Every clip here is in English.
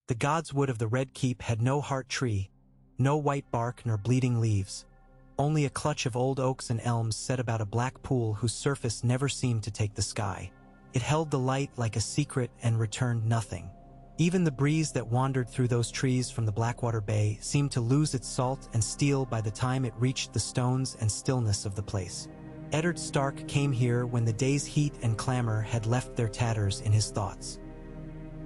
The god's wood of the Red Keep had no heart tree, no white bark nor bleeding leaves, only a clutch of old oaks and elms set about a black pool whose surface never seemed to take the sky. It held the light like a secret and returned nothing. Even the breeze that wandered through those trees from the Blackwater Bay seemed to lose its salt and steel by the time it reached the stones and stillness of the place. Eddard Stark came here when the day's heat and clamor had left their tatters in his thoughts.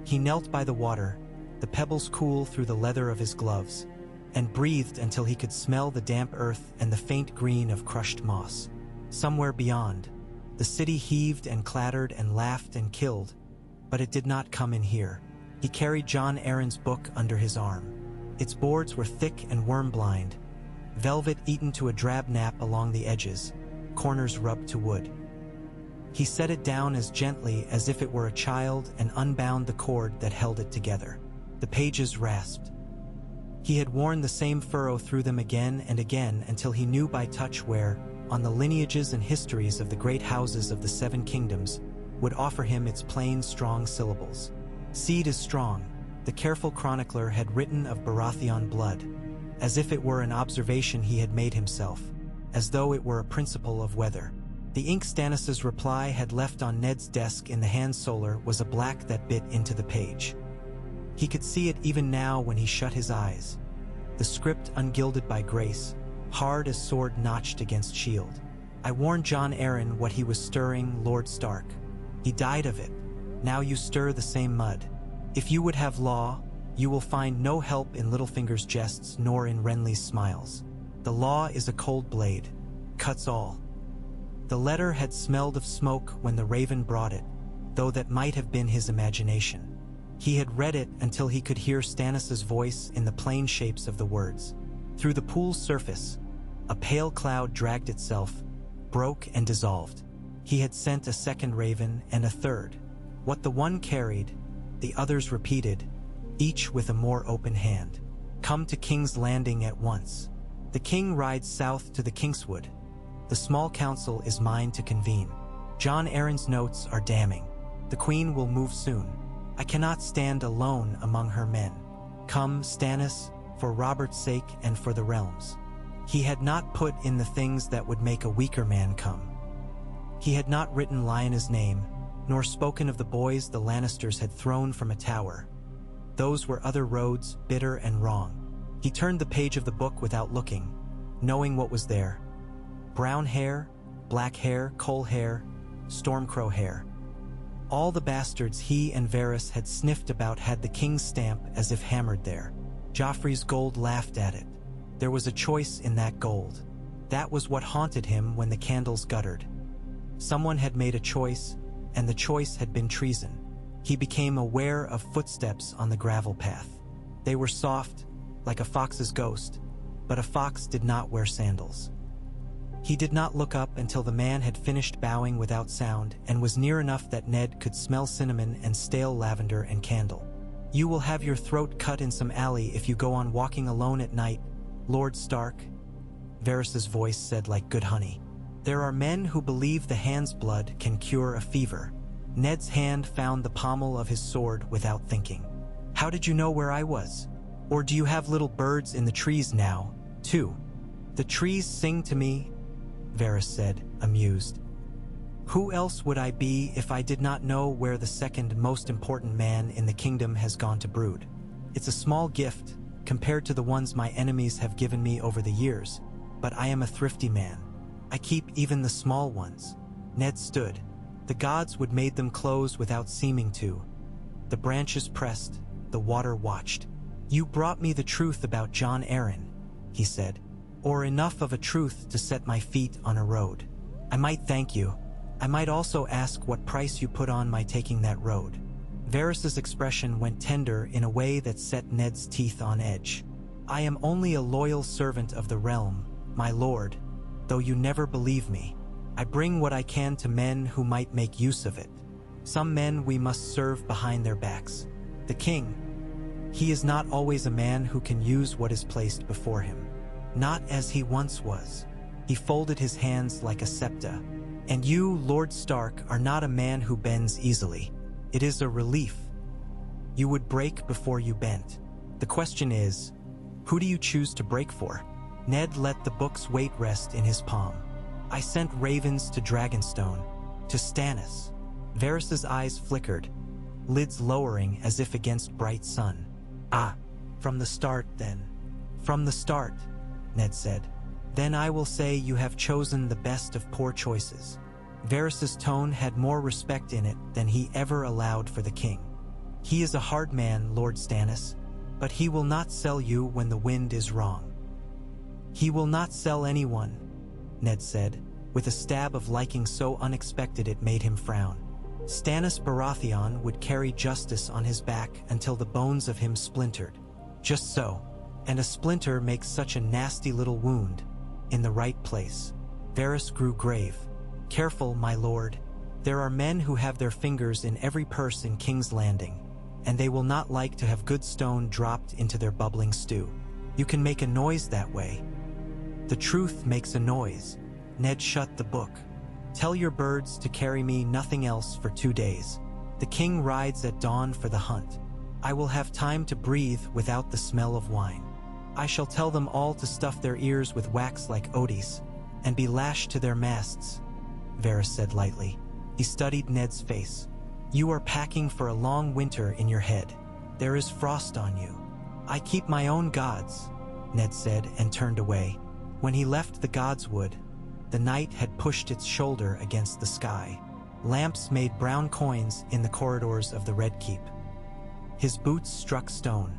He knelt by the water, the pebbles cool through the leather of his gloves, and breathed until he could smell the damp earth and the faint green of crushed moss. Somewhere beyond, the city heaved and clattered and laughed and killed, but it did not come in here. He carried Jon Arryn's book under his arm. Its boards were thick and worm-blind, velvet eaten to a drab nap along the edges, corners rubbed to wood. He set it down as gently as if it were a child and unbound the cord that held it together. The pages rasped. He had worn the same furrow through them again and again until he knew by touch where, on the lineages and histories of the great houses of the Seven Kingdoms, would offer him its plain, strong syllables. Seed is strong, the careful chronicler had written of Baratheon blood, as if it were an observation he had made himself, as though it were a principle of weather. The ink Stannis' reply had left on Ned's desk in the hand solar was a black that bit into the page. He could see it even now when he shut his eyes. The script ungilded by grace, hard as sword notched against shield. I warned Jon Arryn what he was stirring, Lord Stark. He died of it. Now you stir the same mud. If you would have law, you will find no help in Littlefinger's jests nor in Renly's smiles. The law is a cold blade, cuts all. The letter had smelled of smoke when the raven brought it, though that might have been his imagination. He had read it until he could hear Stannis' voice in the plain shapes of the words. Through the pool's surface, a pale cloud dragged itself, broke and dissolved. He had sent a second raven and a third. What the one carried, the others repeated, each with a more open hand. Come to King's Landing at once. The king rides south to the Kingswood. The small council is mine to convene. Jon Arryn's notes are damning. The queen will move soon. I cannot stand alone among her men. Come, Stannis, for Robert's sake and for the realm's. He had not put in the things that would make a weaker man come. He had not written Lyanna's name, nor spoken of the boys the Lannisters had thrown from a tower. Those were other roads, bitter and wrong. He turned the page of the book without looking, knowing what was there. Brown hair, black hair, coal hair, stormcrow hair. All the bastards he and Varys had sniffed about had the king's stamp as if hammered there. Joffrey's gold laughed at it. There was a choice in that gold. That was what haunted him when the candles guttered. Someone had made a choice, and the choice had been treason. He became aware of footsteps on the gravel path. They were soft, like a fox's ghost, but a fox did not wear sandals. He did not look up until the man had finished bowing without sound and was near enough that Ned could smell cinnamon and stale lavender and candle. You will have your throat cut in some alley if you go on walking alone at night, Lord Stark, Varys' voice said like good honey. There are men who believe the hand's blood can cure a fever. Ned's hand found the pommel of his sword without thinking. How did you know where I was? Or do you have little birds in the trees now, too? The trees sing to me, Varys said, amused. Who else would I be if I did not know where the second most important man in the kingdom has gone to brood? It's a small gift compared to the ones my enemies have given me over the years, but I am a thrifty man. I keep even the small ones. Ned stood. The gods would made them close without seeming to. The branches pressed, the water watched. You brought me the truth about Jon Arryn, he said, or enough of a truth to set my feet on a road. I might thank you. I might also ask what price you put on my taking that road. Varys' expression went tender in a way that set Ned's teeth on edge. I am only a loyal servant of the realm, my lord, though you never believe me. I bring what I can to men who might make use of it. Some men we must serve behind their backs. The king, he is not always a man who can use what is placed before him. Not as he once was. He folded his hands like a scepter. And you, Lord Stark, are not a man who bends easily. It is a relief. You would break before you bent. The question is, who do you choose to break for? Ned let the book's weight rest in his palm. I sent ravens to Dragonstone, to Stannis. Varys's eyes flickered, lids lowering as if against bright sun. Ah, from the start then. From the start, Ned said. Then I will say you have chosen the best of poor choices. Varys's tone had more respect in it than he ever allowed for the king. He is a hard man, Lord Stannis, but he will not sell you when the wind is wrong. He will not sell anyone, Ned said, with a stab of liking so unexpected it made him frown. Stannis Baratheon would carry justice on his back until the bones of him splintered. Just so, and a splinter makes such a nasty little wound, in the right place. Varys grew grave. Careful, my lord. There are men who have their fingers in every purse in King's Landing, and they will not like to have good stone dropped into their bubbling stew. You can make a noise that way. The truth makes a noise. Ned shut the book. Tell your birds to carry me nothing else for 2 days. The king rides at dawn for the hunt. I will have time to breathe without the smell of wine. I shall tell them all to stuff their ears with wax like Odys, and be lashed to their masts, Varys said lightly. He studied Ned's face. You are packing for a long winter in your head. There is frost on you. I keep my own gods, Ned said and turned away. When he left the godswood, the night had pushed its shoulder against the sky. Lamps made brown coins in the corridors of the Red Keep. His boots struck stone.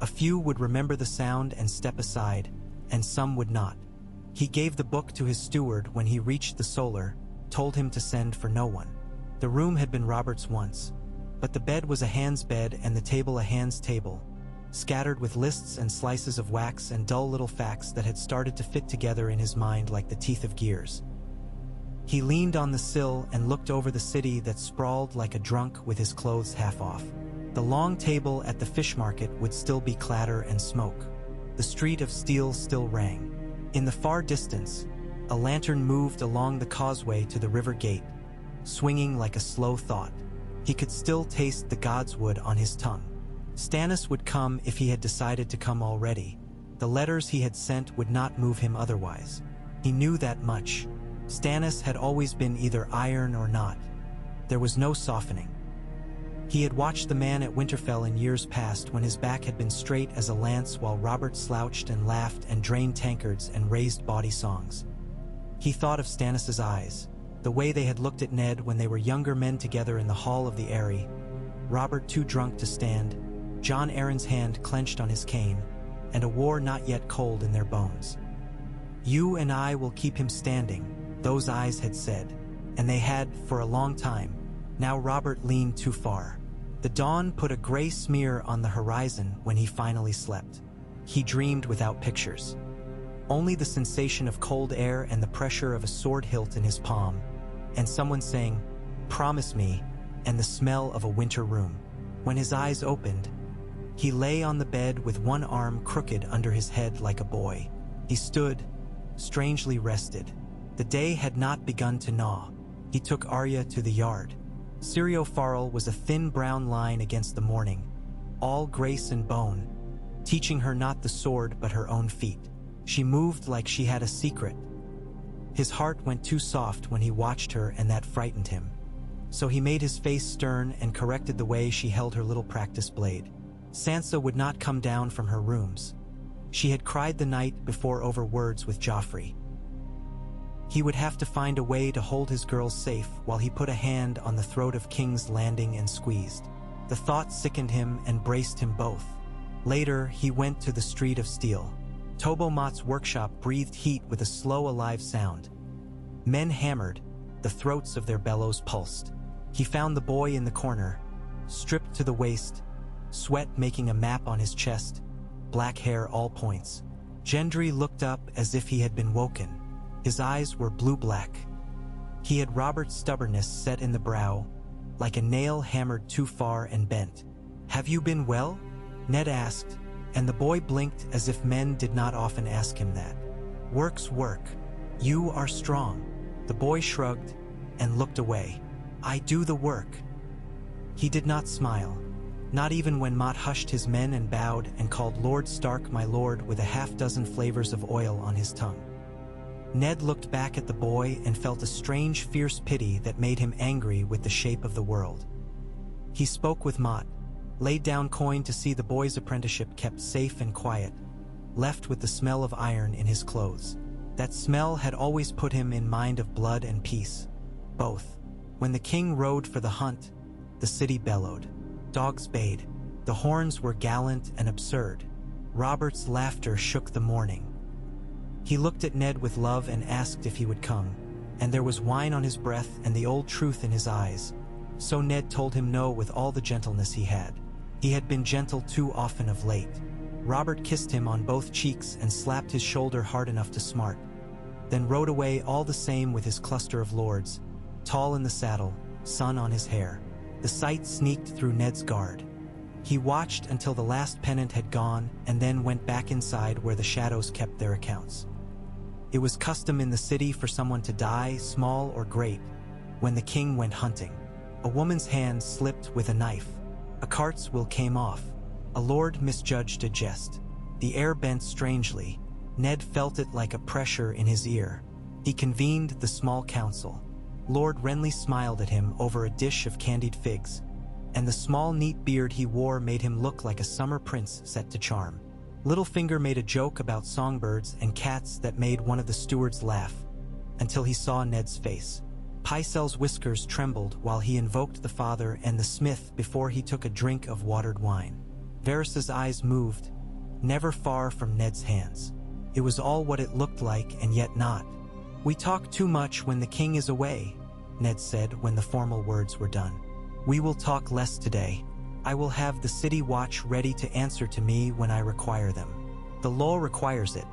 A few would remember the sound and step aside, and some would not. He gave the book to his steward when he reached the solar, told him to send for no one. The room had been Robert's once, but the bed was a hand's bed and the table a hand's table, scattered with lists and slices of wax and dull little facts that had started to fit together in his mind like the teeth of gears. He leaned on the sill and looked over the city that sprawled like a drunk with his clothes half off. The long table at the fish market would still be clatter and smoke. The street of steel still rang. In the far distance, a lantern moved along the causeway to the river gate, swinging like a slow thought. He could still taste the godswood on his tongue. Stannis would come if he had decided to come already. The letters he had sent would not move him otherwise. He knew that much. Stannis had always been either iron or not. There was no softening. He had watched the man at Winterfell in years past when his back had been straight as a lance while Robert slouched and laughed and drained tankards and raised bawdy songs. He thought of Stannis's eyes, the way they had looked at Ned when they were younger men together in the hall of the Eyrie. Robert too drunk to stand, Jon Arryn's hand clenched on his cane, and a war not yet cold in their bones. You and I will keep him standing, those eyes had said, and they had for a long time. Now Robert leaned too far. The dawn put a gray smear on the horizon when he finally slept. He dreamed without pictures. Only the sensation of cold air and the pressure of a sword hilt in his palm, and someone saying, "Promise me," and the smell of a winter room. When his eyes opened, he lay on the bed with one arm crooked under his head like a boy. He stood, strangely rested. The day had not begun to gnaw. He took Arya to the yard. Syrio Farrell was a thin brown line against the morning, all grace and bone, teaching her not the sword but her own feet. She moved like she had a secret. His heart went too soft when he watched her, and that frightened him. So he made his face stern and corrected the way she held her little practice blade. Sansa would not come down from her rooms. She had cried the night before over words with Joffrey. He would have to find a way to hold his girls safe while he put a hand on the throat of King's Landing and squeezed. The thought sickened him and braced him both. Later, he went to the Street of Steel. Tobomot's workshop breathed heat with a slow, alive sound. Men hammered, the throats of their bellows pulsed. He found the boy in the corner, stripped to the waist, sweat making a map on his chest, black hair all points. Gendry looked up as if he had been woken. His eyes were blue-black. He had Robert's stubbornness set in the brow, like a nail hammered too far and bent. "Have you been well?" Ned asked, and the boy blinked as if men did not often ask him that. "Work's work. You are strong." The boy shrugged and looked away. "I do the work." He did not smile. not even when Mott hushed his men and bowed and called Lord Stark my lord with a half-dozen flavors of oil on his tongue. Ned looked back at the boy and felt a strange, fierce pity that made him angry with the shape of the world. He spoke with Mott, laid down coin to see the boy's apprenticeship kept safe and quiet, left with the smell of iron in his clothes. That smell had always put him in mind of blood and peace, both. When the king rode for the hunt, the city bellowed. Dogs bayed. The horns were gallant and absurd. Robert's laughter shook the morning. He looked at Ned with love and asked if he would come, and there was wine on his breath and the old truth in his eyes. So Ned told him no with all the gentleness he had. He had been gentle too often of late. Robert kissed him on both cheeks and slapped his shoulder hard enough to smart, then rode away all the same with his cluster of lords, tall in the saddle, sun on his hair. The sight sneaked through Ned's guard. He watched until the last pennant had gone and then went back inside where the shadows kept their accounts. It was custom in the city for someone to die, small or great, when the king went hunting. A woman's hand slipped with a knife. A cart's will came off. A lord misjudged a jest. The air bent strangely. Ned felt it like a pressure in his ear. He convened the small council. Lord Renly smiled at him over a dish of candied figs, and the small neat beard he wore made him look like a summer prince set to charm. Littlefinger made a joke about songbirds and cats that made one of the stewards laugh, until he saw Ned's face. Pycelle's whiskers trembled while he invoked the father and the smith before he took a drink of watered wine. Varys's eyes moved, never far from Ned's hands. It was all what it looked like and yet not. "We talk too much when the king is away," Ned said when the formal words were done. "We will talk less today. I will have the city watch ready to answer to me when I require them. The law requires it.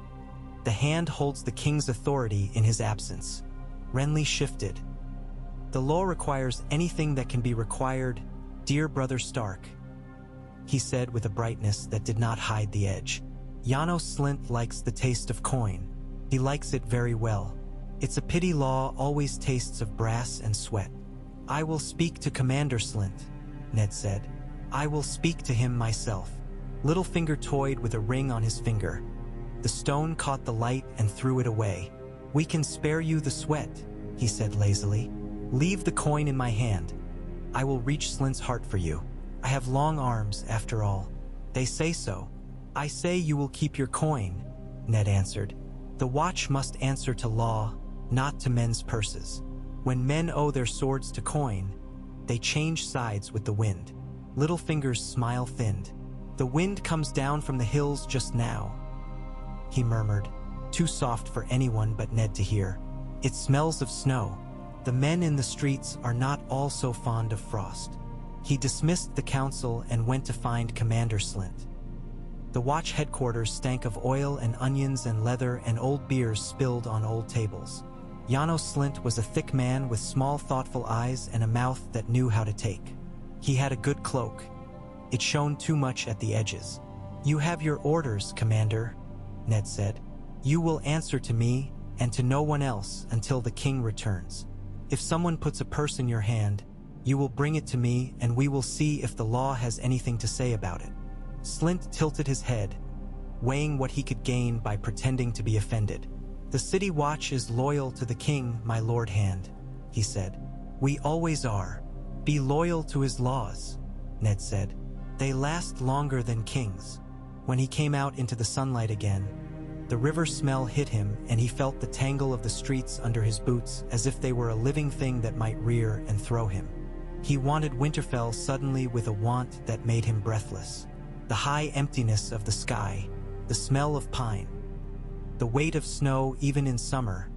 The hand holds the king's authority in his absence." Renly shifted. "The law requires anything that can be required, dear brother Stark," he said with a brightness that did not hide the edge. "Janos Slynt likes the taste of coin. He likes it very well. It's a pity law always tastes of brass and sweat." "I will speak to Commander Slynt," Ned said. "I will speak to him myself." Littlefinger toyed with a ring on his finger. The stone caught the light and threw it away. "We can spare you the sweat," he said lazily. "Leave the coin in my hand. I will reach Slynt's heart for you. I have long arms, after all. They say so." "I say you will keep your coin," Ned answered. "The watch must answer to law, not to men's purses. When men owe their swords to coin, they change sides with the wind." Littlefinger's smile thinned. "The wind comes down from the hills just now," he murmured, too soft for anyone but Ned to hear. "It smells of snow. The men in the streets are not all so fond of frost." He dismissed the council and went to find Commander Slynt. The watch headquarters stank of oil and onions and leather and old beers spilled on old tables. Janos Slynt was a thick man with small, thoughtful eyes and a mouth that knew how to take. He had a good cloak. It shone too much at the edges. "You have your orders, Commander," Ned said. "You will answer to me and to no one else until the king returns. If someone puts a purse in your hand, you will bring it to me and we will see if the law has anything to say about it." Slynt tilted his head, weighing what he could gain by pretending to be offended. "The city watch is loyal to the king, my lord hand," he said. "We always are. Be loyal to his laws," Ned said. "They last longer than kings." When he came out into the sunlight again, the river smell hit him and he felt the tangle of the streets under his boots as if they were a living thing that might rear and throw him. He wanted Winterfell suddenly with a want that made him breathless. The high emptiness of the sky, the smell of pine, the weight of snow even in summer,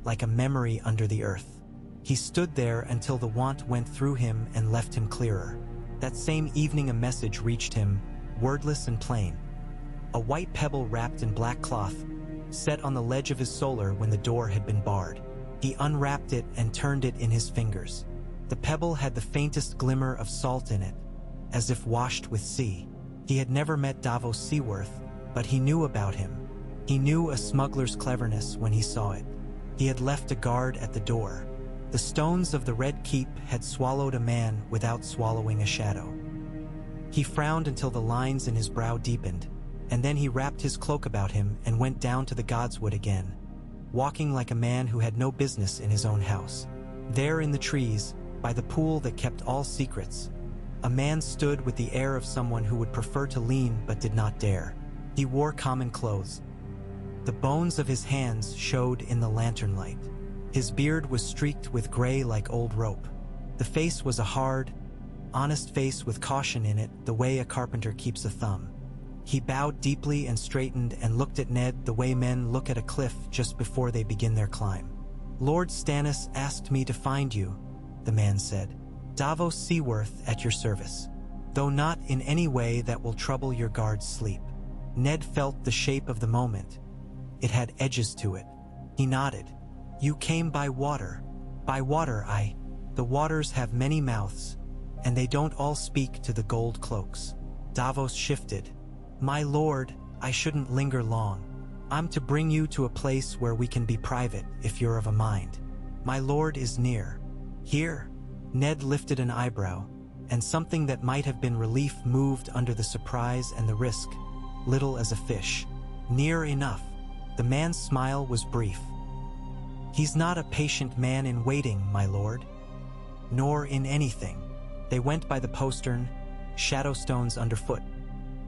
like a memory under the earth. He stood there until the want went through him and left him clearer. That same evening a message reached him, wordless and plain. A white pebble wrapped in black cloth, set on the ledge of his solar when the door had been barred. He unwrapped it and turned it in his fingers. The pebble had the faintest glimmer of salt in it, as if washed with sea. He had never met Davos Seaworth, but he knew about him. He knew a smuggler's cleverness when he saw it. He had left a guard at the door. The stones of the Red Keep had swallowed a man without swallowing a shadow. He frowned until the lines in his brow deepened, and then he wrapped his cloak about him and went down to the godswood again, walking like a man who had no business in his own house. There in the trees, by the pool that kept all secrets, a man stood with the air of someone who would prefer to lean but did not dare. He wore common clothes. The bones of his hands showed in the lantern light. His beard was streaked with gray like old rope. The face was a hard, honest face with caution in it, the way a carpenter keeps a thumb. He bowed deeply and straightened and looked at Ned the way men look at a cliff just before they begin their climb. "Lord Stannis asked me to find you," the man said. "Davos Seaworth at your service, though not in any way that will trouble your guard's sleep." Ned felt the shape of the moment. It had edges to it. He nodded. "You came by water." "By water, The waters have many mouths, and they don't all speak to the gold cloaks." Davos shifted. "My lord, I shouldn't linger long. I'm to bring you to a place where we can be private if you're of a mind. My lord is near." "Here?" Ned lifted an eyebrow, and something that might have been relief moved under the surprise and the risk, little as a fish. "Near enough." The man's smile was brief. "He's not a patient man in waiting, my lord." "Nor in anything." They went by the postern, shadow stones underfoot.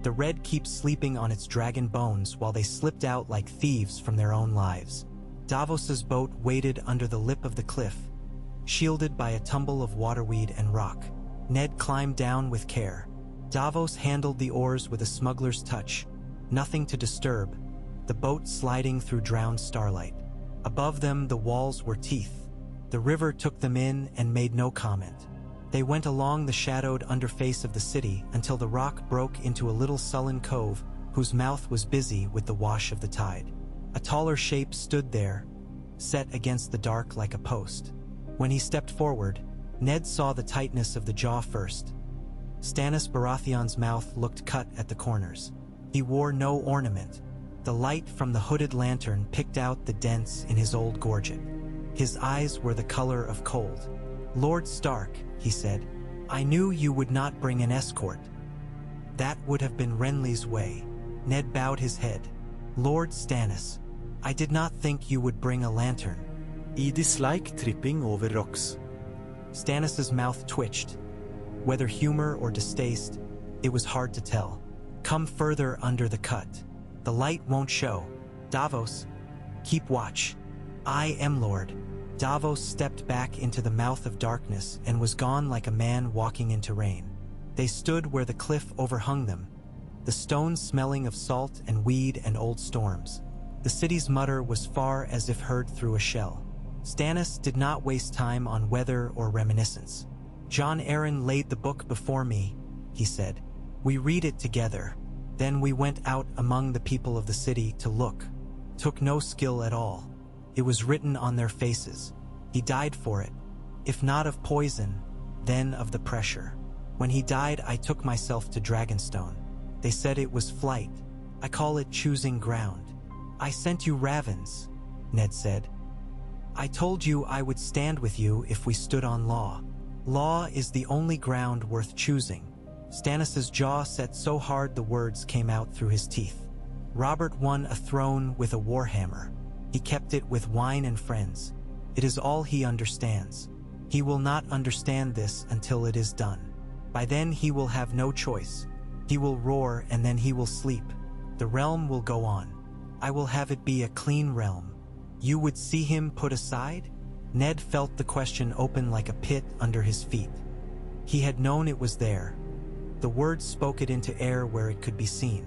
The red keeps sleeping on its dragon bones while they slipped out like thieves from their own lives. Davos's boat waited under the lip of the cliff, shielded by a tumble of waterweed and rock. Ned climbed down with care. Davos handled the oars with a smuggler's touch, nothing to disturb, the boat sliding through drowned starlight. Above them the walls were teeth. The river took them in and made no comment. They went along the shadowed underface of the city until the rock broke into a little sullen cove whose mouth was busy with the wash of the tide. A taller shape stood there, set against the dark like a post. When he stepped forward, Ned saw the tightness of the jaw first. Stannis Baratheon's mouth looked cut at the corners. He wore no ornament. The light from the hooded lantern picked out the dents in his old gorget. His eyes were the color of cold. "Lord Stark," he said, "I knew you would not bring an escort." "That would have been Renly's way." Ned bowed his head. "Lord Stannis, I did not think you would bring a lantern." I dislike tripping over rocks." Stannis's mouth twitched. Whether humor or distaste, it was hard to tell. "Come further under the cut. The light won't show. Davos, keep watch." "I am Lord." Davos stepped back into the mouth of darkness and was gone like a man walking into rain. They stood where the cliff overhung them, the stones smelling of salt and weed and old storms. The city's mutter was far as if heard through a shell. Stannis did not waste time on weather or reminiscence. "Jon Arryn laid the book before me," he said. "We read it together. Then we went out among the people of the city to look. Took no skill at all. It was written on their faces. He died for it. If not of poison, then of the pressure. When he died, I took myself to Dragonstone. They said it was flight. I call it choosing ground." "I sent you ravens," Ned said. "I told you I would stand with you if we stood on law. Law is the only ground worth choosing." Stannis's jaw set so hard the words came out through his teeth. "Robert won a throne with a warhammer. He kept it with wine and friends. It is all he understands. He will not understand this until it is done. By then he will have no choice. He will roar and then he will sleep. The realm will go on. I will have it be a clean realm. You would see him put aside?" Ned felt the question open like a pit under his feet. He had known it was there. The words spoke it into air where it could be seen.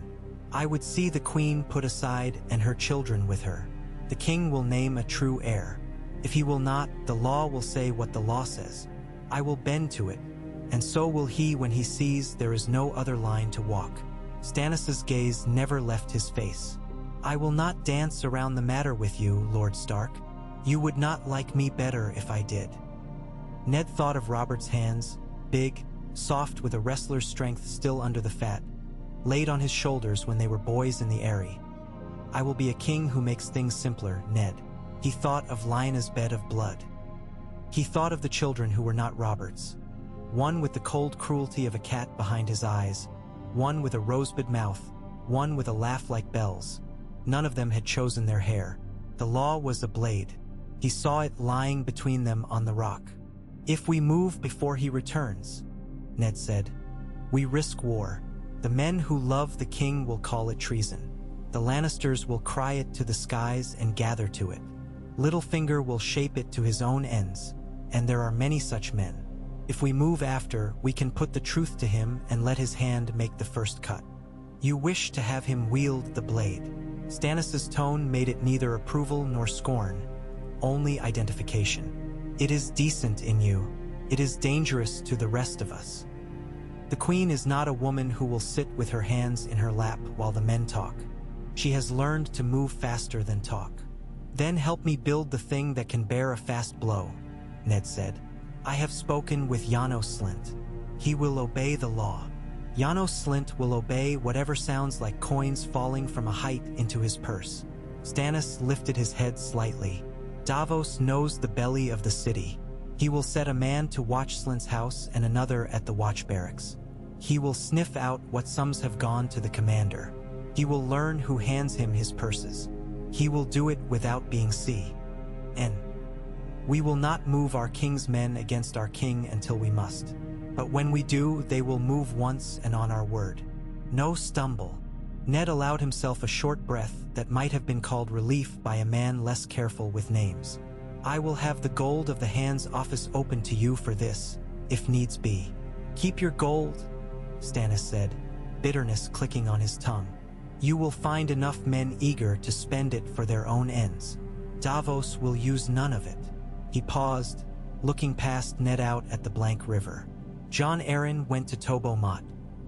"I would see the queen put aside and her children with her. The king will name a true heir. If he will not, the law will say what the law says. I will bend to it, and so will he when he sees there is no other line to walk." Stannis's gaze never left his face. "I will not dance around the matter with you, Lord Stark. You would not like me better if I did." Ned thought of Robert's hands, big, soft with a wrestler's strength still under the fat, laid on his shoulders when they were boys in the Eyrie. "I will be a king who makes things simpler, Ned." He thought of Lyanna's bed of blood. He thought of the children who were not Robert's. One with the cold cruelty of a cat behind his eyes, one with a rosebud mouth, one with a laugh like bells. None of them had chosen their hair. The law was a blade. He saw it lying between them on the rock. "If we move before he returns," Ned said, "we risk war. The men who love the king will call it treason. The Lannisters will cry it to the skies and gather to it. Littlefinger will shape it to his own ends, and there are many such men. If we move after, we can put the truth to him and let his hand make the first cut. You wish to have him wield the blade." Stannis' tone made it neither approval nor scorn, only identification. "It is decent in you. It is dangerous to the rest of us. The queen is not a woman who will sit with her hands in her lap while the men talk. She has learned to move faster than talk." "Then help me build the thing that can bear a fast blow," Ned said. "I have spoken with Janos Slint. He will obey the law. Janos Slint will obey whatever sounds like coins falling from a height into his purse." Stannis lifted his head slightly. "Davos knows the belly of the city. He will set a man to watch Slint's house and another at the watch barracks. He will sniff out what sums have gone to the commander. He will learn who hands him his purses. He will do it without being seen. And we will not move our king's men against our king until we must. But when we do, they will move once and on our word. No stumble." Ned allowed himself a short breath that might have been called relief by a man less careful with names. "I will have the gold of the Hands office open to you for this, if needs be." "Keep your gold," Stannis said, bitterness clicking on his tongue. "You will find enough men eager to spend it for their own ends. Davos will use none of it." He paused, looking past Ned out at the blank river. Jon Arryn went to Tobo Mott.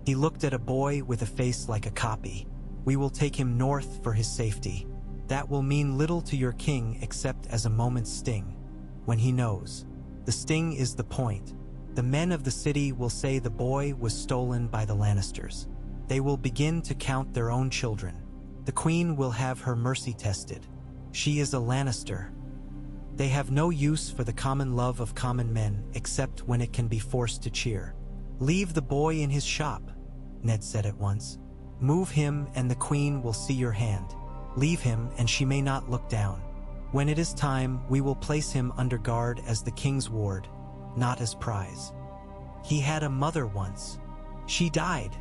He looked at a boy with a face like a copy. "We will take him north for his safety. That will mean little to your king except as a moment's sting. When he knows. The sting is the point. The men of the city will say the boy was stolen by the Lannisters. They will begin to count their own children. The queen will have her mercy tested. She is a Lannister. They have no use for the common love of common men except when it can be forced to cheer." "Leave the boy in his shop," Ned said at once. "Move him and the queen will see your hand. Leave him and she may not look down. When it is time, we will place him under guard as the king's ward, not as prize. He had a mother once. She died,"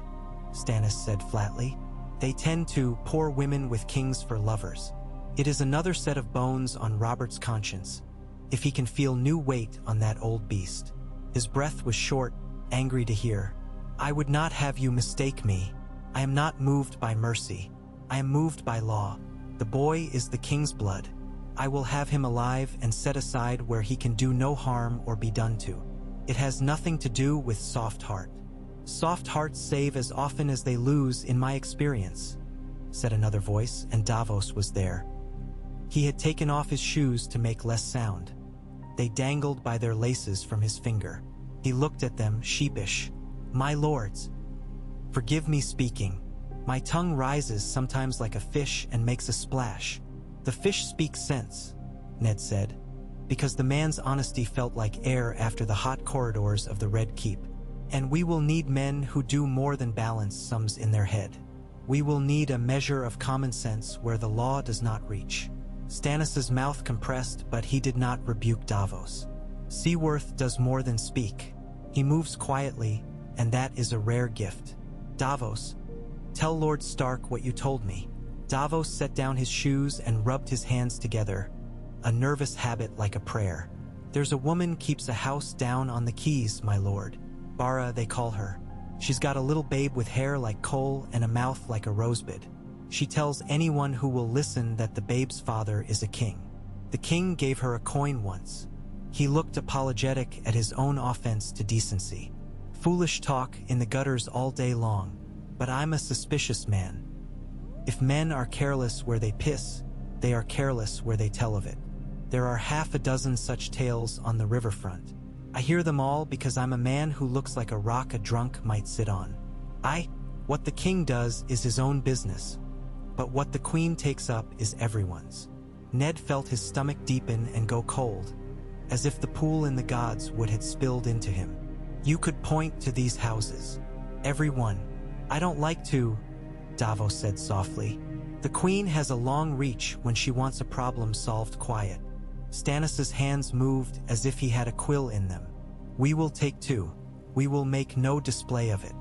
Stannis said flatly. "They tend to poor women with kings for lovers. It is another set of bones on Robert's conscience, if he can feel new weight on that old beast." His breath was short, angry to hear. "I would not have you mistake me. I am not moved by mercy. I am moved by law. The boy is the king's blood. I will have him alive and set aside where he can do no harm or be done to. It has nothing to do with soft heart. Soft hearts save as often as they lose in my experience," said another voice, and Davos was there. He had taken off his shoes to make less sound. They dangled by their laces from his finger. He looked at them, sheepish. "My lords, forgive me speaking. My tongue rises sometimes like a fish and makes a splash. The fish speaks sense," Ned said, because the man's honesty felt like air after the hot corridors of the Red Keep. "And we will need men who do more than balance sums in their head. We will need a measure of common sense where the law does not reach." Stannis' mouth compressed, but he did not rebuke Davos. Seaworth does more than speak. He moves quietly, and that is a rare gift. "Davos, tell Lord Stark what you told me." Davos set down his shoes and rubbed his hands together, a nervous habit like a prayer. "There's a woman keeps a house down on the Keys, my lord. Bara, they call her. She's got a little babe with hair like coal and a mouth like a rosebud. She tells anyone who will listen that the babe's father is a king. The king gave her a coin once." He looked apologetic at his own offense to decency. "Foolish talk in the gutters all day long, but I'm a suspicious man. If men are careless where they piss, they are careless where they tell of it. There are half a dozen such tales on the riverfront. I hear them all because I'm a man who looks like a rock a drunk might sit on. What the king does is his own business, but what the queen takes up is everyone's." Ned felt his stomach deepen and go cold, as if the pool in the gods would have spilled into him. "You could point to these houses. Every one. I don't like to, Davos said softly. The queen has a long reach when she wants a problem solved quiet. Stannis's hands moved as if he had a quill in them. We will take two. We will make no display of it.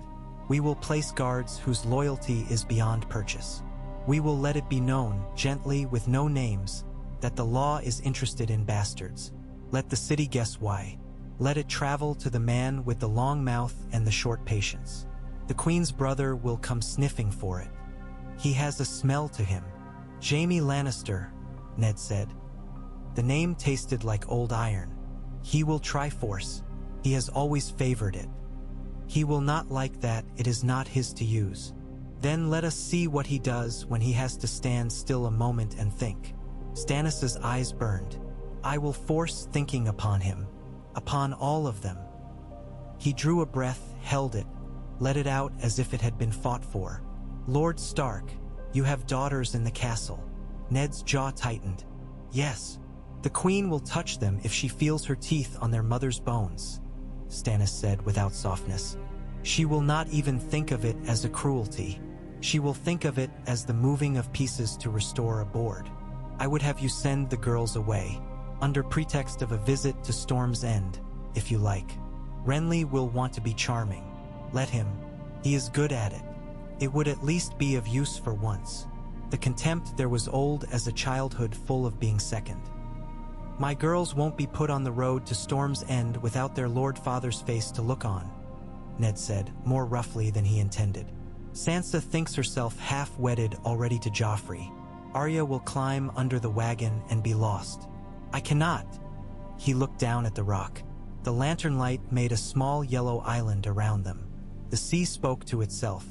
We will place guards whose loyalty is beyond purchase. We will let it be known, gently with no names, that the law is interested in bastards. Let the city guess why. Let it travel to the man with the long mouth and the short patience. The queen's brother will come sniffing for it. He has a smell to him. Jaime Lannister, Ned said. The name tasted like old iron. He will try force. He has always favored it. He will not like that. It is not his to use. Then let us see what he does when he has to stand still a moment and think. Stannis's eyes burned. I will force thinking upon him, upon all of them. He drew a breath, held it, let it out as if it had been fought for. Lord Stark, you have daughters in the castle. Ned's jaw tightened. Yes, the queen will touch them if she feels her teeth on their mother's bones, Stannis said without softness. She will not even think of it as a cruelty. She will think of it as the moving of pieces to restore a board. I would have you send the girls away, under pretext of a visit to Storm's End, if you like. Renly will want to be charming. Let him. He is good at it. It would at least be of use for once. The contempt there was old as a childhood full of being second. My girls won't be put on the road to Storm's End without their Lord Father's face to look on, Ned said, more roughly than he intended. Sansa thinks herself half-wedded already to Joffrey. Arya will climb under the wagon and be lost. I cannot. He looked down at the rock. The lantern light made a small yellow island around them. The sea spoke to itself.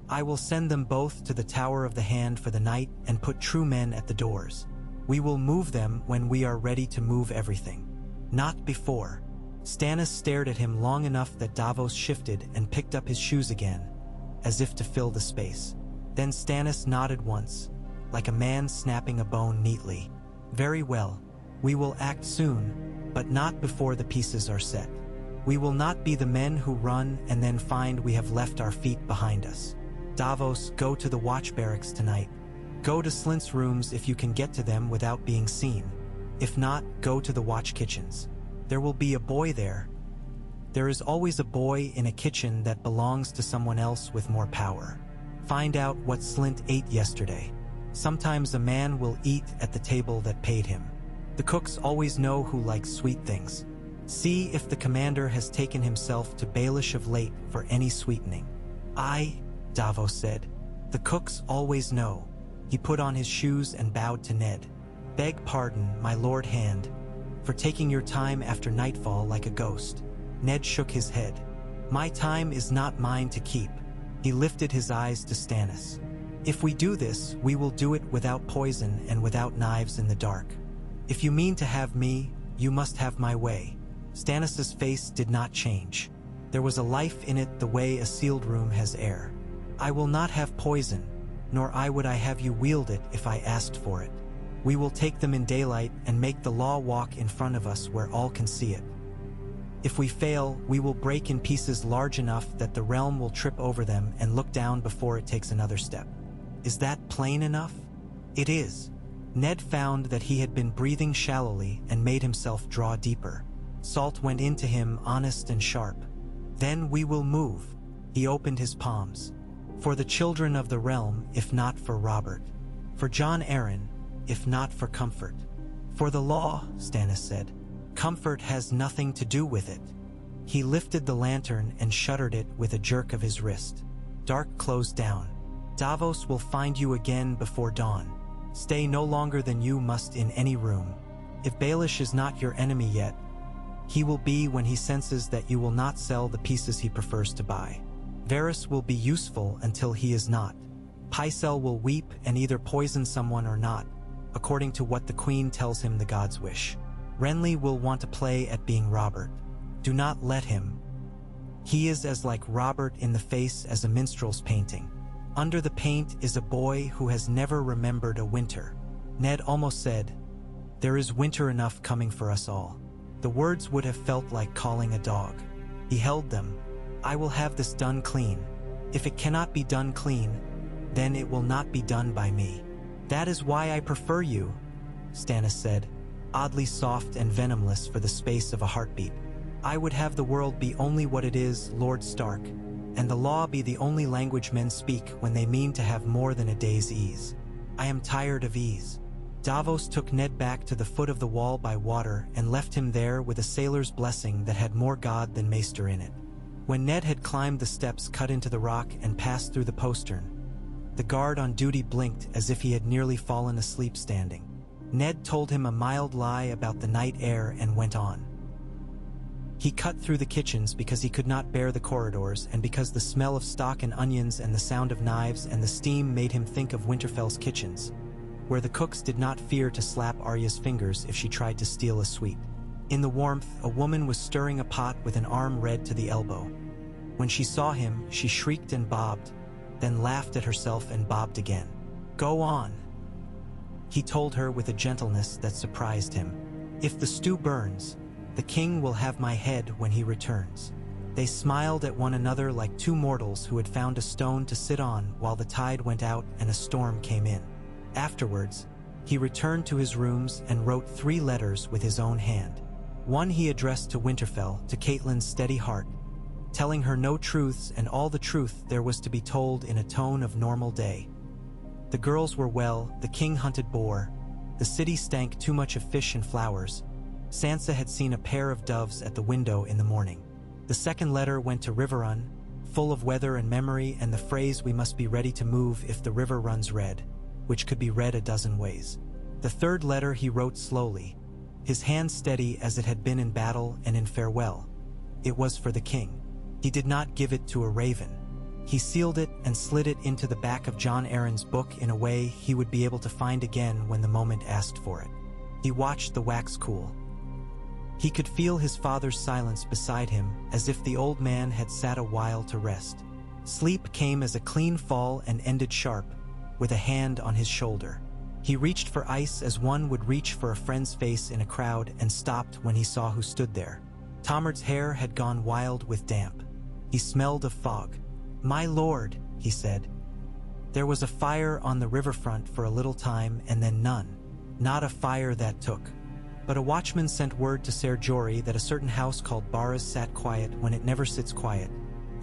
I will send them both to the Tower of the Hand for the night and put true men at the doors. We will move them when we are ready to move everything. Not before. Stannis stared at him long enough that Davos shifted and picked up his shoes again, as if to fill the space. Then Stannis nodded once, like a man snapping a bone neatly. Very well. We will act soon, but not before the pieces are set. We will not be the men who run and then find we have left our feet behind us. Davos, go to the watch barracks tonight. Go to Slint's rooms if you can get to them without being seen. If not, go to the watch kitchens. There will be a boy there. There is always a boy in a kitchen that belongs to someone else with more power. Find out what Slint ate yesterday. Sometimes a man will eat at the table that paid him. The cooks always know who likes sweet things. See if the commander has taken himself to Baelish of late for any sweetening. Aye, Davos said. The cooks always know. He put on his shoes and bowed to Ned. Beg pardon, my Lord Hand, for taking your time after nightfall like a ghost. Ned shook his head. My time is not mine to keep. He lifted his eyes to Stannis. If we do this, we will do it without poison and without knives in the dark. If you mean to have me, you must have my way. Stannis's face did not change. There was a life in it the way a sealed room has air. I will not have poison, nor would I have you wield it if I asked for it. We will take them in daylight and make the law walk in front of us where all can see it. If we fail, we will break in pieces large enough that the realm will trip over them and look down before it takes another step. Is that plain enough? It is. Ned found that he had been breathing shallowly and made himself draw deeper. Salt went into him, honest and sharp. Then we will move. He opened his palms. For the children of the realm, if not for Robert. For Jon Arryn, if not for comfort. For the law, Stannis said. Comfort has nothing to do with it. He lifted the lantern and shuttered it with a jerk of his wrist. Dark closed down. Davos will find you again before dawn. Stay no longer than you must in any room. If Baelish is not your enemy yet, he will be when he senses that you will not sell the pieces he prefers to buy. Varys will be useful until he is not. Pycelle will weep and either poison someone or not, according to what the queen tells him the gods wish. Renly will want to play at being Robert. Do not let him. He is as like Robert in the face as a minstrel's painting. Under the paint is a boy who has never remembered a winter. Ned almost said, "There is winter enough coming for us all." The words would have felt like calling a dog. He held them. I will have this done clean. If it cannot be done clean, then it will not be done by me. That is why I prefer you, Stannis said, oddly soft and venomless for the space of a heartbeat. I would have the world be only what it is, Lord Stark, and the law be the only language men speak when they mean to have more than a day's ease. I am tired of ease. Davos took Ned back to the foot of the wall by water and left him there with a sailor's blessing that had more God than Maester in it. When Ned had climbed the steps cut into the rock and passed through the postern, the guard on duty blinked as if he had nearly fallen asleep standing. Ned told him a mild lie about the night air and went on. He cut through the kitchens because he could not bear the corridors and because the smell of stock and onions and the sound of knives and the steam made him think of Winterfell's kitchens, where the cooks did not fear to slap Arya's fingers if she tried to steal a sweet. In the warmth, a woman was stirring a pot with an arm red to the elbow. When she saw him, she shrieked and bobbed, then laughed at herself and bobbed again. "Go on," he told her with a gentleness that surprised him. "If the stew burns, the king will have my head when he returns." They smiled at one another like two mortals who had found a stone to sit on while the tide went out and a storm came in. Afterwards, he returned to his rooms and wrote 3 letters with his own hand. One he addressed to Winterfell, to Catelyn's steady heart, telling her no truths and all the truth there was to be told in a tone of normal day. The girls were well, the king hunted boar, the city stank too much of fish and flowers. Sansa had seen a pair of doves at the window in the morning. The second letter went to Riverrun, full of weather and memory and the phrase "we must be ready to move if the river runs red," which could be read a dozen ways. The third letter he wrote slowly, his hand steady as it had been in battle and in farewell. It was for the king. He did not give it to a raven. He sealed it and slid it into the back of Jon Arryn's book in a way he would be able to find again when the moment asked for it. He watched the wax cool. He could feel his father's silence beside him, as if the old man had sat a while to rest. Sleep came as a clean fall and ended sharp, with a hand on his shoulder. He reached for ice as one would reach for a friend's face in a crowd and stopped when he saw who stood there. Tomard's hair had gone wild with damp. He smelled of fog. "My lord," he said. There was a fire on the riverfront for a little time and then none. Not a fire that took. But a watchman sent word to Ser Jorah that a certain house called Barras sat quiet when it never sits quiet,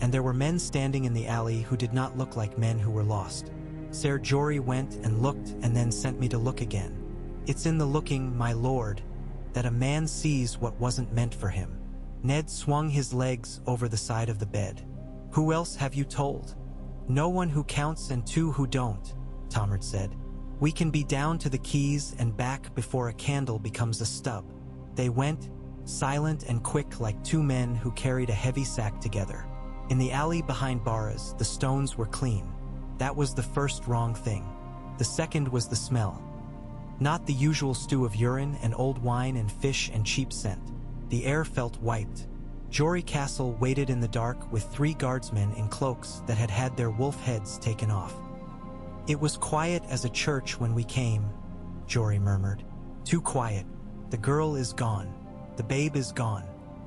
and there were men standing in the alley who did not look like men who were lost. Ser Jorah went and looked and then sent me to look again. It's in the looking, my lord, that a man sees what wasn't meant for him. Ned swung his legs over the side of the bed. "Who else have you told?" "No one who counts and 2 who don't," Tomard said. "We can be down to the keys and back before a candle becomes a stub." They went, silent and quick like 2 men who carried a heavy sack together. In the alley behind Barras, the stones were clean. That was the first wrong thing. The second was the smell. Not the usual stew of urine and old wine and fish and cheap scent. The air felt wiped. Jory Castle waited in the dark with 3 guardsmen in cloaks that had had their wolf heads taken off. "It was quiet as a church when we came," Jory murmured. "Too quiet. The girl is gone. The babe is gone.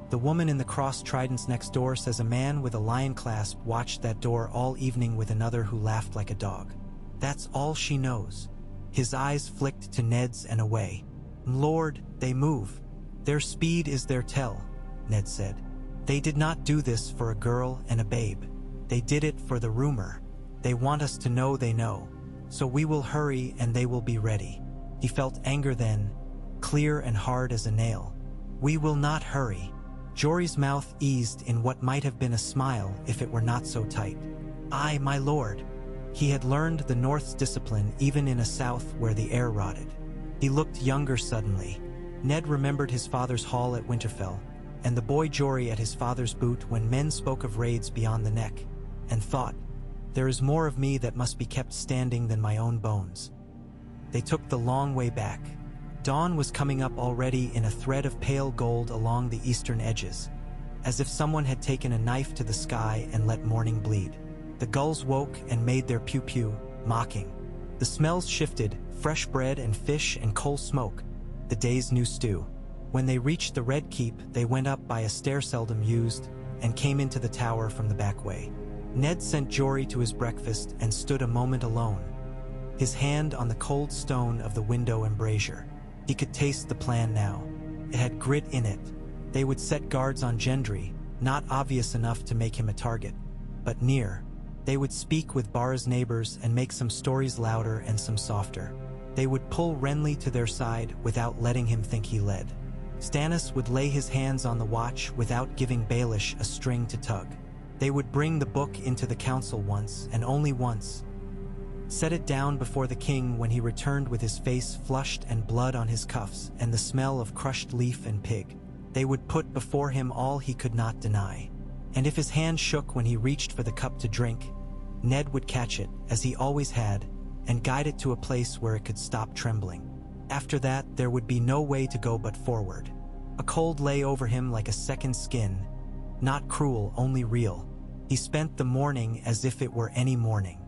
The woman in the crossed tridents next door says a man with a lion clasp watched that door all evening with another who laughed like a dog. That's all she knows." His eyes flicked to Ned's and away. "Lord, they move. Their speed is their tell," Ned said. "They did not do this for a girl and a babe. They did it for the rumor. They want us to know they know. So we will hurry and they will be ready." He felt anger then, clear and hard as a nail. "We will not hurry." Jory's mouth eased in what might have been a smile if it were not so tight. "Aye, my lord." He had learned the North's discipline even in a South where the air rotted. He looked younger suddenly. Ned remembered his father's hall at Winterfell, and the boy Jory at his father's boot when men spoke of raids beyond the neck, and thought, "There is more of me that must be kept standing than my own bones." They took the long way back. Dawn was coming up already in a thread of pale gold along the eastern edges, as if someone had taken a knife to the sky and let morning bleed. The gulls woke and made their pew-pew, mocking. The smells shifted, fresh bread and fish and coal smoke, the day's new stew. When they reached the Red Keep, they went up by a stair seldom used and came into the tower from the back way. Ned sent Jory to his breakfast and stood a moment alone, his hand on the cold stone of the window embrasure. He could taste the plan now. It had grit in it. They would set guards on Gendry, not obvious enough to make him a target, but near. They would speak with Barra's neighbors and make some stories louder and some softer. They would pull Renly to their side without letting him think he led. Stannis would lay his hands on the watch without giving Baelish a string to tug. They would bring the book into the council once, and only once. Set it down before the king when he returned with his face flushed and blood on his cuffs and the smell of crushed leaf and pig. They would put before him all he could not deny. And if his hand shook when he reached for the cup to drink, Ned would catch it, as he always had, and guide it to a place where it could stop trembling. After that, there would be no way to go but forward. A cold lay over him like a second skin, not cruel, only real. He spent the morning as if it were any morning.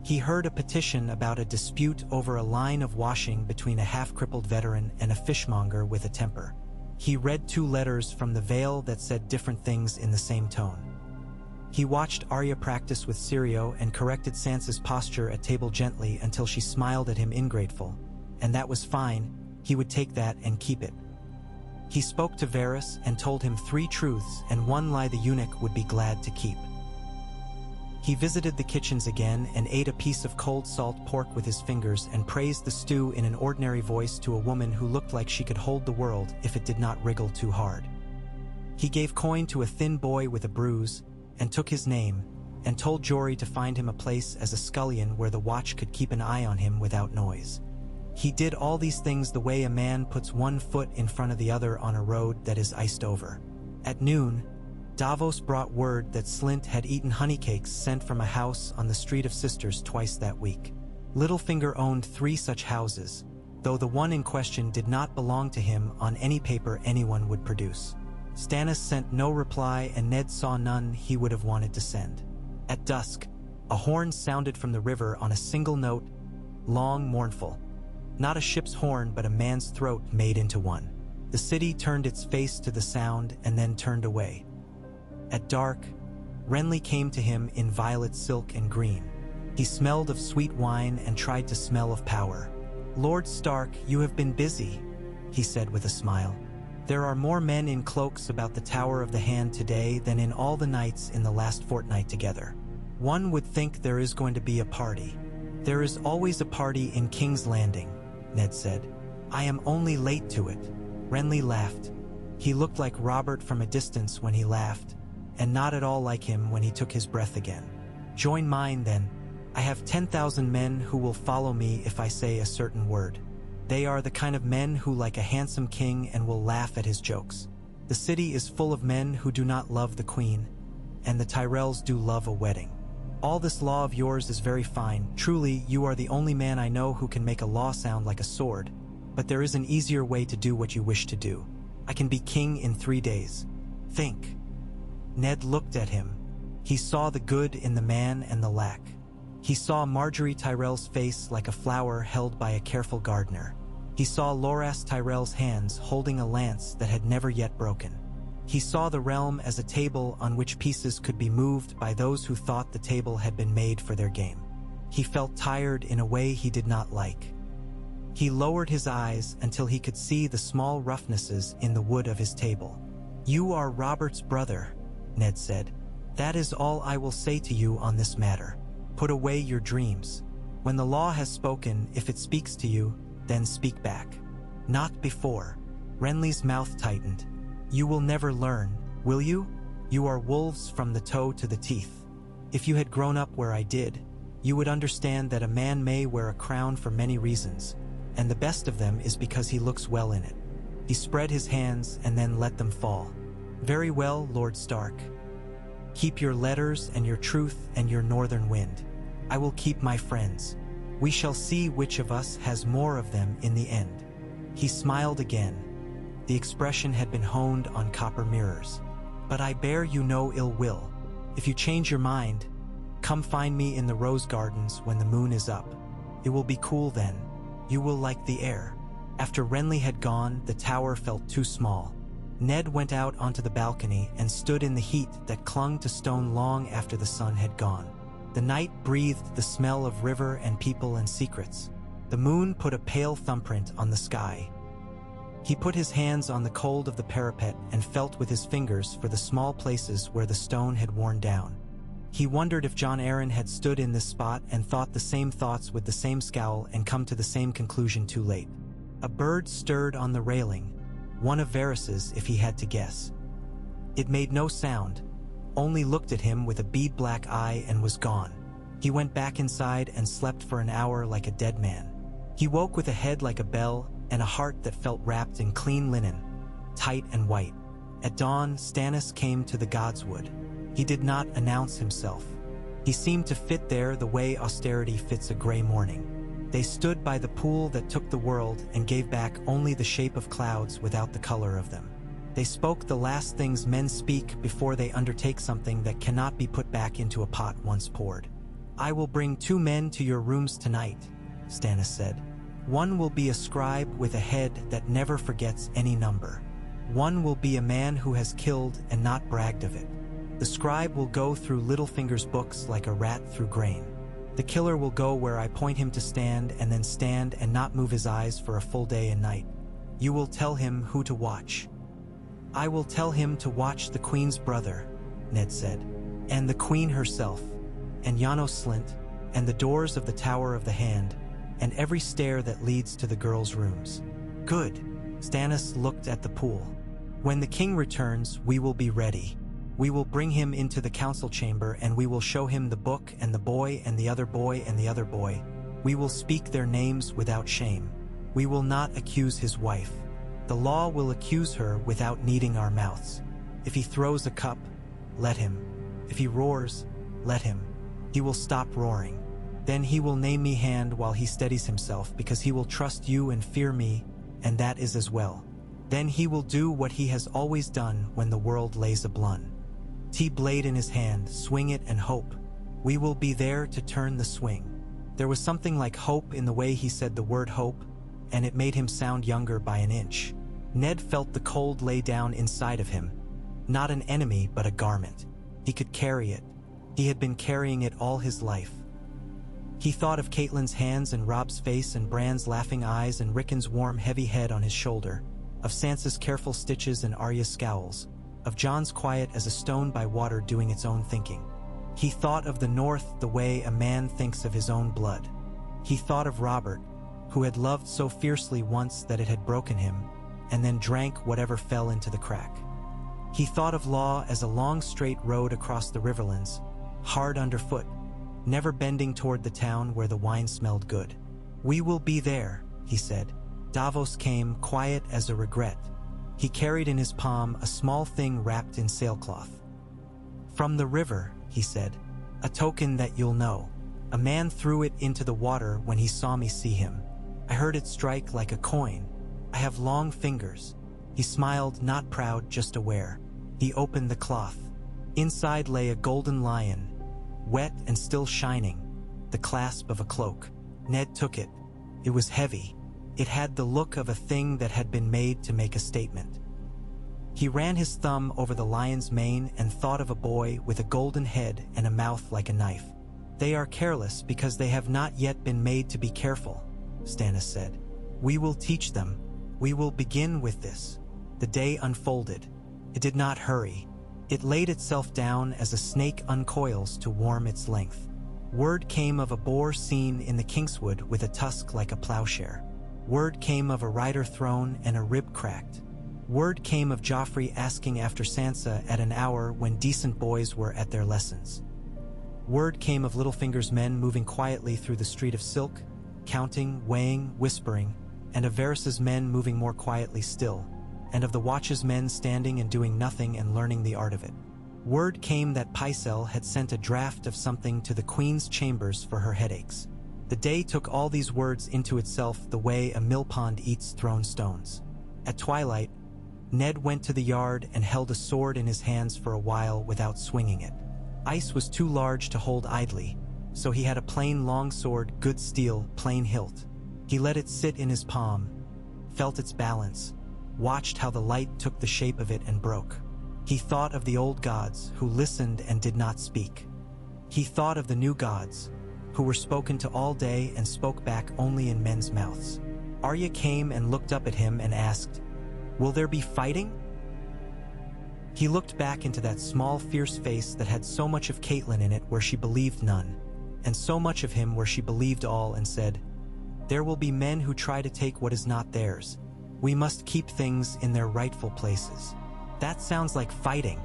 He heard a petition about a dispute over a line of washing between a half-crippled veteran and a fishmonger with a temper. He read 2 letters from the Vale that said different things in the same tone. He watched Arya practice with Syrio and corrected Sansa's posture at table gently until she smiled at him ingrateful, and that was fine. He would take that and keep it. He spoke to Varys and told him 3 truths and 1 lie the eunuch would be glad to keep. He visited the kitchens again and ate a piece of cold salt pork with his fingers and praised the stew in an ordinary voice to a woman who looked like she could hold the world if it did not wriggle too hard. He gave coin to a thin boy with a bruise and took his name, and told Jory to find him a place as a scullion where the watch could keep an eye on him without noise. He did all these things the way a man puts 1 foot in front of the other on a road that is iced over. At noon, Davos brought word that Slynt had eaten honeycakes sent from a house on the Street of Sisters twice that week. Littlefinger owned 3 such houses, though the one in question did not belong to him on any paper anyone would produce. Stannis sent no reply, and Ned saw none he would have wanted to send. At dusk, a horn sounded from the river on a single note, long, mournful. Not a ship's horn, but a man's throat made into one. The city turned its face to the sound and then turned away. At dark, Renly came to him in violet silk and green. He smelled of sweet wine and tried to smell of power. "Lord Stark, you have been busy," he said with a smile. "There are more men in cloaks about the Tower of the Hand today than in all the nights in the last fortnight together. One would think there is going to be a party." "There is always a party in King's Landing," Ned said. "I am only late to it." Renly laughed. He looked like Robert from a distance when he laughed, and not at all like him when he took his breath again. "Join mine, then. I have 10,000 men who will follow me if I say a certain word. They are the kind of men who like a handsome king and will laugh at his jokes. The city is full of men who do not love the queen, and the Tyrells do love a wedding. All this law of yours is very fine. Truly, you are the only man I know who can make a law sound like a sword, but there is an easier way to do what you wish to do. I can be king in 3 days. Think." Ned looked at him. He saw the good in the man and the lack. He saw Marjorie Tyrell's face like a flower held by a careful gardener. He saw Loras Tyrell's hands holding a lance that had never yet broken. He saw the realm as a table on which pieces could be moved by those who thought the table had been made for their game. He felt tired in a way he did not like. He lowered his eyes until he could see the small roughnesses in the wood of his table. "You are Robert's brother," Ned said. "That is all I will say to you on this matter. Put away your dreams. When the law has spoken, if it speaks to you, then speak back. Not before." Renly's mouth tightened. "You will never learn, will you? You are wolves from the toe to the teeth. If you had grown up where I did, you would understand that a man may wear a crown for many reasons, and the best of them is because he looks well in it." He spread his hands and then let them fall. "Very well, Lord Stark. Keep your letters and your truth and your northern wind. I will keep my friends. We shall see which of us has more of them in the end." He smiled again. The expression had been honed on copper mirrors. "But I bear you no ill will. If you change your mind, come find me in the rose gardens when the moon is up. It will be cool then. You will like the air." After Renly had gone, the tower felt too small. Ned went out onto the balcony and stood in the heat that clung to stone long after the sun had gone. The night breathed the smell of river and people and secrets. The moon put a pale thumbprint on the sky. He put his hands on the cold of the parapet and felt with his fingers for the small places where the stone had worn down. He wondered if Jon Arryn had stood in this spot and thought the same thoughts with the same scowl and come to the same conclusion too late. A bird stirred on the railing, one of Varys's if he had to guess. It made no sound, only looked at him with a bead-black eye and was gone. He went back inside and slept for an hour like a dead man. He woke with a head like a bell and a heart that felt wrapped in clean linen, tight and white. At dawn, Stannis came to the Godswood. He did not announce himself. He seemed to fit there the way austerity fits a gray morning. They stood by the pool that took the world and gave back only the shape of clouds without the color of them. They spoke the last things men speak before they undertake something that cannot be put back into a pot once poured. "I will bring 2 men to your rooms tonight," Stannis said. "One will be a scribe with a head that never forgets any number. One will be a man who has killed and not bragged of it. The scribe will go through Littlefinger's books like a rat through grain. The killer will go where I point him to stand and then stand and not move his eyes for a full day and night. You will tell him who to watch." "I will tell him to watch the Queen's brother," Ned said, "and the Queen herself, and Janos Slint, and the doors of the Tower of the Hand, and every stair that leads to the girls' rooms." "Good." Stannis looked at the pool. "When the king returns, we will be ready. We will bring him into the council chamber and we will show him the book and the boy and the other boy and the other boy. We will speak their names without shame. We will not accuse his wife. The law will accuse her without needing our mouths. If he throws a cup, let him. If he roars, let him. He will stop roaring. Then he will name me hand while he steadies himself because he will trust you and fear me, and that is as well. Then he will do what he has always done when the world lays a blun. Blade in his hand, swing it and hope. We will be there to turn the swing." There was something like hope in the way he said the word hope, and it made him sound younger by an inch. Ned felt the cold lay down inside of him. Not an enemy, but a garment. He could carry it. He had been carrying it all his life. He thought of Catelyn's hands and Rob's face and Bran's laughing eyes and Rickon's warm, heavy head on his shoulder, of Sansa's careful stitches and Arya's scowls, of Jon's quiet as a stone by water doing its own thinking. He thought of the North the way a man thinks of his own blood. He thought of Robert, who had loved so fiercely once that it had broken him, and then drank whatever fell into the crack. He thought of Law as a long straight road across the riverlands, hard underfoot, never bending toward the town where the wine smelled good. "We will be there," he said. Davos came, quiet as a regret. He carried in his palm a small thing wrapped in sailcloth. "From the river," he said, "a token that you'll know. A man threw it into the water when he saw me see him. I heard it strike like a coin. I have long fingers." He smiled, not proud, just aware. He opened the cloth. Inside lay a golden lion, wet and still shining, the clasp of a cloak. Ned took it. It was heavy. It had the look of a thing that had been made to make a statement. He ran his thumb over the lion's mane and thought of a boy with a golden head and a mouth like a knife. "They are careless because they have not yet been made to be careful," Stannis said. "We will teach them. We will begin with this." The day unfolded. It did not hurry. It laid itself down as a snake uncoils to warm its length. Word came of a boar seen in the Kingswood with a tusk like a plowshare. Word came of a rider thrown and a rib cracked. Word came of Joffrey asking after Sansa at an hour when decent boys were at their lessons. Word came of Littlefinger's men moving quietly through the street of silk, counting, weighing, whispering, and of Varys's men moving more quietly still, and of the Watch's men standing and doing nothing and learning the art of it. Word came that Pycelle had sent a draft of something to the Queen's chambers for her headaches. The day took all these words into itself the way a millpond eats thrown stones. At twilight, Ned went to the yard and held a sword in his hands for a while without swinging it. Ice was too large to hold idly, so he had a plain long sword, good steel, plain hilt. He let it sit in his palm, felt its balance, watched how the light took the shape of it and broke. He thought of the old gods who listened and did not speak. He thought of the new gods who were spoken to all day and spoke back only in men's mouths. Arya came and looked up at him and asked, "Will there be fighting?" He looked back into that small, fierce face that had so much of Catelyn in it where she believed none, and so much of him where she believed all, and said, "There will be men who try to take what is not theirs. We must keep things in their rightful places." "That sounds like fighting,"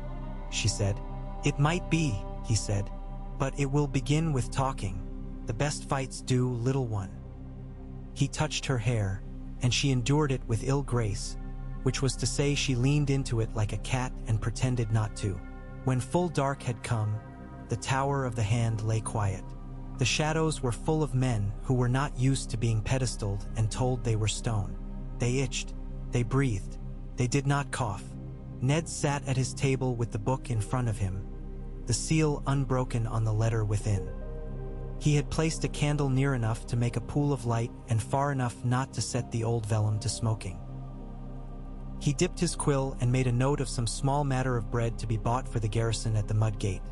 she said. "It might be," he said, "but it will begin with talking. The best fights do, little one." He touched her hair, and she endured it with ill grace, which was to say she leaned into it like a cat and pretended not to. When full dark had come, the Tower of the Hand lay quiet. The shadows were full of men who were not used to being pedestaled and told they were stone. They itched, they breathed, they did not cough. Ned sat at his table with the book in front of him, the seal unbroken on the letter within. He had placed a candle near enough to make a pool of light and far enough not to set the old vellum to smoking. He dipped his quill and made a note of some small matter of bread to be bought for the garrison at the mud gate.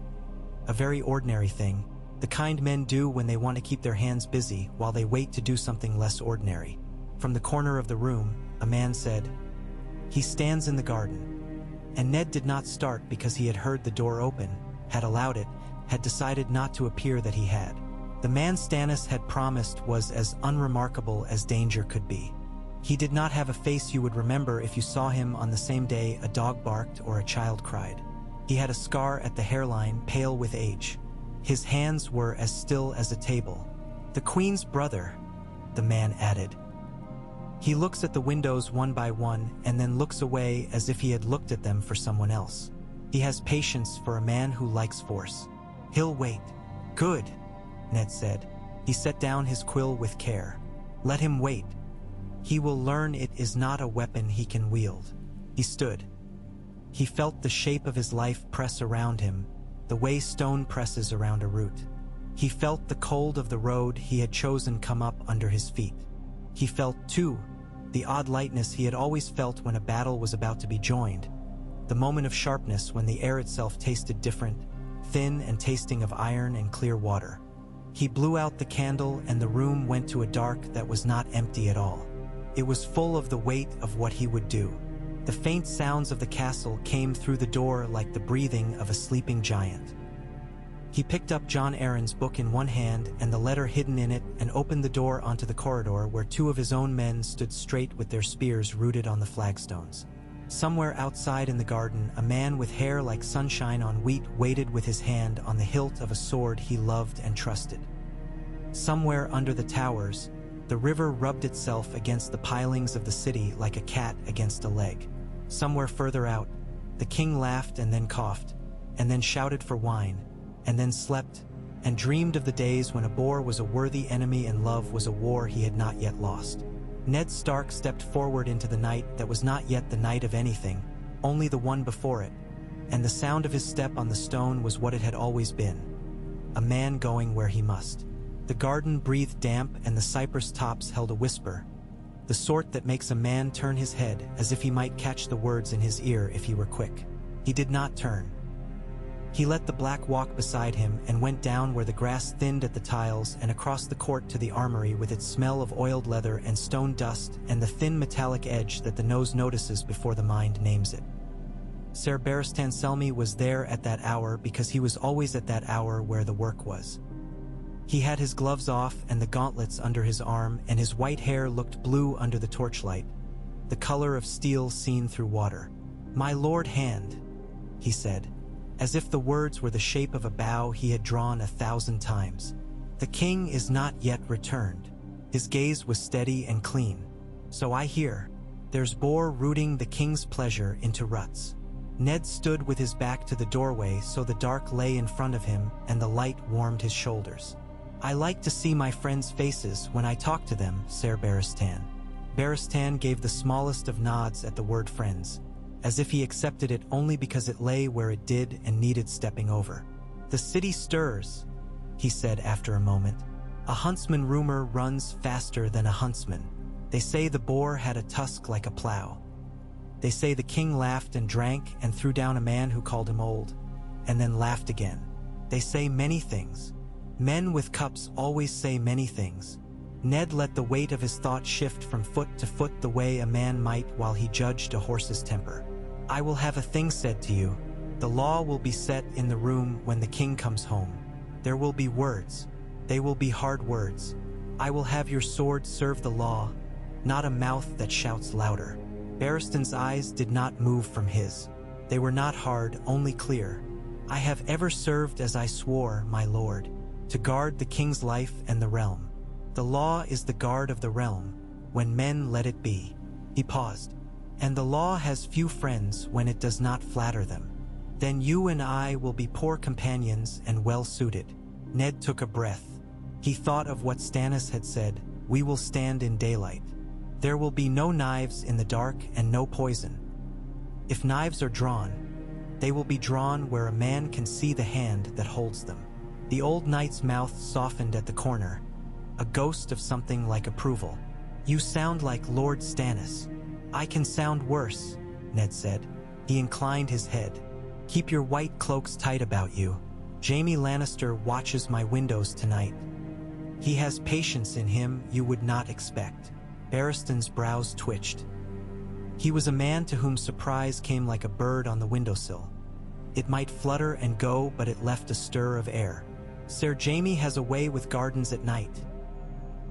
A very ordinary thing, the kind men do when they want to keep their hands busy while they wait to do something less ordinary. From the corner of the room, a man said, "He stands in the garden." And Ned did not start because he had heard the door open, had allowed it, had decided not to appear that he had. The man Stannis had promised was as unremarkable as danger could be. He did not have a face you would remember if you saw him on the same day a dog barked or a child cried. He had a scar at the hairline, pale with age. His hands were as still as a table. "The Queen's brother," the man added. He looks at the windows one by one and then looks away as if he had looked at them for someone else. He has patience for a man who likes force. "He'll wait." "Good," Ned said. He set down his quill with care. "Let him wait. He will learn it is not a weapon he can wield." He stood. He felt the shape of his life press around him, the way stone presses around a root. He felt the cold of the road he had chosen come up under his feet. He felt, too, the odd lightness he had always felt when a battle was about to be joined, the moment of sharpness when the air itself tasted different, thin and tasting of iron and clear water. He blew out the candle and the room went to a dark that was not empty at all. It was full of the weight of what he would do. The faint sounds of the castle came through the door like the breathing of a sleeping giant. He picked up John Arryn's book in one hand and the letter hidden in it and opened the door onto the corridor where two of his own men stood straight with their spears rooted on the flagstones. Somewhere outside in the garden, a man with hair like sunshine on wheat waited with his hand on the hilt of a sword he loved and trusted. Somewhere under the towers, the river rubbed itself against the pilings of the city like a cat against a leg. Somewhere further out, the king laughed and then coughed, and then shouted for wine, and then slept, and dreamed of the days when a boar was a worthy enemy and love was a war he had not yet lost. Ned Stark stepped forward into the night that was not yet the night of anything, only the one before it, and the sound of his step on the stone was what it had always been. A man going where he must. The garden breathed damp and the cypress tops held a whisper, the sort that makes a man turn his head as if he might catch the words in his ear if he were quick. He did not turn. He let the black walk beside him and went down where the grass thinned at the tiles and across the court to the armory with its smell of oiled leather and stone dust and the thin metallic edge that the nose notices before the mind names it. Ser Barristan Selmy was there at that hour because he was always at that hour where the work was. He had his gloves off and the gauntlets under his arm, and his white hair looked blue under the torchlight, the color of steel seen through water. "My lord Hand," he said, as if the words were the shape of a bow he had drawn 1,000 times. "The king is not yet returned." His gaze was steady and clean. "So I hear. There's boar rooting the king's pleasure into ruts." Ned stood with his back to the doorway so the dark lay in front of him and the light warmed his shoulders. "I like to see my friends' faces when I talk to them, Ser Barristan." Barristan gave the smallest of nods at the word friends, as if he accepted it only because it lay where it did and needed stepping over. "The city stirs," he said after a moment. "A huntsman rumor runs faster than a huntsman. They say the boar had a tusk like a plow." They say the king laughed and drank and threw down a man who called him old, and then laughed again. They say many things. Men with cups always say many things. Ned let the weight of his thought shift from foot to foot the way a man might while he judged a horse's temper. I will have a thing said to you. The law will be set in the room when the king comes home. There will be words. They will be hard words. I will have your sword serve the law, not a mouth that shouts louder. Barristan's eyes did not move from his. They were not hard, only clear. I have ever served as I swore, my lord, to guard the king's life and the realm. The law is the guard of the realm, when men let it be. He paused. And the law has few friends when it does not flatter them. Then you and I will be poor companions and well-suited. Ned took a breath. He thought of what Stannis had said, we will stand in daylight. There will be no knives in the dark and no poison. If knives are drawn, they will be drawn where a man can see the hand that holds them. The old knight's mouth softened at the corner, a ghost of something like approval. You sound like Lord Stannis. I can sound worse, Ned said. He inclined his head. Keep your white cloaks tight about you. Jaime Lannister watches my windows tonight. He has patience in him you would not expect. Barristan's brows twitched. He was a man to whom surprise came like a bird on the windowsill. It might flutter and go, but it left a stir of air. Sir Jaime has a way with gardens at night,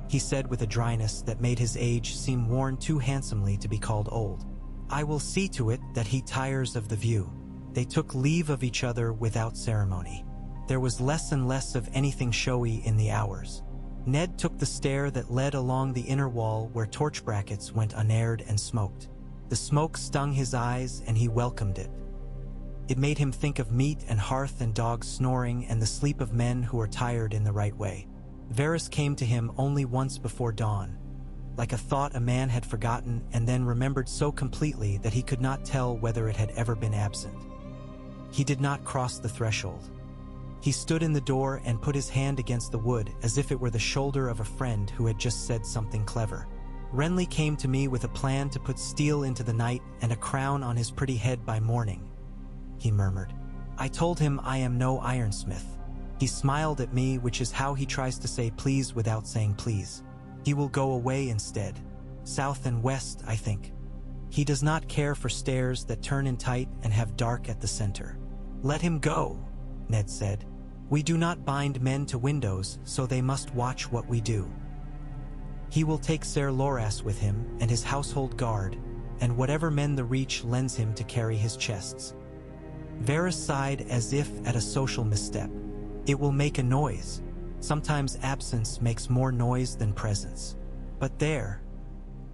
he said with a dryness that made his age seem worn too handsomely to be called old. I will see to it that he tires of the view. They took leave of each other without ceremony. There was less and less of anything showy in the hours. Ned took the stair that led along the inner wall where torch brackets went unaired and smoked. The smoke stung his eyes and he welcomed it. It made him think of meat and hearth and dogs snoring and the sleep of men who are tired in the right way. Varys came to him only once before dawn, like a thought a man had forgotten and then remembered so completely that he could not tell whether it had ever been absent. He did not cross the threshold. He stood in the door and put his hand against the wood as if it were the shoulder of a friend who had just said something clever. Renly came to me with a plan to put steel into the night and a crown on his pretty head by morning, he murmured. I told him I am no ironsmith. He smiled at me, which is how he tries to say please without saying please. He will go away instead. South and west, I think. He does not care for stairs that turn in tight and have dark at the center. Let him go, Ned said. We do not bind men to windows, so they must watch what we do. He will take Ser Loras with him and his household guard, and whatever men the Reach lends him to carry his chests. Varys sighed as if at a social misstep. It will make a noise. Sometimes absence makes more noise than presence. But there,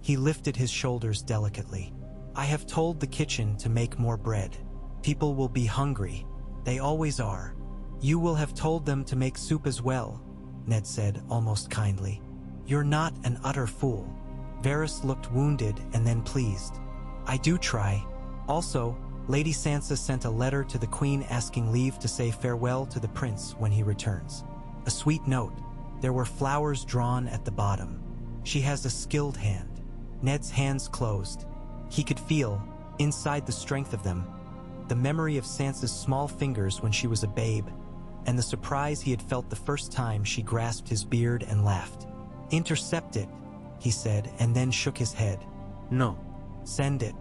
he lifted his shoulders delicately. I have told the kitchen to make more bread. People will be hungry. They always are. You will have told them to make soup as well, Ned said, almost kindly. You're not an utter fool. Varys looked wounded and then pleased. I do try. Also, Lady Sansa sent a letter to the Queen asking leave to say farewell to the prince when he returns. A sweet note. There were flowers drawn at the bottom. She has a skilled hand. Ned's hands closed. He could feel, inside the strength of them, the memory of Sansa's small fingers when she was a babe, and the surprise he had felt the first time she grasped his beard and laughed. Intercept it, he said, and then shook his head. No. Send it.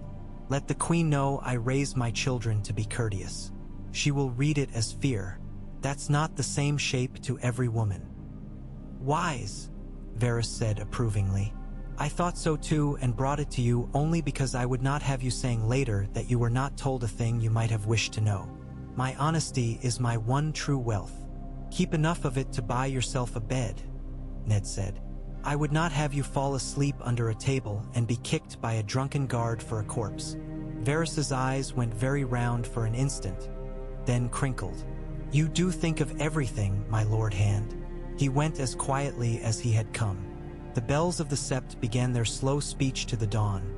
Let the Queen know I raise my children to be courteous. She will read it as fear. That's not the same shape to every woman. Wise, Varys said approvingly. I thought so too and brought it to you only because I would not have you saying later that you were not told a thing you might have wished to know. My honesty is my one true wealth. Keep enough of it to buy yourself a bed, Ned said. I would not have you fall asleep under a table and be kicked by a drunken guard for a corpse. Varys's eyes went very round for an instant, then crinkled. You do think of everything, my Lord Hand. He went as quietly as he had come. The bells of the sept began their slow speech to the dawn,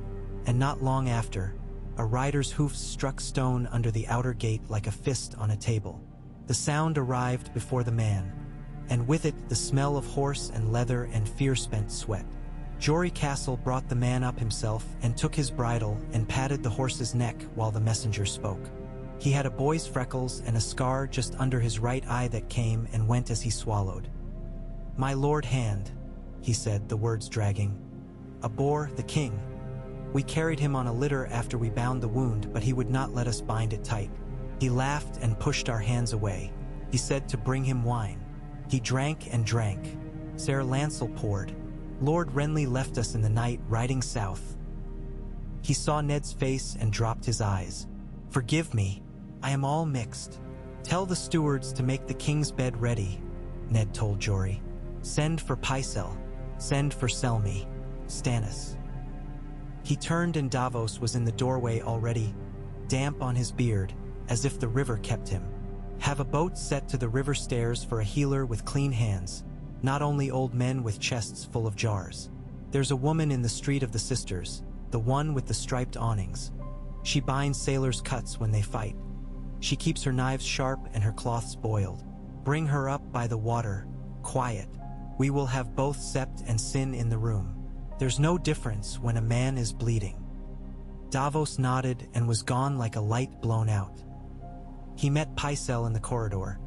and not long after, a rider's hoofs struck stone under the outer gate like a fist on a table. The sound arrived before the man, and with it the smell of horse and leather and fear-spent sweat. Jory Castle brought the man up himself and took his bridle and patted the horse's neck while the messenger spoke. He had a boy's freckles and a scar just under his right eye that came and went as he swallowed. "My lord hand," he said, the words dragging. "A boar, the king. We carried him on a litter after we bound the wound, but he would not let us bind it tight. He laughed and pushed our hands away. He said to bring him wine. He drank and drank. Sir Lancel poured. Lord Renly left us in the night riding south." He saw Ned's face and dropped his eyes. "Forgive me. I am all mixed. Tell the stewards to make the king's bed ready," Ned told Jory. "Send for Pycelle. Send for Selmy. Stannis." He turned and Davos was in the doorway already, damp on his beard, as if the river kept him. "Have a boat set to the river stairs for a healer with clean hands, not only old men with chests full of jars. There's a woman in the Street of the Sisters, the one with the striped awnings. She binds sailors' cuts when they fight. She keeps her knives sharp and her cloths boiled. Bring her up by the water, quiet. We will have both Sept and Sin in the room. There's no difference when a man is bleeding." Davos nodded and was gone like a light blown out. He met Pycelle in the corridor,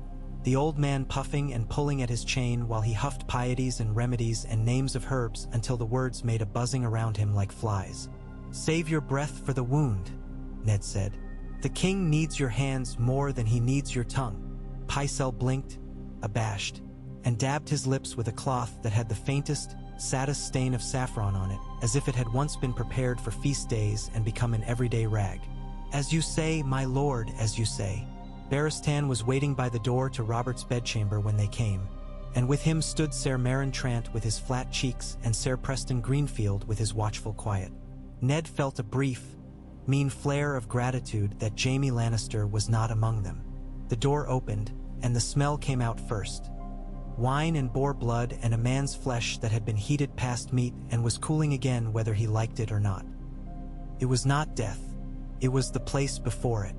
the old man puffing and pulling at his chain while he huffed pieties and remedies and names of herbs until the words made a buzzing around him like flies. "Save your breath for the wound," Ned said. "The king needs your hands more than he needs your tongue." Pycelle blinked, abashed, and dabbed his lips with a cloth that had the faintest, saddest stain of saffron on it, as if it had once been prepared for feast days and become an everyday rag. "As you say, my lord, as you say." Barristan was waiting by the door to Robert's bedchamber when they came, and with him stood Ser Meryn Trant with his flat cheeks and Ser Preston Greenfield with his watchful quiet. Ned felt a brief, mean flare of gratitude that Jaime Lannister was not among them. The door opened, and the smell came out first. Wine and boar blood and a man's flesh that had been heated past meat and was cooling again whether he liked it or not. It was not death. It was the place before it.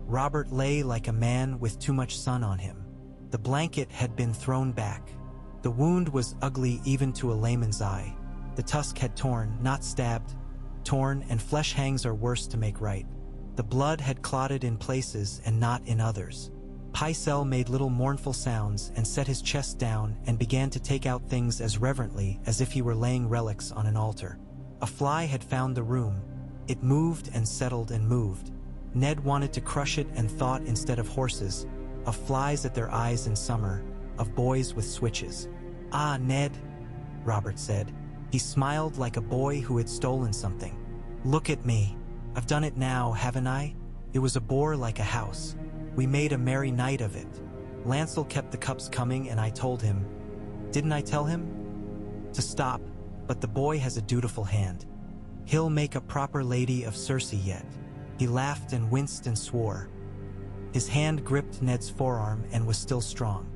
Robert lay like a man with too much sun on him. The blanket had been thrown back. The wound was ugly even to a layman's eye. The tusk had torn, not stabbed. Torn, and flesh hangs are worse to make right. The blood had clotted in places and not in others. Pycelle made little mournful sounds and set his chest down and began to take out things as reverently as if he were laying relics on an altar. A fly had found the room. It moved and settled and moved. Ned wanted to crush it and thought instead of horses, of flies at their eyes in summer, of boys with switches. "Ah, Ned," Robert said. He smiled like a boy who had stolen something. "Look at me. I've done it now, haven't I? It was a bore like a house. We made a merry night of it. Lancel kept the cups coming and I told him, didn't I tell him? To stop, but the boy has a dutiful hand. He'll make a proper lady of Cersei yet." He laughed and winced and swore. His hand gripped Ned's forearm and was still strong.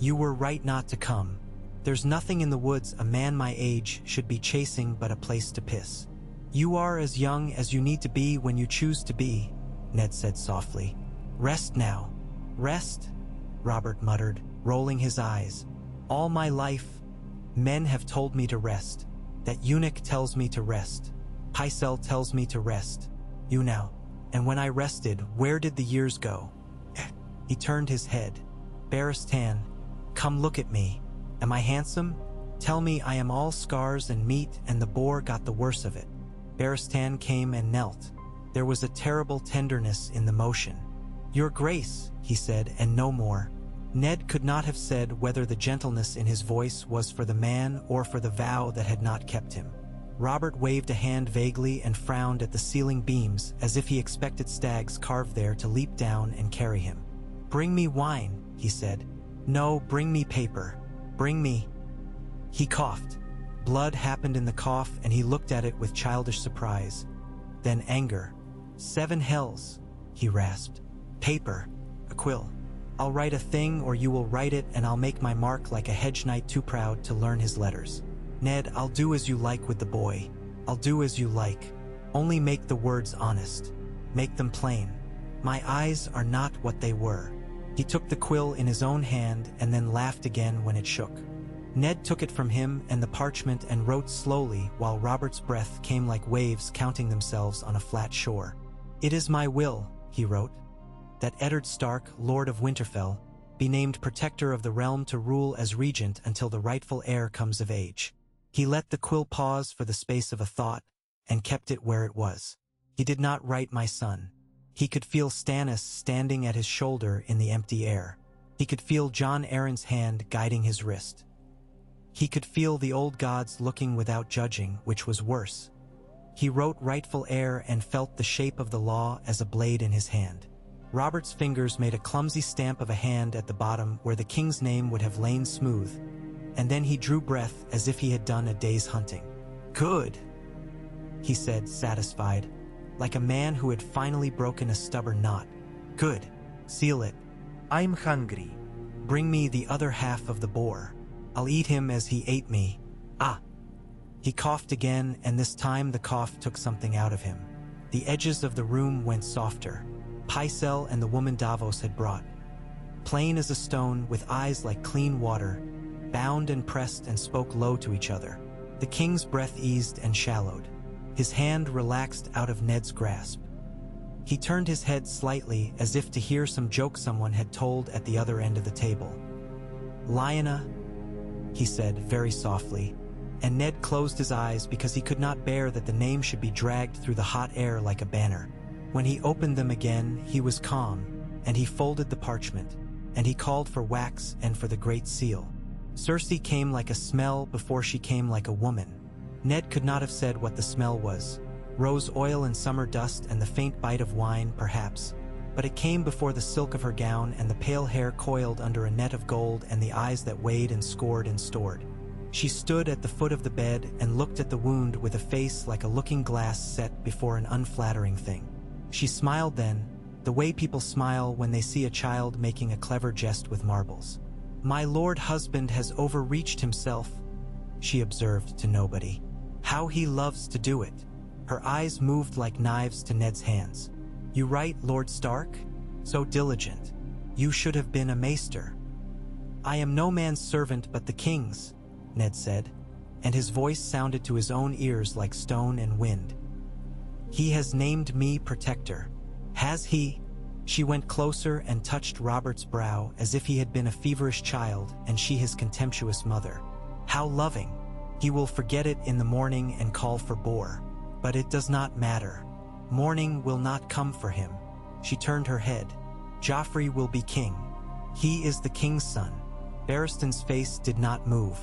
"You were right not to come. There's nothing in the woods a man my age should be chasing but a place to piss. You are as young as you need to be when you choose to be," Ned said softly. "Rest now." "Rest?" Robert muttered, rolling his eyes. "All my life, men have told me to rest. That eunuch tells me to rest. Pycelle tells me to rest. You now. And when I rested, where did the years go?" He turned his head. "Barristan, come look at me. Am I handsome? Tell me I am all scars and meat and the boar got the worse of it." Barristan came and knelt. There was a terrible tenderness in the motion. "Your Grace," he said, and no more. Ned could not have said whether the gentleness in his voice was for the man or for the vow that had not kept him. Robert waved a hand vaguely and frowned at the ceiling beams as if he expected stags carved there to leap down and carry him. "Bring me wine," he said. "No, bring me paper. Bring me—" He coughed. Blood happened in the cough and he looked at it with childish surprise. Then anger. "7 hells," he rasped. "Paper. A quill. I'll write a thing or you will write it and I'll make my mark like a hedge knight too proud to learn his letters. Ned, I'll do as you like with the boy. I'll do as you like. Only make the words honest. Make them plain. My eyes are not what they were." He took the quill in his own hand and then laughed again when it shook. Ned took it from him and the parchment and wrote slowly while Robert's breath came like waves counting themselves on a flat shore. "It is my will," he wrote, "that Eddard Stark, Lord of Winterfell, be named protector of the realm to rule as regent until the rightful heir comes of age." He let the quill pause for the space of a thought and kept it where it was. He did not write "my son." He could feel Stannis standing at his shoulder in the empty air. He could feel Jon Arryn's hand guiding his wrist. He could feel the old gods looking without judging, which was worse. He wrote rightful heir and felt the shape of the law as a blade in his hand. Robert's fingers made a clumsy stamp of a hand at the bottom where the king's name would have lain smooth, and then he drew breath as if he had done a day's hunting. "Good," he said, satisfied, like a man who had finally broken a stubborn knot. "Good. Seal it. I'm hungry. Bring me the other half of the boar. I'll eat him as he ate me." "Ah." He coughed again, and this time the cough took something out of him. The edges of the room went softer. Pycelle and the woman Davos had brought. Plain as a stone, with eyes like clean water, bound and pressed and spoke low to each other. The king's breath eased and shallowed. His hand relaxed out of Ned's grasp. He turned his head slightly as if to hear some joke someone had told at the other end of the table. "Lyanna," he said very softly, and Ned closed his eyes because he could not bear that the name should be dragged through the hot air like a banner. When he opened them again, he was calm, and he folded the parchment, and he called for wax and for the Great Seal. Cersei came like a smell before she came like a woman. Ned could not have said what the smell was. Rose oil and summer dust and the faint bite of wine, perhaps. But it came before the silk of her gown and the pale hair coiled under a net of gold and the eyes that weighed and scored and stored. She stood at the foot of the bed and looked at the wound with a face like a looking glass set before an unflattering thing. She smiled then, the way people smile when they see a child making a clever jest with marbles. "My lord husband has overreached himself," she observed to nobody. "How he loves to do it." Her eyes moved like knives to Ned's hands. "You right, Lord Stark? So diligent. You should have been a maester." "I am no man's servant but the king's," Ned said, and his voice sounded to his own ears like stone and wind. "He has named me protector." "Has he?" She went closer and touched Robert's brow as if he had been a feverish child and she his contemptuous mother. "How loving. He will forget it in the morning and call for boar. But it does not matter. Morning will not come for him." She turned her head. "Joffrey will be king. He is the king's son." Barristan's face did not move.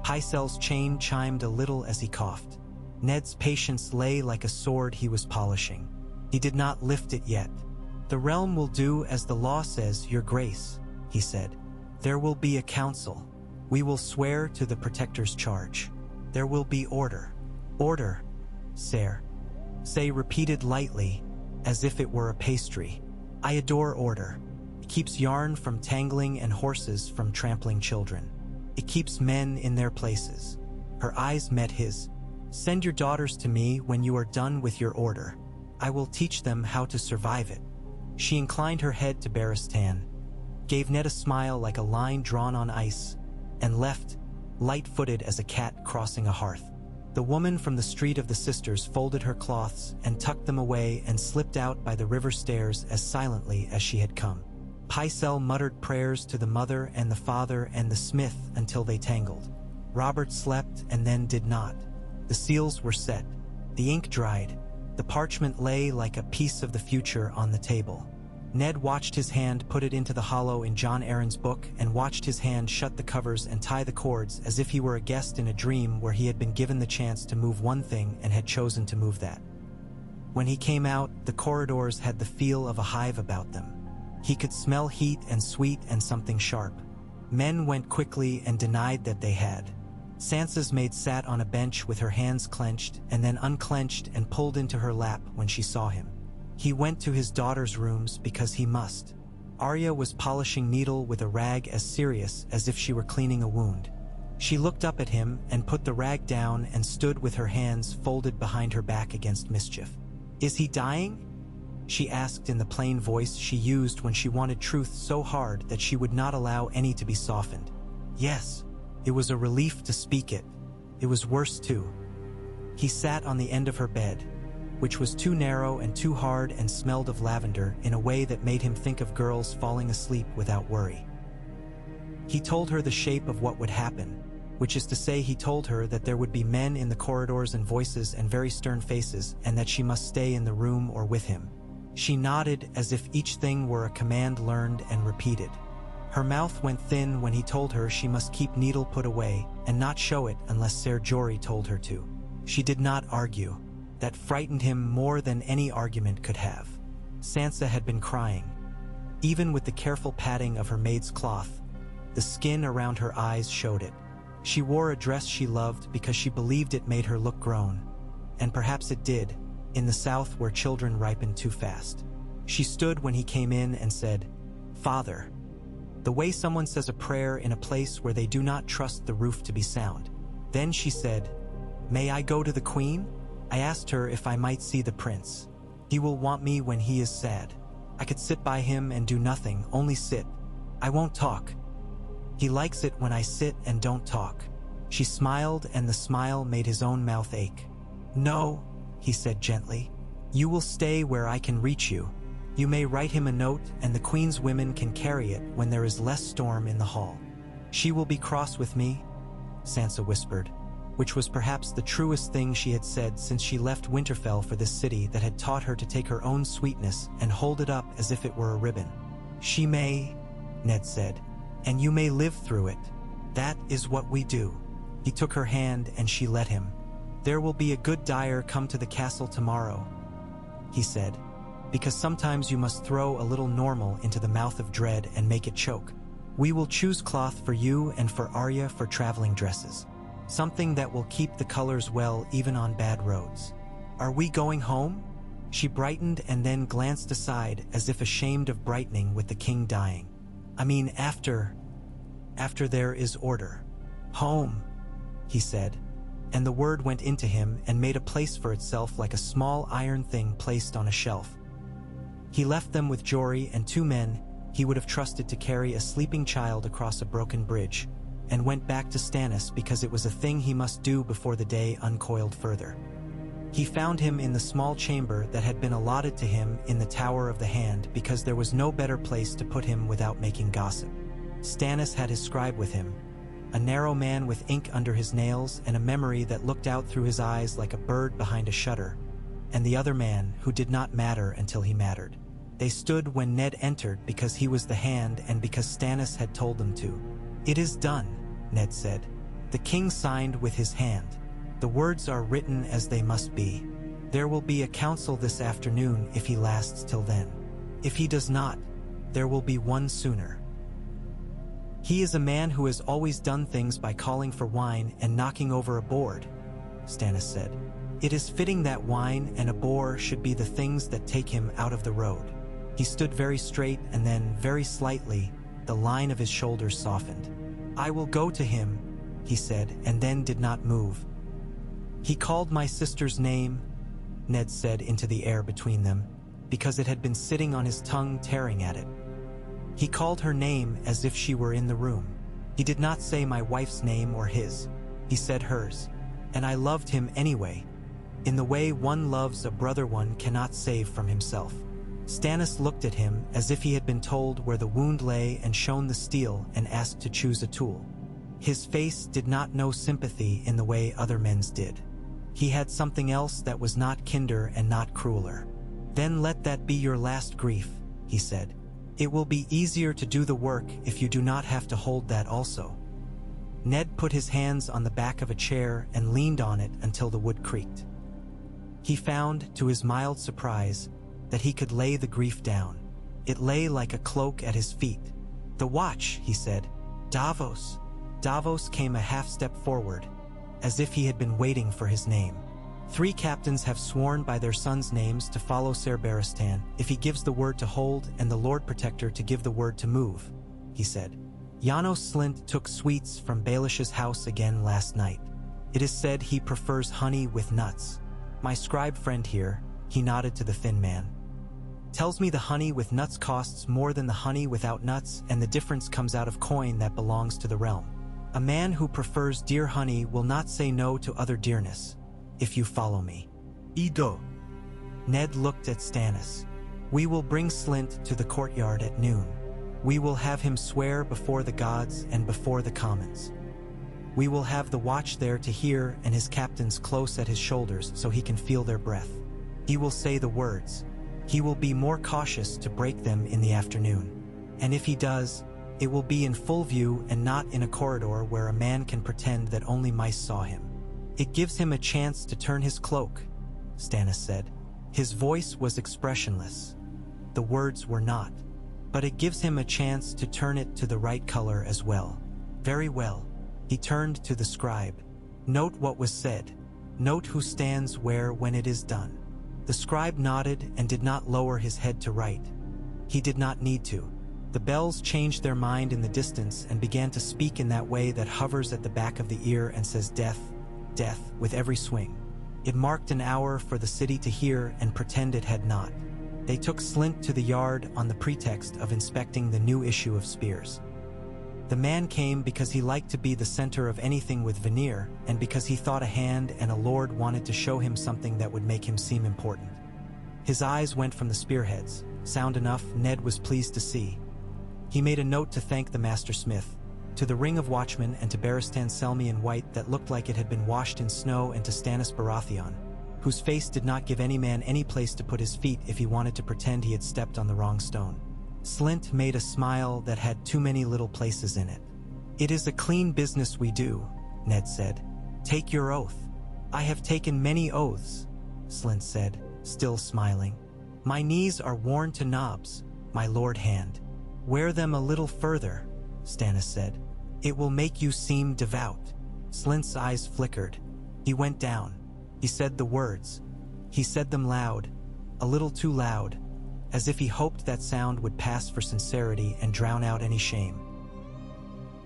Pycelle's chain chimed a little as he coughed. Ned's patience lay like a sword he was polishing. He did not lift it yet. "The realm will do as the law says, Your Grace," he said. "There will be a council. We will swear to the protector's charge. There will be order." "Order, sire," Say repeated lightly, as if it were a pastry. "I adore order. It keeps yarn from tangling and horses from trampling children. It keeps men in their places." Her eyes met his. "Send your daughters to me when you are done with your order. I will teach them how to survive it." She inclined her head to Barristan, gave Ned a smile like a line drawn on ice, and left, light-footed as a cat crossing a hearth. The woman from the Street of the Sisters folded her cloths and tucked them away and slipped out by the river stairs as silently as she had come. Pycelle muttered prayers to the mother and the father and the smith until they tangled. Robert slept and then did not. The seals were set. The ink dried. The parchment lay like a piece of the future on the table. Ned watched his hand put it into the hollow in Jon Arryn's book and watched his hand shut the covers and tie the cords as if he were a guest in a dream where he had been given the chance to move one thing and had chosen to move that. When he came out, the corridors had the feel of a hive about them. He could smell heat and sweet and something sharp. Men went quickly and denied that they had. Sansa's maid sat on a bench with her hands clenched and then unclenched and pulled into her lap when she saw him. He went to his daughter's rooms because he must. Arya was polishing needle with a rag as serious as if she were cleaning a wound. She looked up at him and put the rag down and stood with her hands folded behind her back against mischief. "Is he dying?" she asked in the plain voice she used when she wanted truth so hard that she would not allow any to be softened. "Yes," It was a relief to speak it. It was worse too. He sat on the end of her bed, which was too narrow and too hard and smelled of lavender in a way that made him think of girls falling asleep without worry. He told her the shape of what would happen, which is to say he told her that there would be men in the corridors and voices and very stern faces, and that she must stay in the room or with him. She nodded as if each thing were a command learned and repeated. Her mouth went thin when he told her she must keep needle put away and not show it unless Ser Jorah told her to. She did not argue. That frightened him more than any argument could have. Sansa had been crying. Even with the careful patting of her maid's cloth, the skin around her eyes showed it. She wore a dress she loved because she believed it made her look grown. And perhaps it did, in the South where children ripen too fast. She stood when he came in and said, "Father," the way someone says a prayer in a place where they do not trust the roof to be sound. Then she said, "May I go to the Queen? I asked her if I might see the prince. He will want me when he is sad. I could sit by him and do nothing, only sit. I won't talk. He likes it when I sit and don't talk." She smiled, and the smile made his own mouth ache. "No," he said gently. "You will stay where I can reach you. You may write him a note, and the Queen's women can carry it when there is less storm in the hall." "She will be cross with me," Sansa whispered, which was perhaps the truest thing she had said since she left Winterfell for this city that had taught her to take her own sweetness and hold it up as if it were a ribbon. "She may," Ned said, "and you may live through it. That is what we do." He took her hand and she let him. "There will be a good dyer come to the castle tomorrow," he said, "because sometimes you must throw a little normal into the mouth of dread and make it choke. We will choose cloth for you and for Arya for traveling dresses. Something that will keep the colors well even on bad roads. Are we going home?" She brightened and then glanced aside as if ashamed of brightening with the king dying. "I mean after there is order." "Home," he said, and the word went into him and made a place for itself like a small iron thing placed on a shelf. He left them with Jory and 2 men he would have trusted to carry a sleeping child across a broken bridge, and went back to Stannis because it was a thing he must do before the day uncoiled further. He found him in the small chamber that had been allotted to him in the Tower of the Hand because there was no better place to put him without making gossip. Stannis had his scribe with him, a narrow man with ink under his nails and a memory that looked out through his eyes like a bird behind a shutter, and the other man who did not matter until he mattered. They stood when Ned entered because he was the hand and because Stannis had told them to. "It is done," Ned said. "The king signed with his hand. The words are written as they must be. There will be a council this afternoon if he lasts till then. If he does not, there will be one sooner. He is a man who has always done things by calling for wine and knocking over a board," Stannis said. "It is fitting that wine and a boar should be the things that take him out of the road." He stood very straight and then, very slightly, the line of his shoulders softened. "I will go to him," he said, and then did not move. "He called my sister's name," Ned said into the air between them, because it had been sitting on his tongue tearing at it. He called her name as if she were in the room. He did not say my wife's name or his. He said hers. And I loved him anyway, in the way one loves a brother one cannot save from himself. Stannis looked at him as if he had been told where the wound lay and shown the steel and asked to choose a tool. His face did not know sympathy in the way other men's did. He had something else that was not kinder and not crueler. "Then let that be your last grief," he said. "It will be easier to do the work if you do not have to hold that also." Ned put his hands on the back of a chair and leaned on it until the wood creaked. He found, to his mild surprise, that he could lay the grief down. It lay like a cloak at his feet. "The watch," he said. "Davos." Davos came a half-step forward, as if he had been waiting for his name. "3 captains have sworn by their sons' names to follow Ser Barristan if he gives the word to hold and the Lord Protector to give the word to move," he said. "Janos Slynt took sweets from Baelish's house again last night. It is said he prefers honey with nuts. My scribe friend here," he nodded to the thin man, "tells me the honey with nuts costs more than the honey without nuts, and the difference comes out of coin that belongs to the realm. A man who prefers deer honey will not say no to other dearness, if you follow me. Ido. Ned looked at Stannis. We will bring Slint to the courtyard at noon. We will have him swear before the gods and before the commons. We will have the watch there to hear and his captains close at his shoulders so he can feel their breath. He will say the words. He will be more cautious to break them in the afternoon. And if he does, it will be in full view and not in a corridor where a man can pretend that only mice saw him. It gives him a chance to turn his cloak, Stannis said. His voice was expressionless. The words were not. But it gives him a chance to turn it to the right color as well. Very well. He turned to the scribe. Note what was said. Note who stands where when it is done. The scribe nodded and did not lower his head to write. He did not need to. The bells changed their mind in the distance and began to speak in that way that hovers at the back of the ear and says death, death, with every swing. It marked an hour for the city to hear and pretend it had not. They took Slint to the yard on the pretext of inspecting the new issue of spears. The man came because he liked to be the center of anything with veneer, and because he thought a hand and a lord wanted to show him something that would make him seem important. His eyes went from the spearheads. Sound enough, Ned was pleased to see. He made a note to thank the master smith, to the ring of watchmen and to Barristan Selmy in white that looked like it had been washed in snow, and to Stannis Baratheon, whose face did not give any man any place to put his feet if he wanted to pretend he had stepped on the wrong stone. Slint made a smile that had too many little places in it. It is a clean business we do, Ned said. Take your oath. I have taken many oaths, Slint said, still smiling. My knees are worn to knobs, my lord hand. Wear them a little further, Stannis said. It will make you seem devout. Slint's eyes flickered. He went down. He said the words. He said them loud, a little too loud, as if he hoped that sound would pass for sincerity and drown out any shame.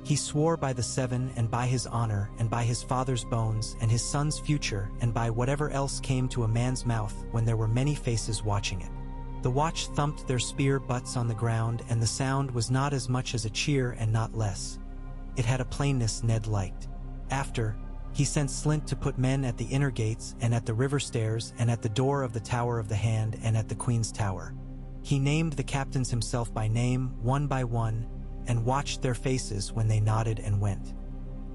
He swore by the seven and by his honor and by his father's bones and his son's future and by whatever else came to a man's mouth when there were many faces watching it. The watch thumped their spear butts on the ground, and the sound was not as much as a cheer and not less. It had a plainness Ned liked. After, he sent Slint to put men at the inner gates and at the river stairs and at the door of the Tower of the Hand and at the Queen's Tower. He named the captains himself by name, one by one, and watched their faces when they nodded and went.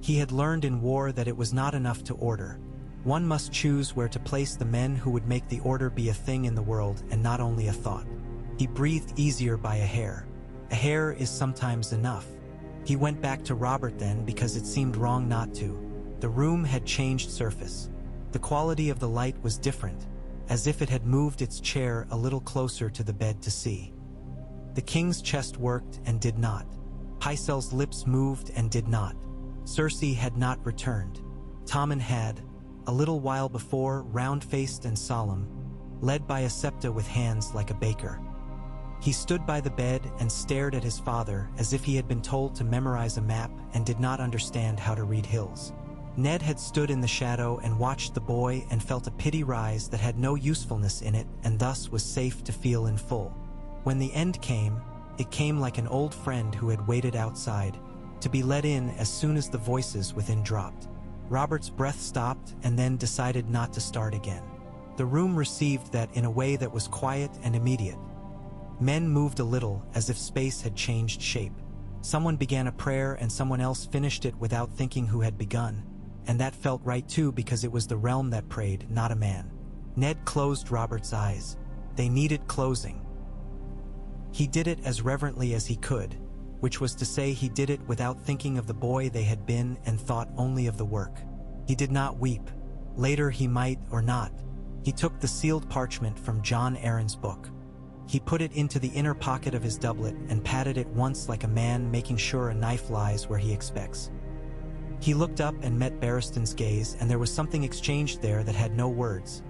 He had learned in war that it was not enough to order. One must choose where to place the men who would make the order be a thing in the world and not only a thought. He breathed easier by a hair. A hair is sometimes enough. He went back to Robert then because it seemed wrong not to. The room had changed surface. The quality of the light was different, as if it had moved its chair a little closer to the bed to see. The king's chest worked and did not. Pycelle's lips moved and did not. Cersei had not returned. Tommen had, a little while before, round-faced and solemn, led by a septa with hands like a baker. He stood by the bed and stared at his father as if he had been told to memorize a map and did not understand how to read hills. Ned had stood in the shadow and watched the boy and felt a pity rise that had no usefulness in it and thus was safe to feel in full. When the end came, it came like an old friend who had waited outside, to be let in as soon as the voices within dropped. Robert's breath stopped and then decided not to start again. The room received that in a way that was quiet and immediate. Men moved a little as if space had changed shape. Someone began a prayer and someone else finished it without thinking who had begun. And that felt right too because it was the realm that prayed, not a man. Ned closed Robert's eyes. They needed closing. He did it as reverently as he could, which was to say he did it without thinking of the boy they had been and thought only of the work. He did not weep. Later he might or not. He took the sealed parchment from John Aaron's book. He put it into the inner pocket of his doublet and patted it once like a man making sure a knife lies where he expects. He looked up and met Barristan's gaze, and there was something exchanged there that had no words.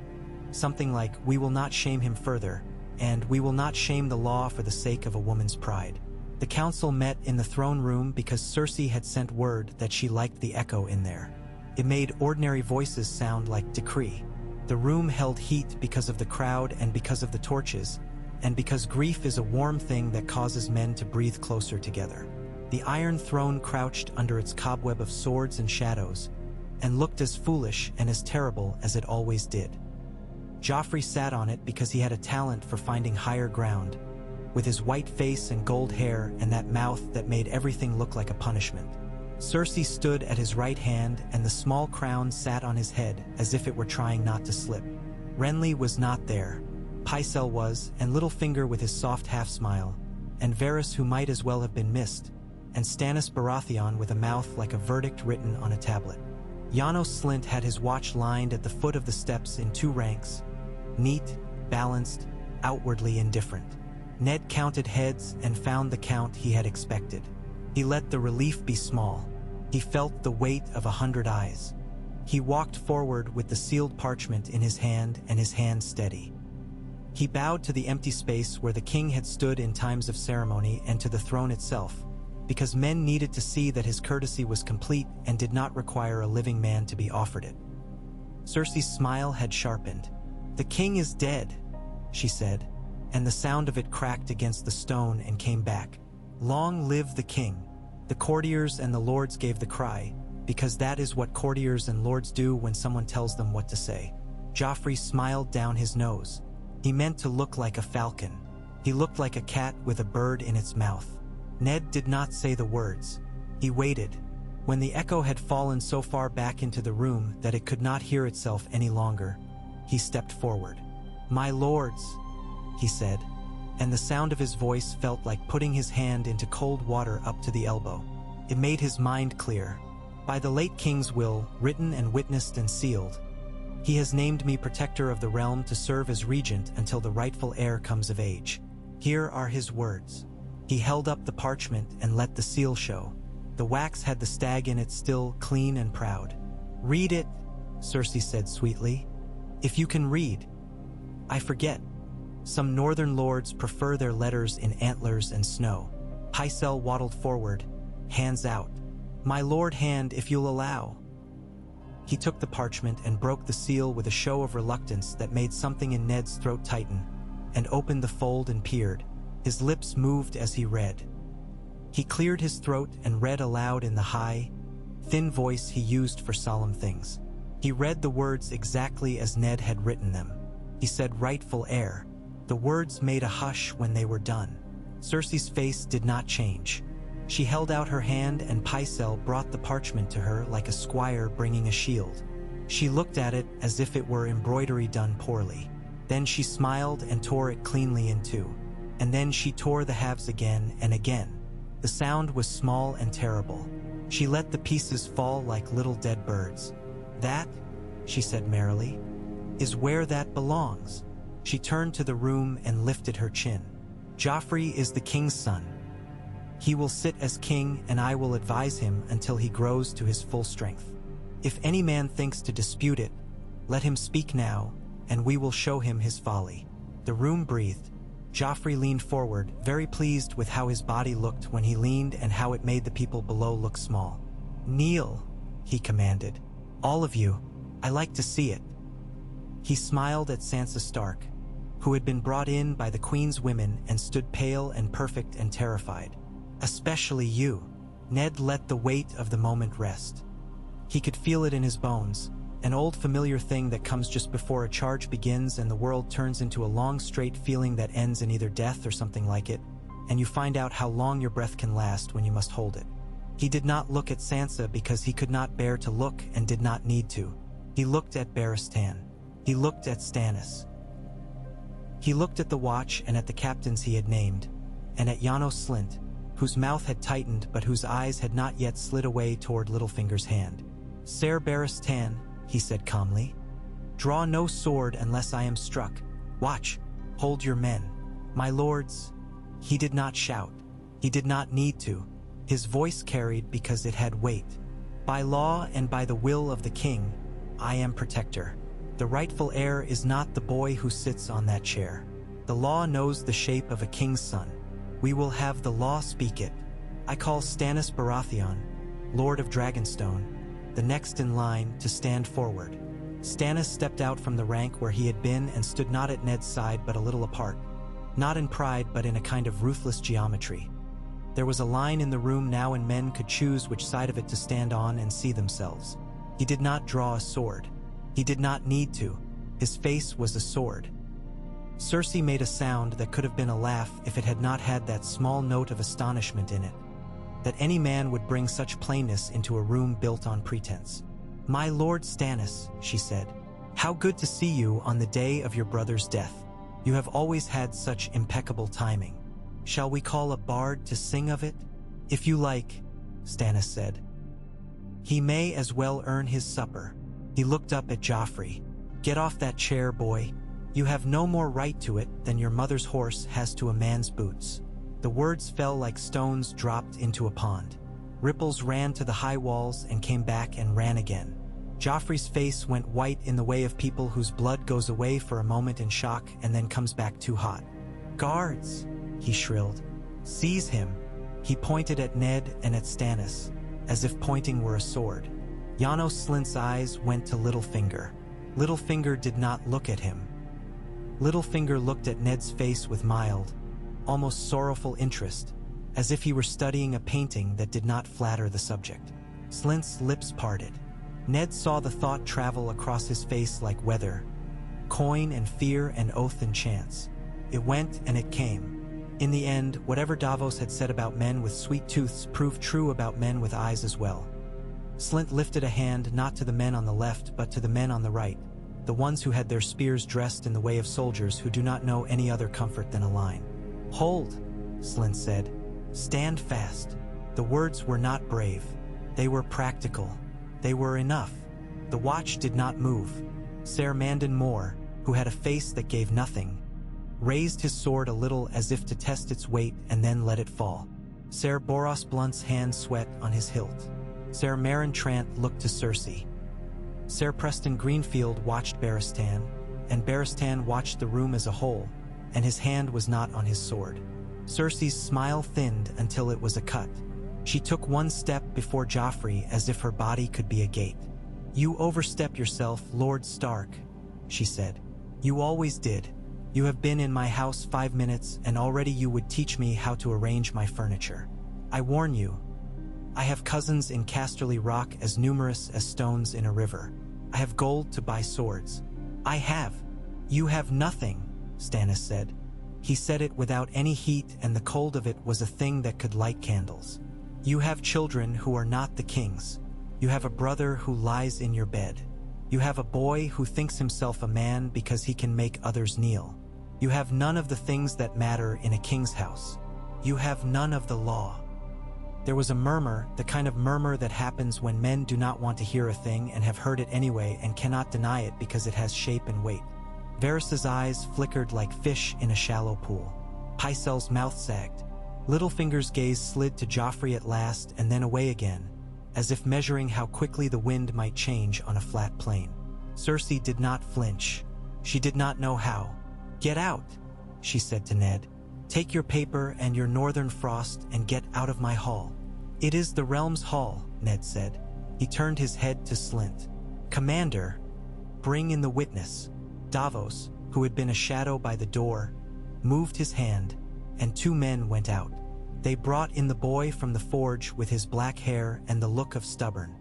Something like, "We will not shame him further," and "We will not shame the law for the sake of a woman's pride." The council met in the throne room because Cersei had sent word that she liked the echo in there. It made ordinary voices sound like decree. The room held heat because of the crowd and because of the torches, and because grief is a warm thing that causes men to breathe closer together. The Iron Throne crouched under its cobweb of swords and shadows, and looked as foolish and as terrible as it always did. Joffrey sat on it because he had a talent for finding higher ground, with his white face and gold hair and that mouth that made everything look like a punishment. Cersei stood at his right hand, and the small crown sat on his head as if it were trying not to slip. Renly was not there. Pycelle was, and Littlefinger with his soft half-smile, and Varys who might as well have been missed, and Stannis Baratheon with a mouth like a verdict written on a tablet. Janos Slynt had his watch lined at the foot of the steps in 2 ranks, neat, balanced, outwardly indifferent. Ned counted heads and found the count he had expected. He let the relief be small. He felt the weight of 100 eyes. He walked forward with the sealed parchment in his hand and his hand steady. He bowed to the empty space where the king had stood in times of ceremony and to the throne itself, because men needed to see that his courtesy was complete and did not require a living man to be offered it. Cersei's smile had sharpened. "The king is dead," she said, and the sound of it cracked against the stone and came back. "Long live the king." The courtiers and the lords gave the cry, because that is what courtiers and lords do when someone tells them what to say. Joffrey smiled down his nose. He meant to look like a falcon. He looked like a cat with a bird in its mouth. Ned did not say the words. He waited. When the echo had fallen so far back into the room that it could not hear itself any longer, he stepped forward. "My lords," he said, and the sound of his voice felt like putting his hand into cold water up to the elbow. It made his mind clear. "By the late king's will, written and witnessed and sealed, he has named me protector of the realm to serve as regent until the rightful heir comes of age. Here are his words." He held up the parchment and let the seal show. The wax had the stag in it still, clean and proud. "Read it," Cersei said sweetly. "If you can read." "I forget. Some northern lords prefer their letters in antlers and snow." Pycelle waddled forward, hands out. "My lord hand, if you'll allow." He took the parchment and broke the seal with a show of reluctance that made something in Ned's throat tighten, and opened the fold and peered. His lips moved as he read. He cleared his throat and read aloud in the high, thin voice he used for solemn things. He read the words exactly as Ned had written them. He said rightful heir. The words made a hush when they were done. Cersei's face did not change. She held out her hand and Pycelle brought the parchment to her like a squire bringing a shield. She looked at it as if it were embroidery done poorly. Then she smiled and tore it cleanly in 2. And then she tore the halves again and again. The sound was small and terrible. She let the pieces fall like little dead birds. "That," she said merrily, "is where that belongs." She turned to the room and lifted her chin. "Joffrey is the king's son. He will sit as king, and I will advise him until he grows to his full strength. If any man thinks to dispute it, let him speak now, and we will show him his folly." The room breathed. Joffrey leaned forward, very pleased with how his body looked when he leaned and how it made the people below look small. "Kneel," he commanded. "All of you. I like to see it." He smiled at Sansa Stark, who had been brought in by the Queen's women and stood pale and perfect and terrified. "Especially you." Ned let the weight of the moment rest. He could feel it in his bones, an old familiar thing that comes just before a charge begins and the world turns into a long straight feeling that ends in either death or something like it, and you find out how long your breath can last when you must hold it. He did not look at Sansa because he could not bear to look and did not need to. He looked at Barristan. He looked at Stannis. He looked at the watch and at the captains he had named, and at Janos Slynt, whose mouth had tightened but whose eyes had not yet slid away toward Littlefinger's hand. "Ser Barristan," he said calmly, "draw no sword unless I am struck. Watch, hold your men. My lords." He did not shout. He did not need to. His voice carried because it had weight. "By law and by the will of the king, I am protector. The rightful heir is not the boy who sits on that chair. The law knows the shape of a king's son. We will have the law speak it. I call Stannis Baratheon, Lord of Dragonstone, the next in line to stand forward." Stannis stepped out from the rank where he had been and stood not at Ned's side but a little apart. Not in pride but in a kind of ruthless geometry. There was a line in the room now and men could choose which side of it to stand on and see themselves. He did not draw a sword. He did not need to. His face was a sword. Cersei made a sound that could have been a laugh if it had not had that small note of astonishment in it. That any man would bring such plainness into a room built on pretense. "My lord Stannis," she said, "how good to see you on the day of your brother's death. You have always had such impeccable timing. Shall we call a bard to sing of it?" "If you like," Stannis said. "He may as well earn his supper." He looked up at Joffrey. "Get off that chair, boy. You have no more right to it than your mother's horse has to a man's boots." The words fell like stones dropped into a pond. Ripples ran to the high walls and came back and ran again. Joffrey's face went white in the way of people whose blood goes away for a moment in shock and then comes back too hot. "Guards!" he shrilled. "Seize him!" He pointed at Ned and at Stannis, as if pointing were a sword. Janos Slynt's eyes went to Littlefinger. Littlefinger did not look at him. Littlefinger looked at Ned's face with mild, almost sorrowful interest, as if he were studying a painting that did not flatter the subject. Slynt's lips parted. Ned saw the thought travel across his face like weather, coin and fear and oath and chance. It went and it came. In the end, whatever Davos had said about men with sweet tooths proved true about men with eyes as well. Slynt lifted a hand not to the men on the left but to the men on the right, the ones who had their spears dressed in the way of soldiers who do not know any other comfort than a line. "Hold," Slynt said. "Stand fast." The words were not brave. They were practical. They were enough. The watch did not move. Ser Mandon Moore, who had a face that gave nothing, raised his sword a little as if to test its weight and then let it fall. Ser Boros Blunt's hand sweat on his hilt. Ser Meryn Trant looked to Cersei. Ser Preston Greenfield watched Barristan, and Barristan watched the room as a whole, and his hand was not on his sword. Cersei's smile thinned until it was a cut. She took one step before Joffrey as if her body could be a gate. "You overstep yourself, Lord Stark," she said. "You always did. You have been in my house 5 minutes and already you would teach me how to arrange my furniture. I warn you, I have cousins in Casterly Rock as numerous as stones in a river. I have gold to buy swords. I have. You have nothing," Stannis said. He said it without any heat and the cold of it was a thing that could light candles. "You have children who are not the king's. You have a brother who lies in your bed. You have a boy who thinks himself a man because he can make others kneel. You have none of the things that matter in a king's house. You have none of the law." There was a murmur, the kind of murmur that happens when men do not want to hear a thing and have heard it anyway and cannot deny it because it has shape and weight. Varys's eyes flickered like fish in a shallow pool. Pycelle's mouth sagged. Littlefinger's gaze slid to Joffrey at last and then away again, as if measuring how quickly the wind might change on a flat plain. Cersei did not flinch. She did not know how. "Get out," she said to Ned. "Take your paper and your northern frost and get out of my hall." "It is the realm's hall," Ned said. He turned his head to Slynt. "Commander, bring in the witness." Davos, who had been a shadow by the door, moved his hand, and 2 men went out. They brought in the boy from the forge with his black hair and the look of stubborn.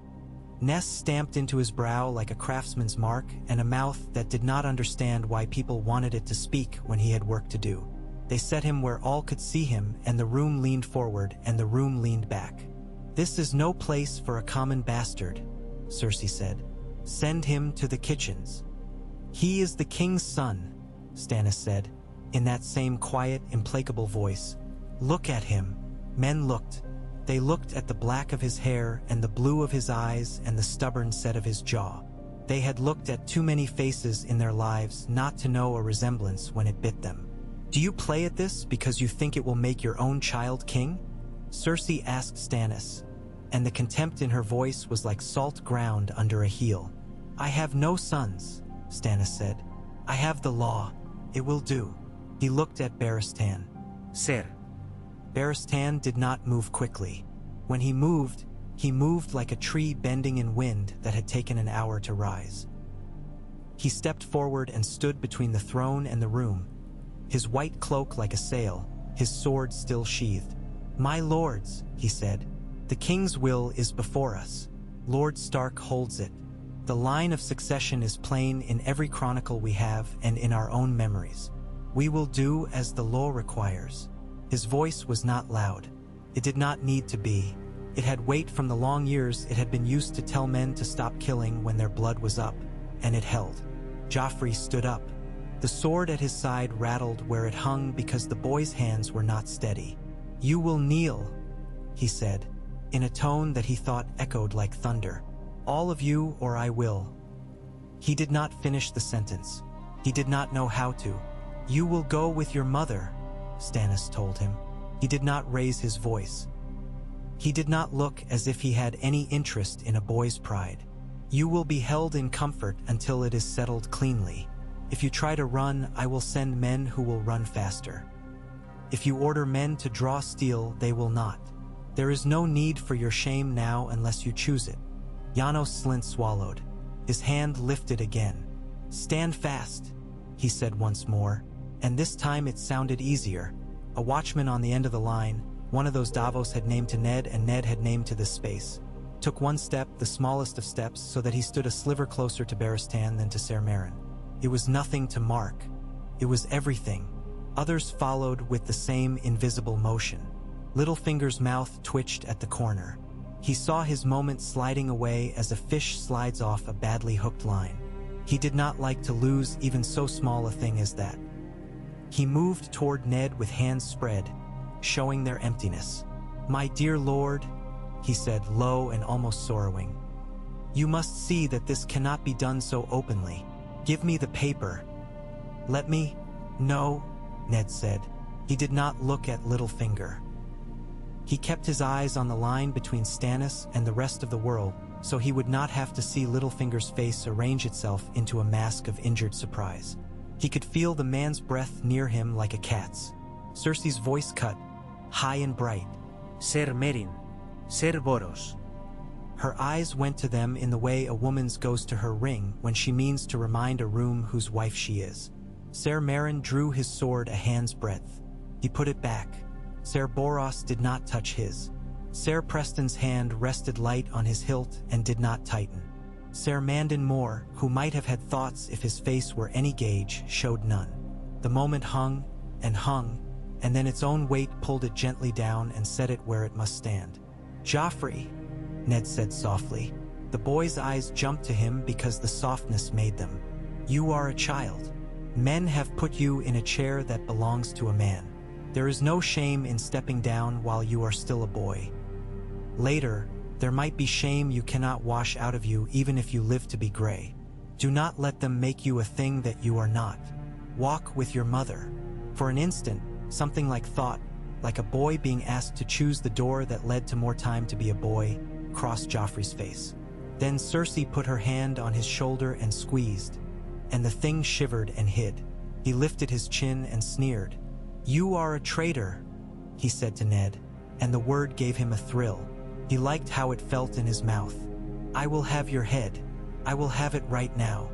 Ness stamped into his brow like a craftsman's mark and a mouth that did not understand why people wanted it to speak when he had work to do. They set him where all could see him and the room leaned forward and the room leaned back. "This is no place for a common bastard," Cersei said. "Send him to the kitchens." "He is the king's son," Stannis said, in that same quiet, implacable voice. "Look at him." Men looked. They looked at the black of his hair and the blue of his eyes and the stubborn set of his jaw. They had looked at too many faces in their lives not to know a resemblance when it bit them. "Do you play at this because you think it will make your own child king?" Cersei asked Stannis, and the contempt in her voice was like salt ground under a heel. "I have no sons," Stannis said. "I have the law. It will do." He looked at Barristan. Sir. Barristan did not move quickly. When he moved like a tree bending in wind that had taken an hour to rise. He stepped forward and stood between the throne and the room, his white cloak like a sail, his sword still sheathed. "My lords," he said, "the king's will is before us. Lord Stark holds it. The line of succession is plain in every chronicle we have and in our own memories. We will do as the law requires." His voice was not loud. It did not need to be. It had weight from the long years it had been used to tell men to stop killing when their blood was up, and it held. Joffrey stood up. The sword at his side rattled where it hung because the boy's hands were not steady. "You will kneel," he said, in a tone that he thought echoed like thunder. "All of you, or I will." He did not finish the sentence. He did not know how to. "You will go with your mother," Stannis told him. He did not raise his voice. He did not look as if he had any interest in a boy's pride. "You will be held in comfort until it is settled cleanly. If you try to run, I will send men who will run faster. If you order men to draw steel, they will not. There is no need for your shame now unless you choose it." Janos Slynt swallowed. His hand lifted again. "Stand fast," he said once more, and this time it sounded easier. A watchman on the end of the line, one of those Davos had named to Ned and Ned had named to this space, took one step, the smallest of steps, so that he stood a sliver closer to Barristan than to Ser Meryn. It was nothing to Mark. It was everything. Others followed with the same invisible motion. Littlefinger's mouth twitched at the corner. He saw his moment sliding away as a fish slides off a badly hooked line. He did not like to lose even so small a thing as that. He moved toward Ned with hands spread, showing their emptiness. "My dear lord," he said, low and almost sorrowing, "you must see that this cannot be done so openly. Give me the paper." "Let me?" "No," Ned said. He did not look at Littlefinger. He kept his eyes on the line between Stannis and the rest of the world, so he would not have to see Littlefinger's face arrange itself into a mask of injured surprise. He could feel the man's breath near him like a cat's. Cersei's voice cut, high and bright. "Ser Meryn, Ser Boros." Her eyes went to them in the way a woman's goes to her ring when she means to remind a room whose wife she is. Ser Meryn drew his sword a hand's breadth. He put it back. Ser Boros did not touch his. Ser Preston's hand rested light on his hilt and did not tighten. Ser Mandon Moore, who might have had thoughts if his face were any gauge, showed none. The moment hung, and then its own weight pulled it gently down and set it where it must stand. "Joffrey," Ned said softly. The boy's eyes jumped to him because the softness made them. "You are a child. Men have put you in a chair that belongs to a man. There is no shame in stepping down while you are still a boy. Later, there might be shame you cannot wash out of you even if you live to be gray. Do not let them make you a thing that you are not. Walk with your mother." For an instant, something like thought, like a boy being asked to choose the door that led to more time to be a boy, crossed Joffrey's face. Then Cersei put her hand on his shoulder and squeezed, and the thing shivered and hid. He lifted his chin and sneered. "You are a traitor," he said to Ned, and the word gave him a thrill. He liked how it felt in his mouth. "I will have your head. I will have it right now."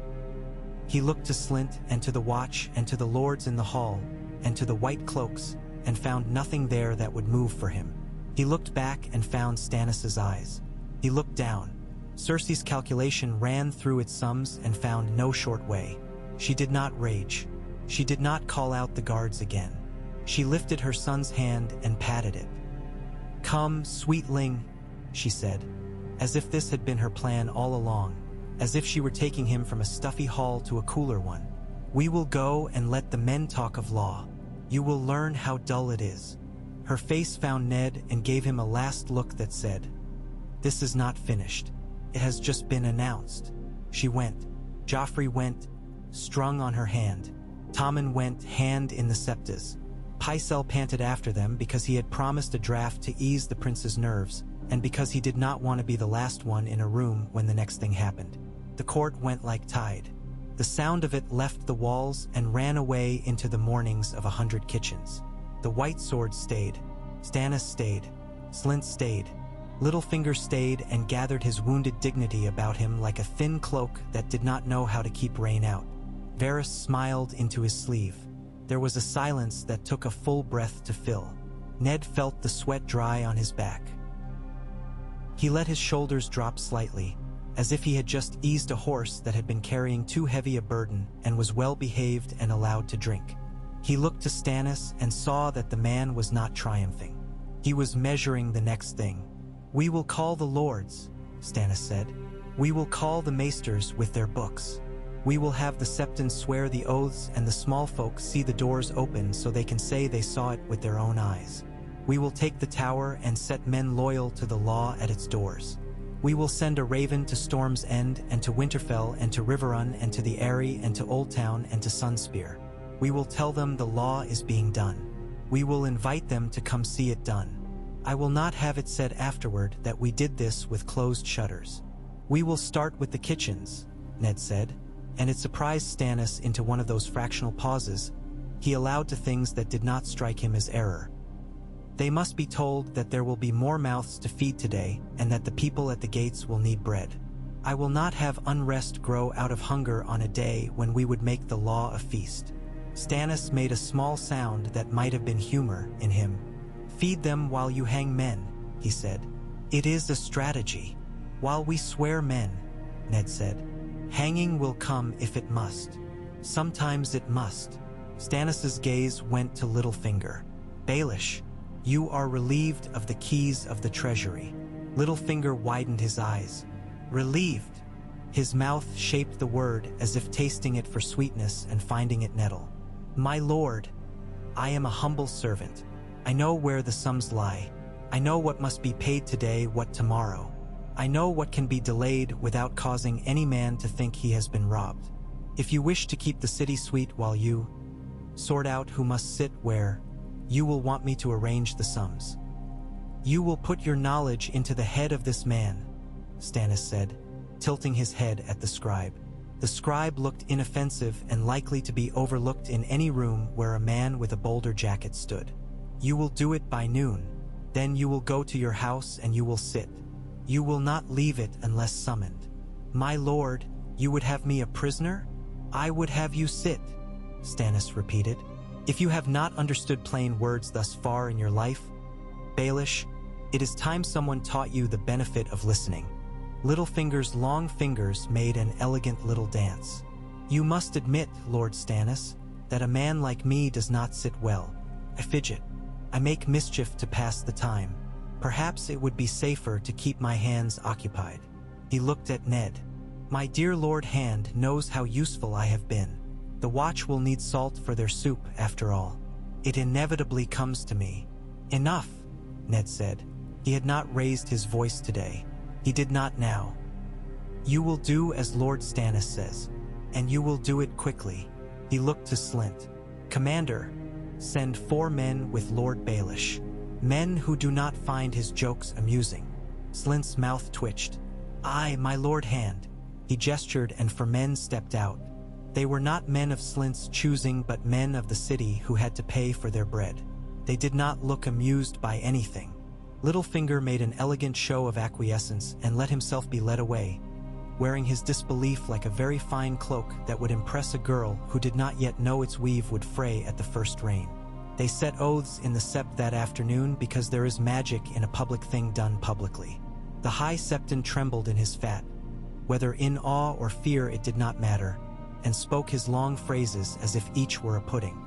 He looked to Slynt and to the watch and to the lords in the hall and to the white cloaks and found nothing there that would move for him. He looked back and found Stannis's eyes. He looked down. Cersei's calculation ran through its sums and found no short way. She did not rage. She did not call out the guards again. She lifted her son's hand and patted it. "Come, sweetling," she said, as if this had been her plan all along, as if she were taking him from a stuffy hall to a cooler one. "We will go and let the men talk of law. You will learn how dull it is." Her face found Ned and gave him a last look that said, "This is not finished. It has just been announced." She went. Joffrey went, strung on her hand. Tommen went, hand in the septas. Pycelle panted after them because he had promised a draft to ease the prince's nerves, and because he did not want to be the last one in a room when the next thing happened. The court went like tide. The sound of it left the walls and ran away into the mornings of 100 kitchens. The white sword stayed. Stannis stayed. Slynt stayed. Littlefinger stayed and gathered his wounded dignity about him like a thin cloak that did not know how to keep rain out. Varys smiled into his sleeve. There was a silence that took a full breath to fill. Ned felt the sweat dry on his back. He let his shoulders drop slightly, as if he had just eased a horse that had been carrying too heavy a burden and was well behaved and allowed to drink. He looked to Stannis and saw that the man was not triumphing. He was measuring the next thing. "We will call the lords," Stannis said. "We will call the maesters with their books. We will have the septons swear the oaths and the small folk see the doors open so they can say they saw it with their own eyes. We will take the tower and set men loyal to the law at its doors. We will send a raven to Storm's End and to Winterfell and to Riverrun and to the Eyrie and to Old Town and to Sunspear. We will tell them the law is being done. We will invite them to come see it done. I will not have it said afterward that we did this with closed shutters. We will start with the kitchens," Ned said, and it surprised Stannis into one of those fractional pauses he allowed to things that did not strike him as error. "They must be told that there will be more mouths to feed today and that the people at the gates will need bread. I will not have unrest grow out of hunger on a day when we would make the law a feast." Stannis made a small sound that might have been humor in him. "Feed them while you hang men," he said. "It is a strategy. While we swear men," Ned said. "Hanging will come if it must. Sometimes it must." Stannis's gaze went to Littlefinger. "Baelish, you are relieved of the keys of the treasury." Littlefinger widened his eyes. "Relieved?" His mouth shaped the word as if tasting it for sweetness and finding it nettle. "My lord, I am a humble servant. I know where the sums lie. I know what must be paid today, what tomorrow. I know what can be delayed without causing any man to think he has been robbed. If you wish to keep the city sweet while you sort out who must sit where, you will want me to arrange the sums. You will put your knowledge into the head of this man," Stannis said, tilting his head at the scribe. The scribe looked inoffensive and likely to be overlooked in any room where a man with a bolder jacket stood. "You will do it by noon. Then you will go to your house and you will sit. You will not leave it unless summoned." "My lord, you would have me a prisoner?" "I would have you sit," Stannis repeated. "If you have not understood plain words thus far in your life, Baelish, it is time someone taught you the benefit of listening." Littlefinger's long fingers made an elegant little dance. "You must admit, Lord Stannis, that a man like me does not sit well. I fidget. I make mischief to pass the time. Perhaps it would be safer to keep my hands occupied." He looked at Ned. "My dear Lord Hand knows how useful I have been. The watch will need salt for their soup, after all. It inevitably comes to me." "Enough," Ned said. He had not raised his voice today. He did not now. "You will do as Lord Stannis says, and you will do it quickly." He looked to Slynt. "Commander, send 4 men with Lord Baelish. Men who do not find his jokes amusing." Slynt's mouth twitched. "Aye, my Lord Hand." He gestured and 4 men stepped out. They were not men of Slynt's choosing but men of the city who had to pay for their bread. They did not look amused by anything. Littlefinger made an elegant show of acquiescence and let himself be led away, wearing his disbelief like a very fine cloak that would impress a girl who did not yet know its weave would fray at the first rain. They set oaths in the sept that afternoon because there is magic in a public thing done publicly. The High Septon trembled in his fat. Whether in awe or fear it did not matter, and spoke his long phrases as if each were a pudding.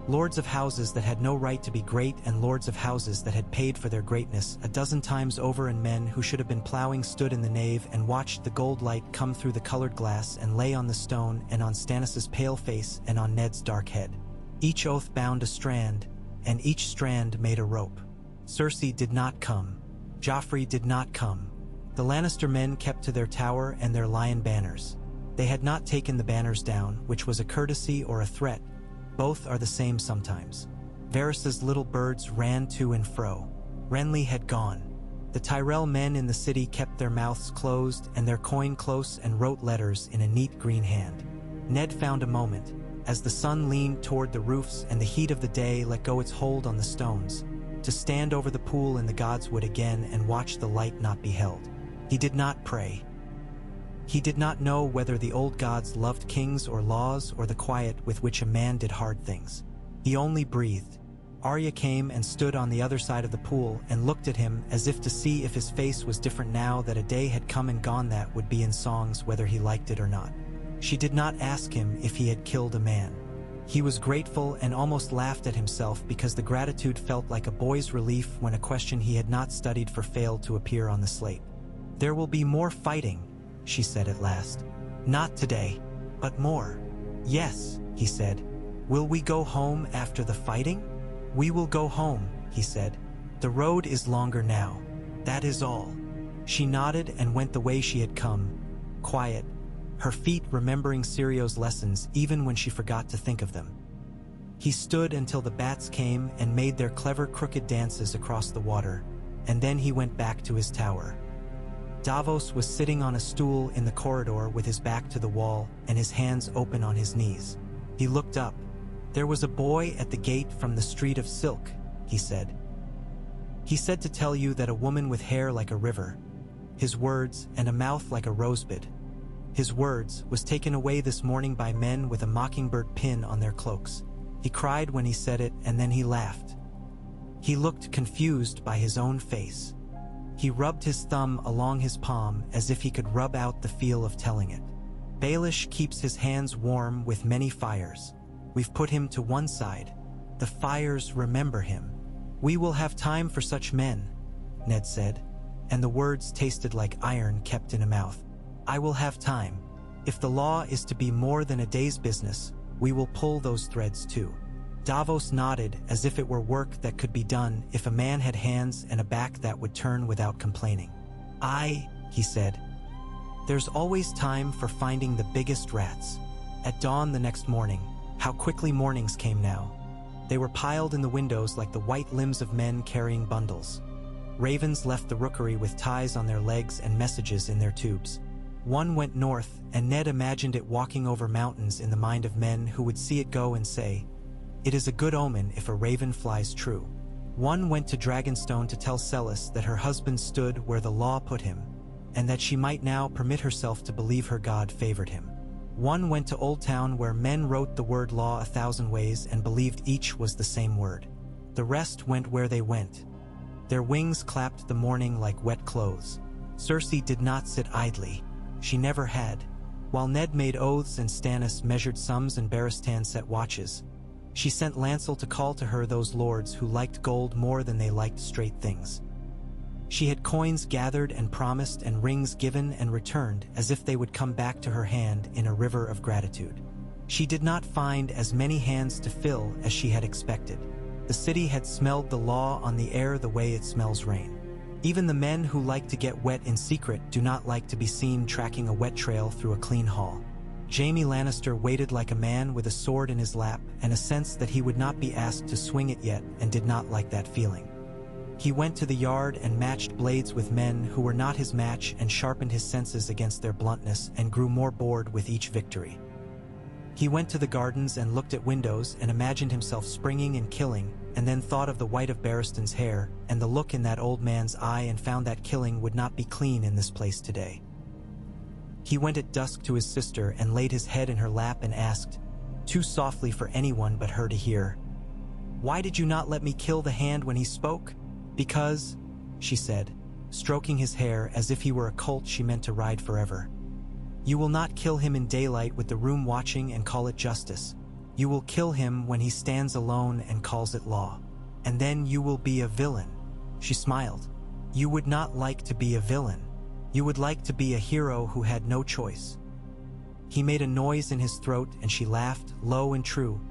Lords of houses that had no right to be great and lords of houses that had paid for their greatness a dozen times over, and men who should have been plowing stood in the nave and watched the gold light come through the colored glass and lay on the stone and on Stannis's pale face and on Ned's dark head. Each oath bound a strand, and each strand made a rope. Cersei did not come. Joffrey did not come. The Lannister men kept to their tower and their lion banners. They had not taken the banners down, which was a courtesy or a threat. Both are the same sometimes. Varys's little birds ran to and fro. Renly had gone. The Tyrell men in the city kept their mouths closed and their coin close and wrote letters in a neat green hand. Ned found a moment, as the sun leaned toward the roofs and the heat of the day let go its hold on the stones, to stand over the pool in the godswood again and watch the light not be held. He did not pray. He did not know whether the old gods loved kings or laws or the quiet with which a man did hard things. He only breathed. Arya came and stood on the other side of the pool and looked at him as if to see if his face was different now that a day had come and gone that would be in songs whether he liked it or not. She did not ask him if he had killed a man. He was grateful and almost laughed at himself because the gratitude felt like a boy's relief when a question he had not studied for failed to appear on the slate. "There will be more fighting," she said at last. "Not today, but more." "Yes," he said. "Will we go home after the fighting?" "We will go home," he said. "The road is longer now. That is all." She nodded and went the way she had come, quiet, her feet remembering Sirio's lessons even when she forgot to think of them. He stood until the bats came and made their clever crooked dances across the water, and then he went back to his tower. Davos was sitting on a stool in the corridor with his back to the wall and his hands open on his knees. He looked up. "There was a boy at the gate from the Street of Silk," he said. "He said to tell you that a woman with hair like a river, his words, and a mouth like a rosebud, his words, was taken away this morning by men with a mockingbird pin on their cloaks. He cried when he said it, and then he laughed. He looked confused by his own face. He rubbed his thumb along his palm as if he could rub out the feel of telling it. Baelish keeps his hands warm with many fires. We've put him to one side. The fires remember him. We will have time for such men," Ned said, and the words tasted like iron kept in a mouth. "I will have time. If the law is to be more than a day's business, we will pull those threads too." Davos nodded as if it were work that could be done if a man had hands and a back that would turn without complaining. He said. "There's always time for finding the biggest rats." At dawn the next morning, how quickly mornings came now. They were piled in the windows like the white limbs of men carrying bundles. Ravens left the rookery with ties on their legs and messages in their tubes. One went north, and Ned imagined it walking over mountains in the mind of men who would see it go and say, "It is a good omen if a raven flies true." One went to Dragonstone to tell Celis that her husband stood where the law put him, and that she might now permit herself to believe her God favored him. One went to Old Town where men wrote the word law 1,000 ways and believed each was the same word. The rest went where they went. Their wings clapped the morning like wet clothes. Cersei did not sit idly. She never had. While Ned made oaths and Stannis measured sums and Barristan set watches, she sent Lancel to call to her those lords who liked gold more than they liked straight things. She had coins gathered and promised and rings given and returned as if they would come back to her hand in a river of gratitude. She did not find as many hands to fill as she had expected. The city had smelled the law on the air the way it smells rain. Even the men who like to get wet in secret do not like to be seen tracking a wet trail through a clean hall. Jaime Lannister waited like a man with a sword in his lap and a sense that he would not be asked to swing it yet and did not like that feeling. He went to the yard and matched blades with men who were not his match and sharpened his senses against their bluntness and grew more bored with each victory. He went to the gardens and looked at windows and imagined himself springing and killing, and then thought of the white of Barristan's hair and the look in that old man's eye and found that killing would not be clean in this place today. He went at dusk to his sister and laid his head in her lap and asked, too softly for anyone but her to hear, "Why did you not let me kill the hand when he spoke?" "Because," she said, stroking his hair as if he were a colt she meant to ride forever. "You will not kill him in daylight with the room watching and call it justice. You will kill him when he stands alone and calls it law. And then you will be a villain." She smiled. "You would not like to be a villain. You would like to be a hero who had no choice." He made a noise in his throat and she laughed, low and true,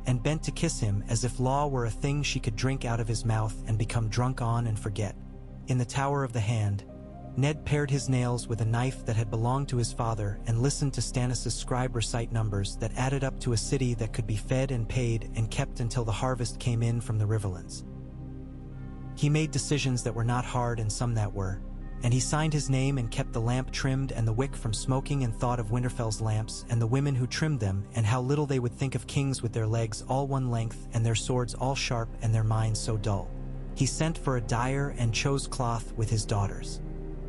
and bent to kiss him as if law were a thing she could drink out of his mouth and become drunk on and forget. In the Tower of the Hand, Ned pared his nails with a knife that had belonged to his father and listened to Stannis' scribe recite numbers that added up to a city that could be fed and paid and kept until the harvest came in from the riverlands. He made decisions that were not hard and some that were, and he signed his name and kept the lamp trimmed and the wick from smoking and thought of Winterfell's lamps and the women who trimmed them and how little they would think of kings with their legs all one length and their swords all sharp and their minds so dull. He sent for a dyer and chose cloth with his daughters.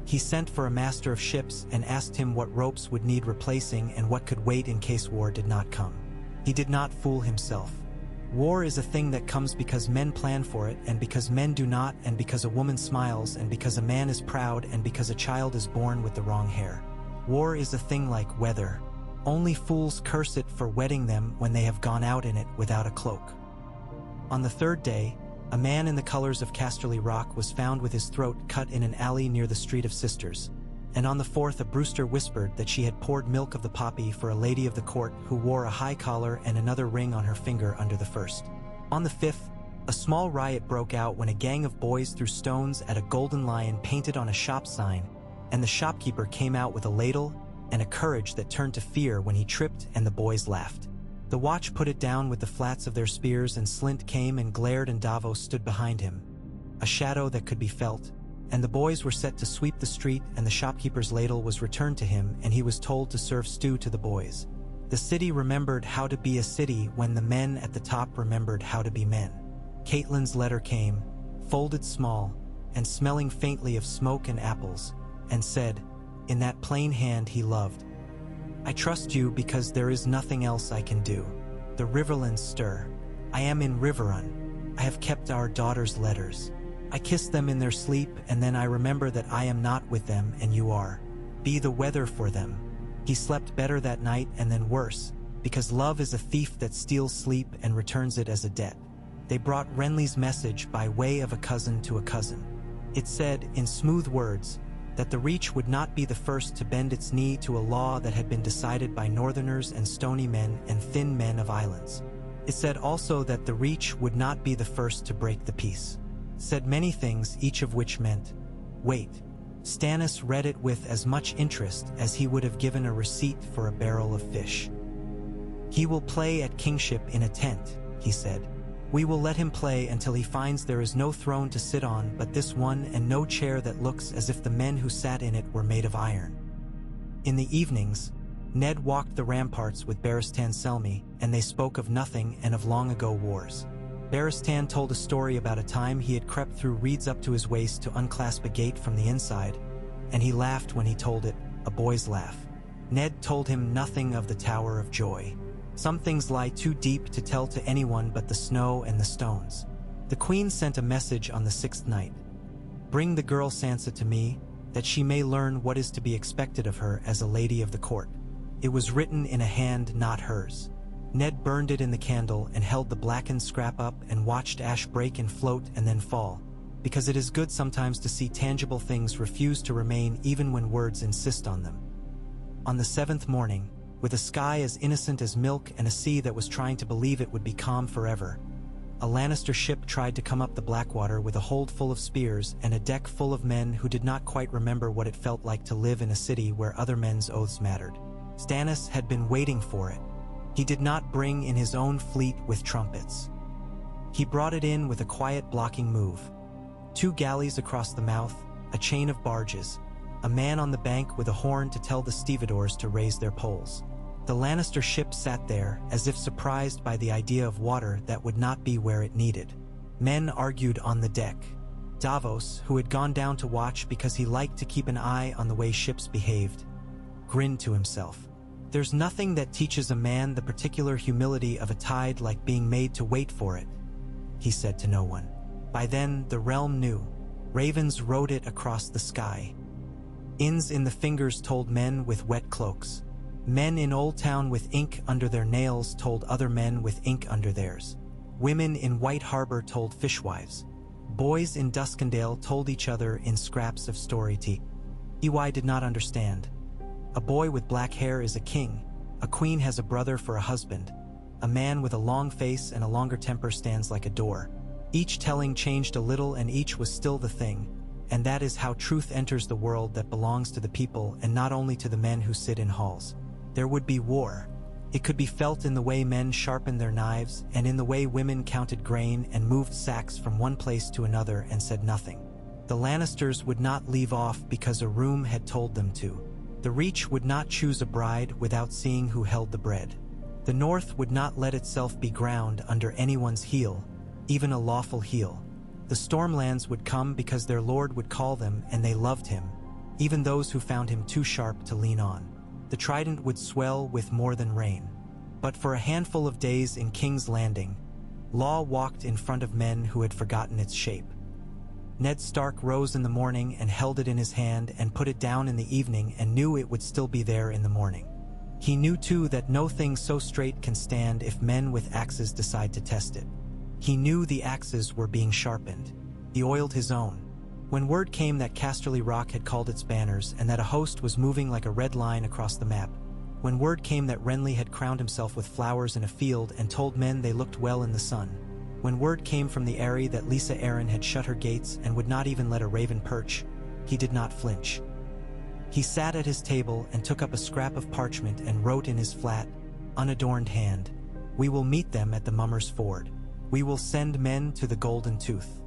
He sent for a master of ships and asked him what ropes would need replacing and what could wait in case war did not come. He did not fool himself. War is a thing that comes because men plan for it, and because men do not, and because a woman smiles, and because a man is proud, and because a child is born with the wrong hair. War is a thing like weather. Only fools curse it for wetting them when they have gone out in it without a cloak. On the third day, a man in the colors of Casterly Rock was found with his throat cut in an alley near the Street of Sisters, and on the fourth a Brewster whispered that she had poured milk of the poppy for a lady of the court who wore a high collar and another ring on her finger under the first. On the fifth, a small riot broke out when a gang of boys threw stones at a golden lion painted on a shop sign, and the shopkeeper came out with a ladle and a courage that turned to fear when he tripped and the boys laughed. The watch put it down with the flats of their spears, and Slint came and glared, and Davos stood behind him, a shadow that could be felt, and the boys were set to sweep the street, and the shopkeeper's ladle was returned to him, and he was told to serve stew to the boys. The city remembered how to be a city when the men at the top remembered how to be men. Catelyn's letter came, folded small, and smelling faintly of smoke and apples, and said, in that plain hand he loved, I trust you because there is nothing else I can do. The riverlands stir. I am in Riverrun. I have kept our daughters' letters. I kiss them in their sleep, and then I remember that I am not with them and you are. Be the weather for them. He slept better that night, and then worse, because love is a thief that steals sleep and returns it as a debt. They brought Renly's message by way of a cousin to a cousin. It said, in smooth words, that the Reach would not be the first to bend its knee to a law that had been decided by Northerners and stony men and thin men of islands. It said also that the Reach would not be the first to break the peace. Said many things, each of which meant, wait. Stannis read it with as much interest as he would have given a receipt for a barrel of fish. He will play at kingship in a tent, he said. We will let him play until he finds there is no throne to sit on but this one, and no chair that looks as if the men who sat in it were made of iron. In the evenings, Ned walked the ramparts with Barristan Selmy, and they spoke of nothing and of long-ago wars. Barristan told a story about a time he had crept through reeds up to his waist to unclasp a gate from the inside, and he laughed when he told it, a boy's laugh. Ned told him nothing of the Tower of Joy. Some things lie too deep to tell to anyone but the snow and the stones. The queen sent a message on the sixth night. Bring the girl Sansa to me, that she may learn what is to be expected of her as a lady of the court. It was written in a hand not hers. Ned burned it in the candle and held the blackened scrap up and watched ash break and float and then fall, because it is good sometimes to see tangible things refuse to remain even when words insist on them. On the seventh morning, with a sky as innocent as milk and a sea that was trying to believe it would be calm forever, a Lannister ship tried to come up the Blackwater with a hold full of spears and a deck full of men who did not quite remember what it felt like to live in a city where other men's oaths mattered. Stannis had been waiting for it. He did not bring in his own fleet with trumpets. He brought it in with a quiet blocking move. 2 galleys across the mouth, a chain of barges, a man on the bank with a horn to tell the stevedores to raise their poles. The Lannister ship sat there, as if surprised by the idea of water that would not be where it needed. Men argued on the deck. Davos, who had gone down to watch because he liked to keep an eye on the way ships behaved, grinned to himself. There's nothing that teaches a man the particular humility of a tide like being made to wait for it, he said to no one. By then, the realm knew. Ravens rode it across the sky. Inns in the fingers told men with wet cloaks. Men in Old Town with ink under their nails told other men with ink under theirs. Women in White Harbor told fishwives. Boys in Duskendale told each other in scraps of story tea. EY did not understand. A boy with black hair is a king. A queen has a brother for a husband. A man with a long face and a longer temper stands like a door. Each telling changed a little, and each was still the thing. And that is how truth enters the world that belongs to the people and not only to the men who sit in halls. There would be war. It could be felt in the way men sharpened their knives and in the way women counted grain and moved sacks from one place to another and said nothing. The Lannisters would not leave off because a room had told them to. The Reach would not choose a bride without seeing who held the bread. The North would not let itself be ground under anyone's heel, even a lawful heel. The Stormlands would come because their lord would call them and they loved him, even those who found him too sharp to lean on. The Trident would swell with more than rain. But for a handful of days in King's Landing, Law walked in front of men who had forgotten its shape. Ned Stark rose in the morning and held it in his hand and put it down in the evening and knew it would still be there in the morning. He knew too that no thing so straight can stand if men with axes decide to test it. He knew the axes were being sharpened. He oiled his own. When word came that Casterly Rock had called its banners and that a host was moving like a red line across the map, when word came that Renly had crowned himself with flowers in a field and told men they looked well in the sun, when word came from the Eyrie that Lisa Arryn had shut her gates and would not even let a raven perch, he did not flinch. He sat at his table and took up a scrap of parchment and wrote in his flat, unadorned hand, "We will meet them at the Mummers' Ford. We will send men to the Golden Tooth.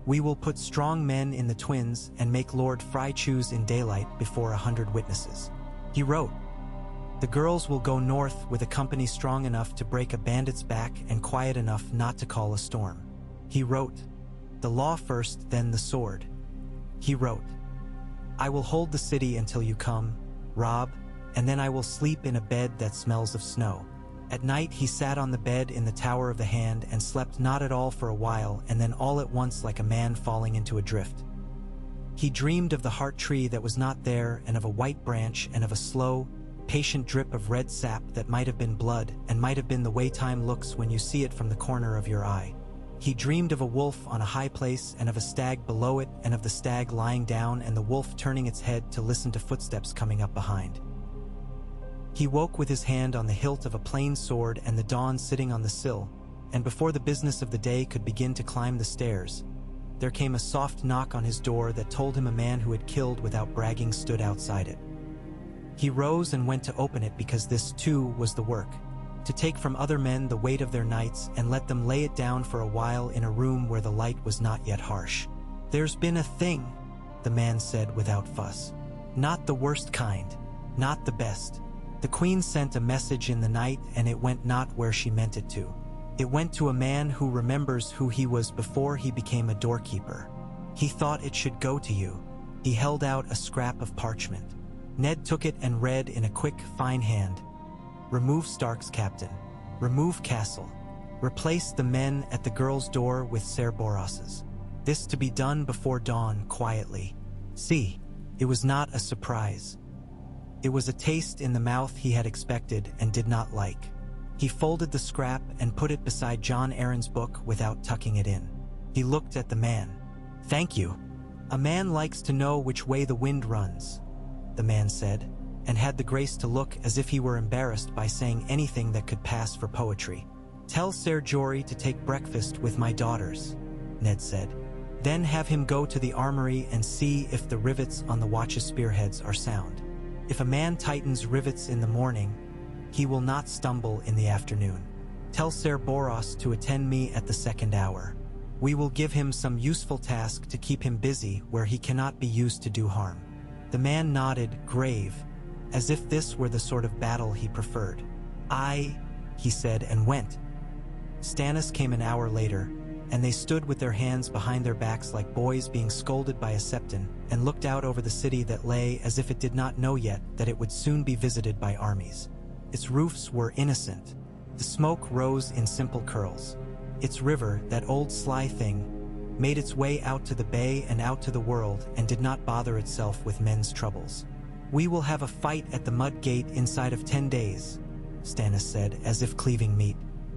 We will put strong men in the Twins and make Lord Frey choose in daylight before 100 witnesses." He wrote, "The girls will go north with a company strong enough to break a bandit's back and quiet enough not to call a storm." He wrote, "The law first, then the sword." He wrote, "I will hold the city until you come, Robb, and then I will sleep in a bed that smells of snow." At night he sat on the bed in the Tower of the Hand and slept not at all for a while and then all at once like a man falling into a drift. He dreamed of the heart tree that was not there and of a white branch and of a slow, patient drip of red sap that might have been blood and might have been the way time looks when you see it from the corner of your eye. He dreamed of a wolf on a high place and of a stag below it and of the stag lying down and the wolf turning its head to listen to footsteps coming up behind. He woke with his hand on the hilt of a plain sword and the dawn sitting on the sill, and before the business of the day could begin to climb the stairs, there came a soft knock on his door that told him a man who had killed without bragging stood outside it. He rose and went to open it because this too was the work, to take from other men the weight of their nights and let them lay it down for a while in a room where the light was not yet harsh. "There's been a thing," the man said without fuss. "Not the worst kind, not the best. The Queen sent a message in the night and it went not where she meant it to. It went to a man who remembers who he was before he became a doorkeeper. He thought it should go to you." He held out a scrap of parchment. Ned took it and read in a quick, fine hand, "Remove Stark's captain. Remove Castle. Replace the men at the girl's door with Ser Boros's. This to be done before dawn, quietly." See, it was not a surprise. It was a taste in the mouth he had expected and did not like. He folded the scrap and put it beside Jon Arryn's book without tucking it in. He looked at the man. "Thank you. A man likes to know which way the wind runs," the man said, and had the grace to look as if he were embarrassed by saying anything that could pass for poetry. "Tell Ser Jorah to take breakfast with my daughters," Ned said. "Then have him go to the armory and see if the rivets on the watch's spearheads are sound. If a man tightens rivets in the morning, he will not stumble in the afternoon. Tell Ser Boros to attend me at the second hour. We will give him some useful task to keep him busy where he cannot be used to do harm." The man nodded, grave, as if this were the sort of battle he preferred. "Aye," he said, and went. Stannis came an hour later, and they stood with their hands behind their backs like boys being scolded by a septon, and looked out over the city that lay as if it did not know yet that it would soon be visited by armies. Its roofs were innocent. The smoke rose in simple curls. Its river, that old sly thing, made its way out to the bay and out to the world and did not bother itself with men's troubles. "We will have a fight at the mud gate inside of 10 days, Stannis said, as if cleaving meat.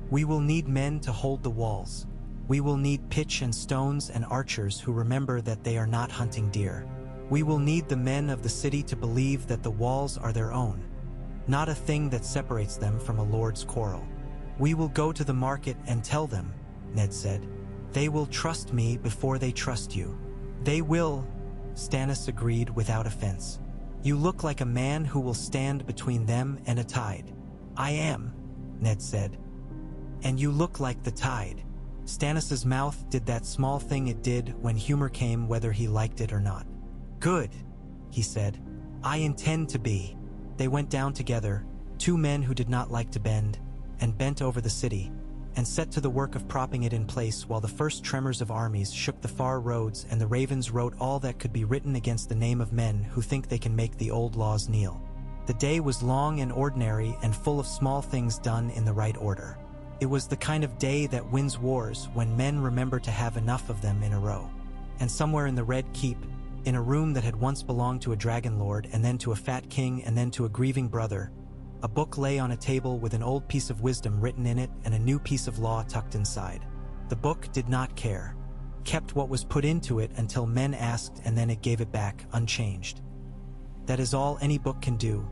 "We will need men to hold the walls. We will need pitch and stones and archers who remember that they are not hunting deer. We will need the men of the city to believe that the walls are their own, not a thing that separates them from a lord's quarrel. We will go to the market and tell them," Ned said. "They will trust me before they trust you." "They will," Stannis agreed without offense. "You look like a man who will stand between them and a tide." "I am," Ned said. "And you look like the tide." Stannis's mouth did that small thing it did when humor came whether he liked it or not. "Good," he said. "I intend to be." They went down together, two men who did not like to bend, and bent over the city, and set to the work of propping it in place while the first tremors of armies shook the far roads and the ravens wrote all that could be written against the name of men who think they can make the old laws kneel. The day was long and ordinary and full of small things done in the right order. It was the kind of day that wins wars, when men remember to have enough of them in a row. And somewhere in the Red Keep, in a room that had once belonged to a dragon lord, and then to a fat king, and then to a grieving brother, a book lay on a table with an old piece of wisdom written in it and a new piece of law tucked inside. The book did not care, kept what was put into it until men asked, and then it gave it back, unchanged. That is all any book can do,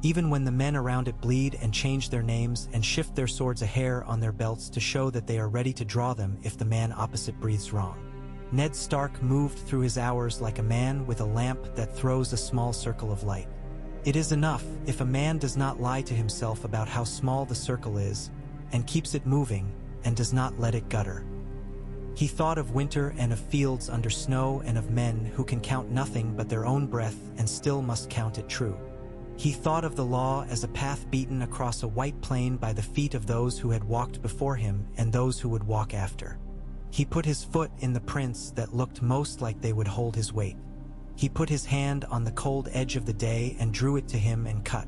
even when the men around it bleed and change their names and shift their swords a hair on their belts to show that they are ready to draw them if the man opposite breathes wrong. Ned Stark moved through his hours like a man with a lamp that throws a small circle of light. It is enough if a man does not lie to himself about how small the circle is, and keeps it moving, and does not let it gutter. He thought of winter and of fields under snow and of men who can count nothing but their own breath and still must count it true. He thought of the law as a path beaten across a white plain by the feet of those who had walked before him and those who would walk after. He put his foot in the prints that looked most like they would hold his weight. He put his hand on the cold edge of the day and drew it to him and cut.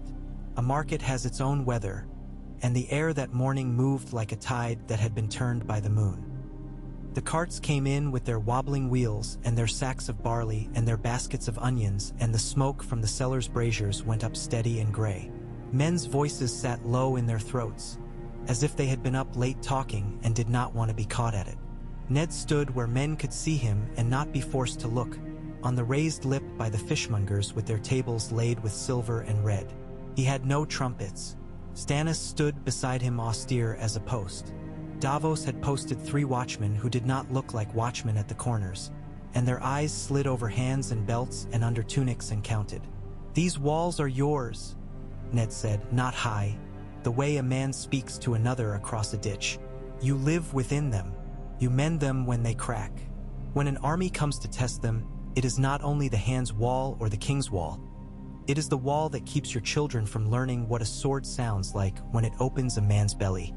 A market has its own weather, and the air that morning moved like a tide that had been turned by the moon. The carts came in with their wobbling wheels and their sacks of barley and their baskets of onions, and the smoke from the sellers' braziers went up steady and gray. Men's voices sat low in their throats, as if they had been up late talking and did not want to be caught at it. Ned stood where men could see him and not be forced to look, on the raised lip by the fishmongers with their tables laid with silver and red. He had no trumpets. Stannis stood beside him austere as a post. Davos had posted 3 watchmen who did not look like watchmen at the corners, and their eyes slid over hands and belts and under tunics and counted. "These walls are yours," Ned said, not high, the way a man speaks to another across a ditch. "You live within them. You mend them when they crack. When an army comes to test them, it is not only the hand's wall or the king's wall. It is the wall that keeps your children from learning what a sword sounds like when it opens a man's belly.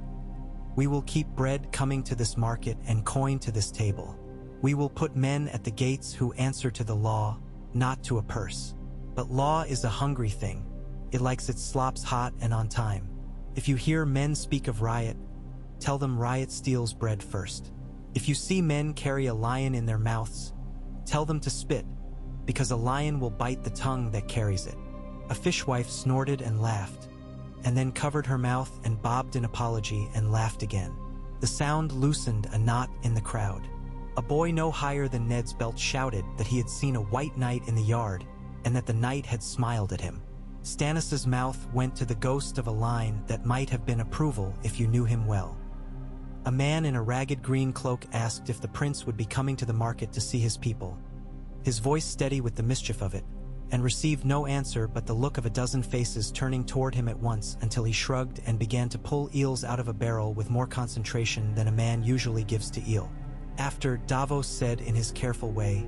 We will keep bread coming to this market and coin to this table. We will put men at the gates who answer to the law, not to a purse. But law is a hungry thing. It likes its slops hot and on time. If you hear men speak of riot, tell them riot steals bread first. If you see men carry a lion in their mouths, tell them to spit, because a lion will bite the tongue that carries it." A fishwife snorted and laughed, and then covered her mouth and bobbed in apology and laughed again. The sound loosened a knot in the crowd. A boy no higher than Ned's belt shouted that he had seen a white knight in the yard, and that the knight had smiled at him. Stannis's mouth went to the ghost of a line that might have been approval if you knew him well. A man in a ragged green cloak asked if the prince would be coming to the market to see his people, his voice steady with the mischief of it, and received no answer but the look of a dozen faces turning toward him at once, until he shrugged and began to pull eels out of a barrel with more concentration than a man usually gives to eel. After, Davos said in his careful way,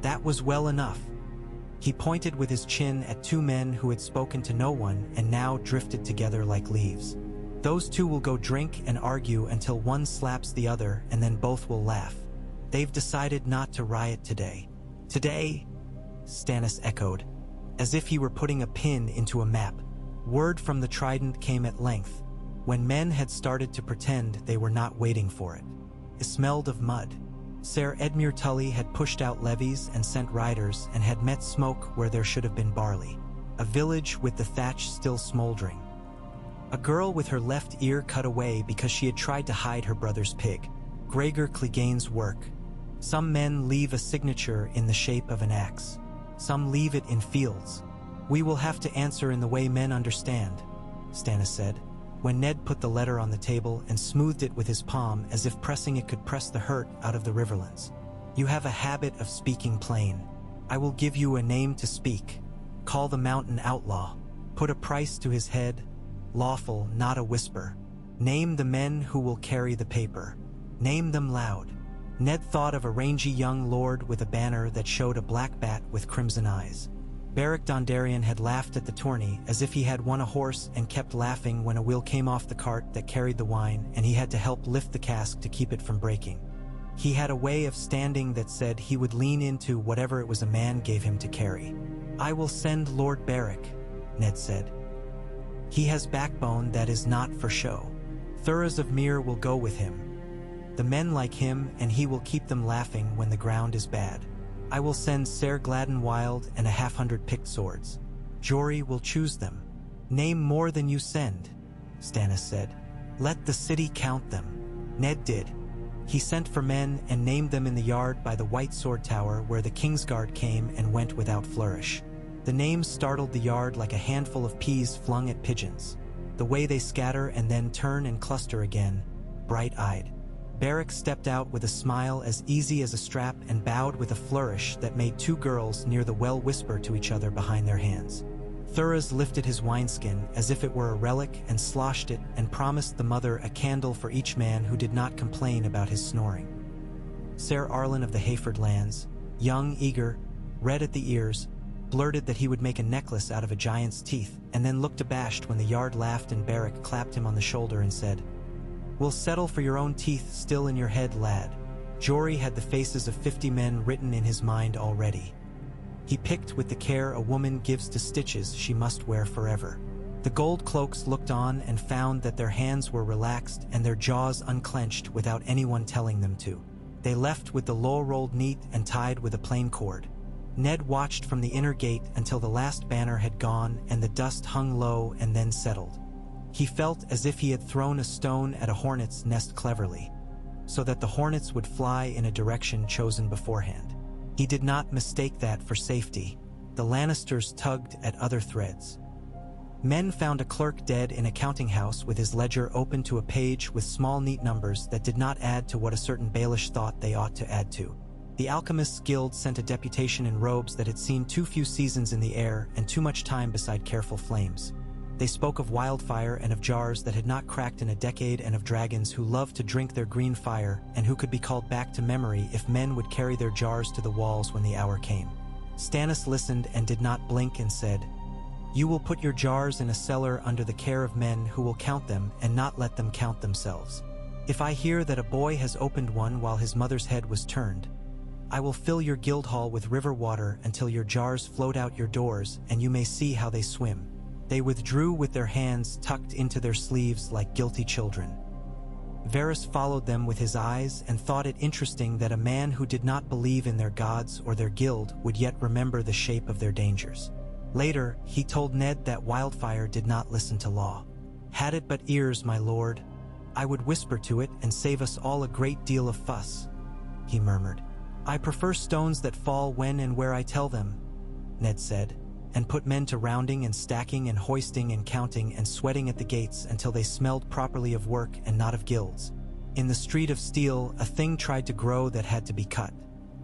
"That was well enough." He pointed with his chin at 2 men who had spoken to no one and now drifted together like leaves. "Those 2 will go drink and argue until one slaps the other, and then both will laugh. They've decided not to riot today." "Today?" Stannis echoed, as if he were putting a pin into a map. Word from the Trident came at length, when men had started to pretend they were not waiting for it. It smelled of mud. Ser Edmure Tully had pushed out levies and sent riders and had met smoke where there should have been barley. A village with the thatch still smoldering. A girl with her left ear cut away because she had tried to hide her brother's pig. Gregor Clegane's work. Some men leave a signature in the shape of an axe. Some leave it in fields. "We will have to answer in the way men understand," Stannis said, when Ned put the letter on the table and smoothed it with his palm as if pressing it could press the hurt out of the riverlands. "You have a habit of speaking plain. I will give you a name to speak. Call the mountain outlaw. Put a price to his head, lawful, not a whisper. Name the men who will carry the paper. Name them loud." Ned thought of a rangy young lord with a banner that showed a black bat with crimson eyes. Beric Dondarrion had laughed at the tourney as if he had won a horse, and kept laughing when a wheel came off the cart that carried the wine and he had to help lift the cask to keep it from breaking. He had a way of standing that said he would lean into whatever it was a man gave him to carry. "I will send Lord Beric," Ned said. "He has backbone that is not for show. Thuras of Myr will go with him. The men like him, and he will keep them laughing when the ground is bad. I will send Ser Gladden Wild and 100 picked swords. Jory will choose them. Name more than you send, Stannis said. Let the city count them. Ned did. He sent for men and named them in the yard by the White Sword Tower where the Kingsguard came and went without flourish. The names startled the yard like a handful of peas flung at pigeons. The way they scatter and then turn and cluster again, bright-eyed. Beric stepped out with a smile as easy as a strap and bowed with a flourish that made two girls near the well whisper to each other behind their hands. Thuras lifted his wineskin as if it were a relic and sloshed it and promised the mother a candle for each man who did not complain about his snoring. Ser Arlen of the Hayford lands, young, eager, red at the ears, blurted that he would make a necklace out of a giant's teeth and then looked abashed when the yard laughed and Beric clapped him on the shoulder and said, "We'll settle for your own teeth still in your head, lad." Jory had the faces of 50 men written in his mind already. He picked with the care a woman gives to stitches she must wear forever. The gold cloaks looked on and found that their hands were relaxed and their jaws unclenched without anyone telling them to. They left with the law rolled neat and tied with a plain cord. Ned watched from the inner gate until the last banner had gone and the dust hung low and then settled. He felt as if he had thrown a stone at a hornet's nest cleverly, so that the hornets would fly in a direction chosen beforehand. He did not mistake that for safety. The Lannisters tugged at other threads. Men found a clerk dead in a counting house with his ledger open to a page with small neat numbers that did not add to what a certain baelish thought they ought to add to. The Alchemists' Guild sent a deputation in robes that had seen too few seasons in the air and too much time beside careful flames. They spoke of wildfire and of jars that had not cracked in a decade and of dragons who loved to drink their green fire and who could be called back to memory if men would carry their jars to the walls when the hour came. Stannis listened and did not blink and said, "You will put your jars in a cellar under the care of men who will count them and not let them count themselves. If I hear that a boy has opened one while his mother's head was turned, I will fill your guild hall with river water until your jars float out your doors and you may see how they swim." They withdrew with their hands tucked into their sleeves like guilty children. Varys followed them with his eyes and thought it interesting that a man who did not believe in their gods or their guild would yet remember the shape of their dangers. Later, he told Ned that wildfire did not listen to law. "Had it but ears, my lord, I would whisper to it and save us all a great deal of fuss," he murmured. "I prefer stones that fall when and where I tell them," Ned said, and put men to rounding and stacking and hoisting and counting and sweating at the gates until they smelled properly of work and not of guilds. In the street of steel, a thing tried to grow that had to be cut.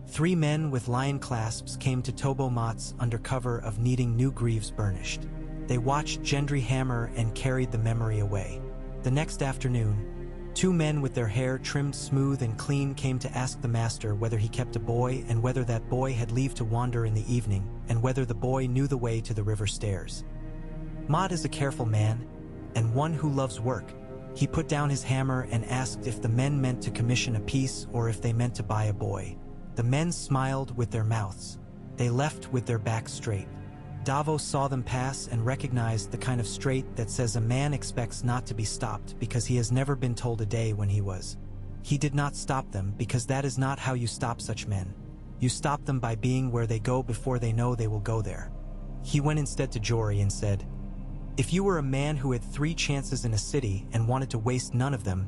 3 men with lion clasps came to Tobo Mott's under cover of needing new greaves burnished. They watched Gendry hammer and carried the memory away. The next afternoon, 2 men with their hair trimmed smooth and clean came to ask the master whether he kept a boy and whether that boy had leave to wander in the evening and whether the boy knew the way to the river stairs. Mott is a careful man and one who loves work. He put down his hammer and asked if the men meant to commission a piece or if they meant to buy a boy. The men smiled with their mouths. They left with their backs straight. Davos saw them pass and recognized the kind of straight that says a man expects not to be stopped because he has never been told a day when he was. He did not stop them because that is not how you stop such men. You stop them by being where they go before they know they will go there. He went instead to Jory and said, "If you were a man who had 3 chances in a city and wanted to waste none of them,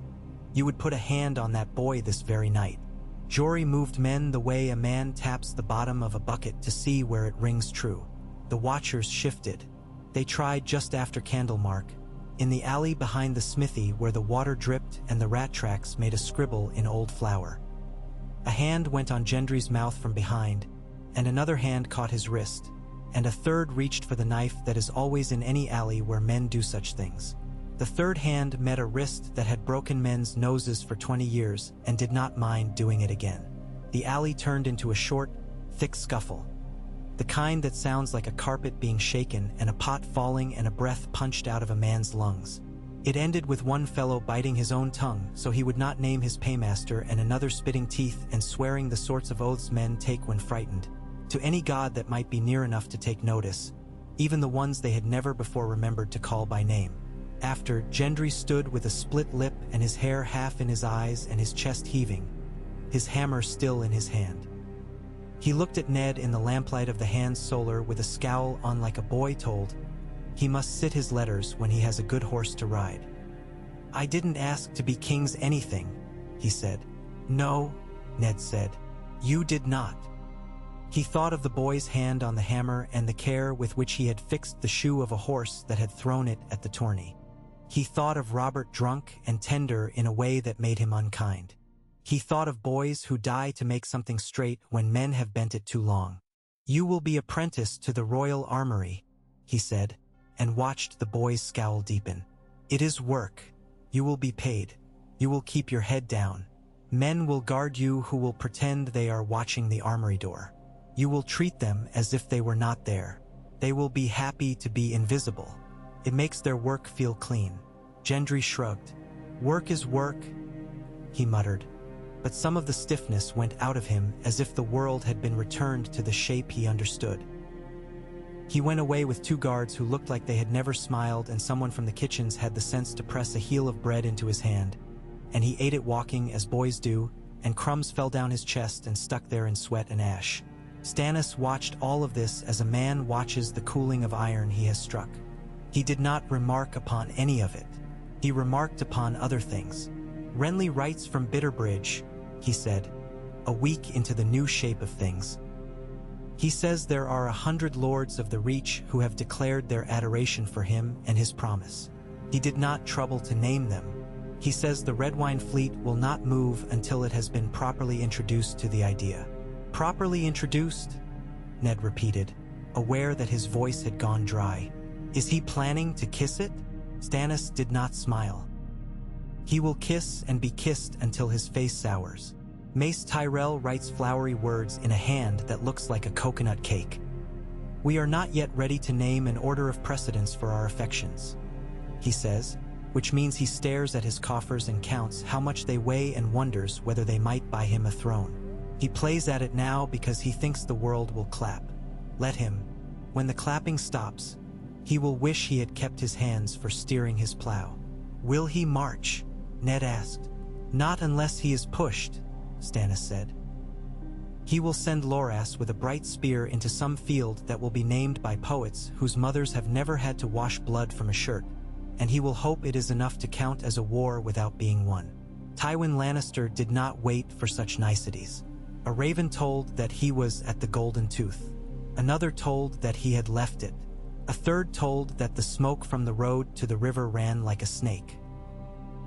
you would put a hand on that boy this very night." Jory moved men the way a man taps the bottom of a bucket to see where it rings true. The watchers shifted. They tried just after Candlemark, in the alley behind the smithy where the water dripped and the rat tracks made a scribble in old flour. A hand went on Gendry's mouth from behind, and another hand caught his wrist, and a third reached for the knife that is always in any alley where men do such things. The third hand met a wrist that had broken men's noses for 20 years and did not mind doing it again. The alley turned into a short, thick scuffle. The kind that sounds like a carpet being shaken and a pot falling and a breath punched out of a man's lungs. It ended with one fellow biting his own tongue so he would not name his paymaster and another spitting teeth and swearing the sorts of oaths men take when frightened, to any god that might be near enough to take notice, even the ones they had never before remembered to call by name. After, Gendry stood with a split lip and his hair half in his eyes and his chest heaving, his hammer still in his hand. He looked at Ned in the lamplight of the hand solar with a scowl on like a boy told he must sit his letters when he has a good horse to ride. "I didn't ask to be king's anything," he said. "No," Ned said. "You did not." He thought of the boy's hand on the hammer and the care with which he had fixed the shoe of a horse that had thrown it at the tourney. He thought of Robert drunk and tender in a way that made him unkind. He thought of boys who die to make something straight when men have bent it too long. "You will be apprenticed to the royal armory," he said, and watched the boy's scowl deepen. "It is work. You will be paid. You will keep your head down. Men will guard you who will pretend they are watching the armory door. You will treat them as if they were not there. They will be happy to be invisible. It makes their work feel clean." Gendry shrugged. "Work is work," he muttered, but some of the stiffness went out of him as if the world had been returned to the shape he understood. He went away with 2 guards who looked like they had never smiled, and someone from the kitchens had the sense to press a heel of bread into his hand, and he ate it walking as boys do, and crumbs fell down his chest and stuck there in sweat and ash. Stannis watched all of this as a man watches the cooling of iron he has struck. He did not remark upon any of it. He remarked upon other things. "Renly writes from Bitterbridge," he said, "a week into the new shape of things. He says there are 100 lords of the Reach who have declared their adoration for him and his promise. He did not trouble to name them. He says the Red Wine Fleet will not move until it has been properly introduced to the idea." "Properly introduced?" Ned repeated, aware that his voice had gone dry. "Is he planning to kiss it?" Stannis did not smile. "He will kiss and be kissed until his face sours. Mace Tyrell writes flowery words in a hand that looks like a coconut cake. We are not yet ready to name an order of precedence for our affections, he says, which means he stares at his coffers and counts how much they weigh and wonders whether they might buy him a throne. He plays at it now because he thinks the world will clap. Let him. When the clapping stops, he will wish he had kept his hands for steering his plow. "Will he march?" Ned asked. "Not unless he is pushed," Stannis said. "He will send Loras with a bright spear into some field that will be named by poets whose mothers have never had to wash blood from a shirt, and he will hope it is enough to count as a war without being won." Tywin Lannister did not wait for such niceties. A raven told that he was at the Golden Tooth. Another told that he had left it. A third told that the smoke from the road to the river ran like a snake.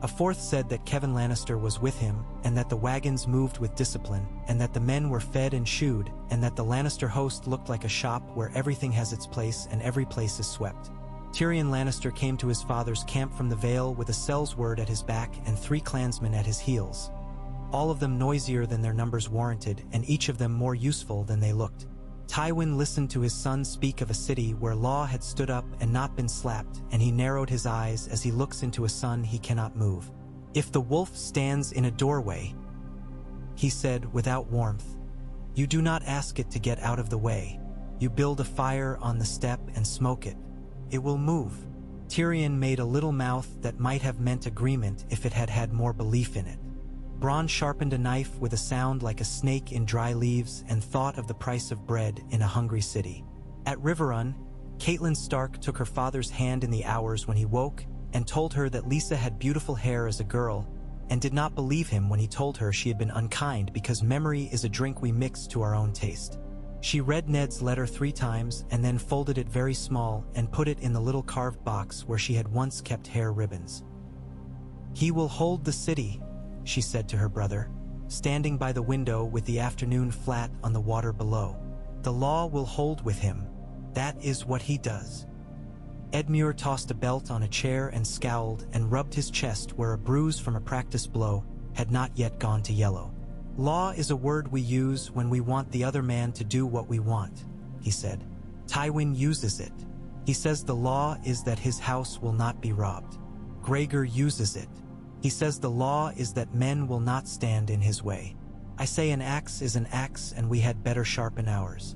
A fourth said that Kevan Lannister was with him, and that the wagons moved with discipline, and that the men were fed and shoed, and that the Lannister host looked like a shop where everything has its place and every place is swept. Tyrion Lannister came to his father's camp from the Vale with a sellsword at his back and 3 clansmen at his heels. All of them noisier than their numbers warranted, and each of them more useful than they looked. Tywin listened to his son speak of a city where law had stood up and not been slapped, and he narrowed his eyes as he looks into a son he cannot move. "If the wolf stands in a doorway," he said without warmth, "you do not ask it to get out of the way. You build a fire on the step and smoke it. It will move." Tyrion made a little mouth that might have meant agreement if it had had more belief in it. Bronn sharpened a knife with a sound like a snake in dry leaves and thought of the price of bread in a hungry city. At Riverrun, Catelyn Stark took her father's hand in the hours when he woke and told her that Lisa had beautiful hair as a girl, and did not believe him when he told her she had been unkind because memory is a drink we mix to our own taste. She read Ned's letter 3 times and then folded it very small and put it in the little carved box where she had once kept hair ribbons. "He will hold the city," she said to her brother, standing by the window with the afternoon flat on the water below. "The law will hold with him. That is what he does." Edmure tossed a belt on a chair and scowled and rubbed his chest where a bruise from a practice blow had not yet gone to yellow. "Law is a word we use when we want the other man to do what we want," he said. "Tywin uses it. He says the law is that his house will not be robbed. Gregor uses it. He says the law is that men will not stand in his way. I say an axe is an axe and we had better sharpen ours."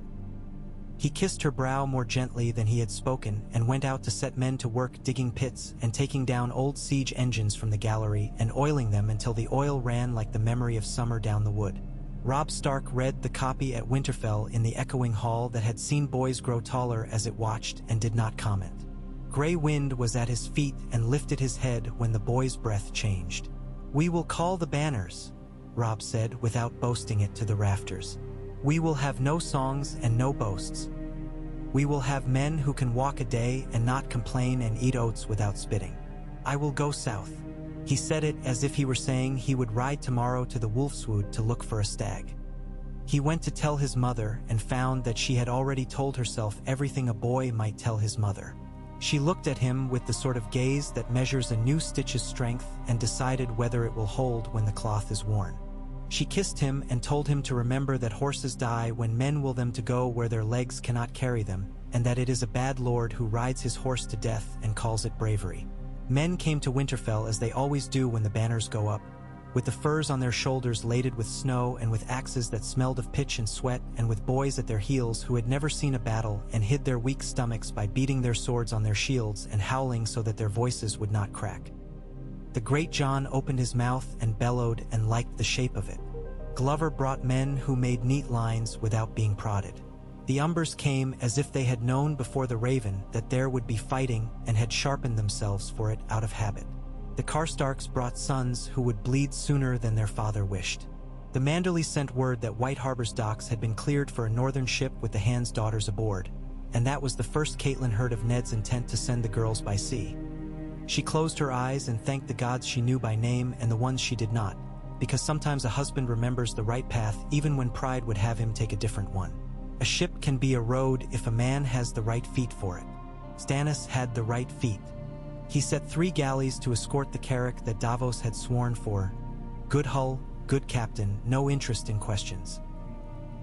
He kissed her brow more gently than he had spoken and went out to set men to work digging pits and taking down old siege engines from the gallery and oiling them until the oil ran like the memory of summer down the wood. Robb Stark read the copy at Winterfell in the echoing hall that had seen boys grow taller as it watched and did not comment. Grey Wind was at his feet and lifted his head when the boy's breath changed. "We will call the banners," Robb said without boasting it to the rafters. "We will have no songs and no boasts. We will have men who can walk a day and not complain and eat oats without spitting. I will go south." He said it as if he were saying he would ride tomorrow to the Wolfswood to look for a stag. He went to tell his mother and found that she had already told herself everything a boy might tell his mother. She looked at him with the sort of gaze that measures a new stitch's strength and decided whether it will hold when the cloth is worn. She kissed him and told him to remember that horses die when men will them to go where their legs cannot carry them, and that it is a bad lord who rides his horse to death and calls it bravery. Men came to Winterfell as they always do when the banners go up, with the furs on their shoulders laden with snow and with axes that smelled of pitch and sweat, and with boys at their heels who had never seen a battle and hid their weak stomachs by beating their swords on their shields and howling so that their voices would not crack. The great Jon opened his mouth and bellowed and liked the shape of it. Glover brought men who made neat lines without being prodded. The Umbers came as if they had known before the Raven that there would be fighting and had sharpened themselves for it out of habit. The Karstarks brought sons who would bleed sooner than their father wished. The Manderly sent word that White Harbor's docks had been cleared for a northern ship with the Hand's daughters aboard, and that was the first Catelyn heard of Ned's intent to send the girls by sea. She closed her eyes and thanked the gods she knew by name and the ones she did not, because sometimes a husband remembers the right path even when pride would have him take a different one. A ship can be a road if a man has the right feet for it. Stannis had the right feet. He set 3 galleys to escort the carrack that Davos had sworn for. Good hull, good captain, no interest in questions.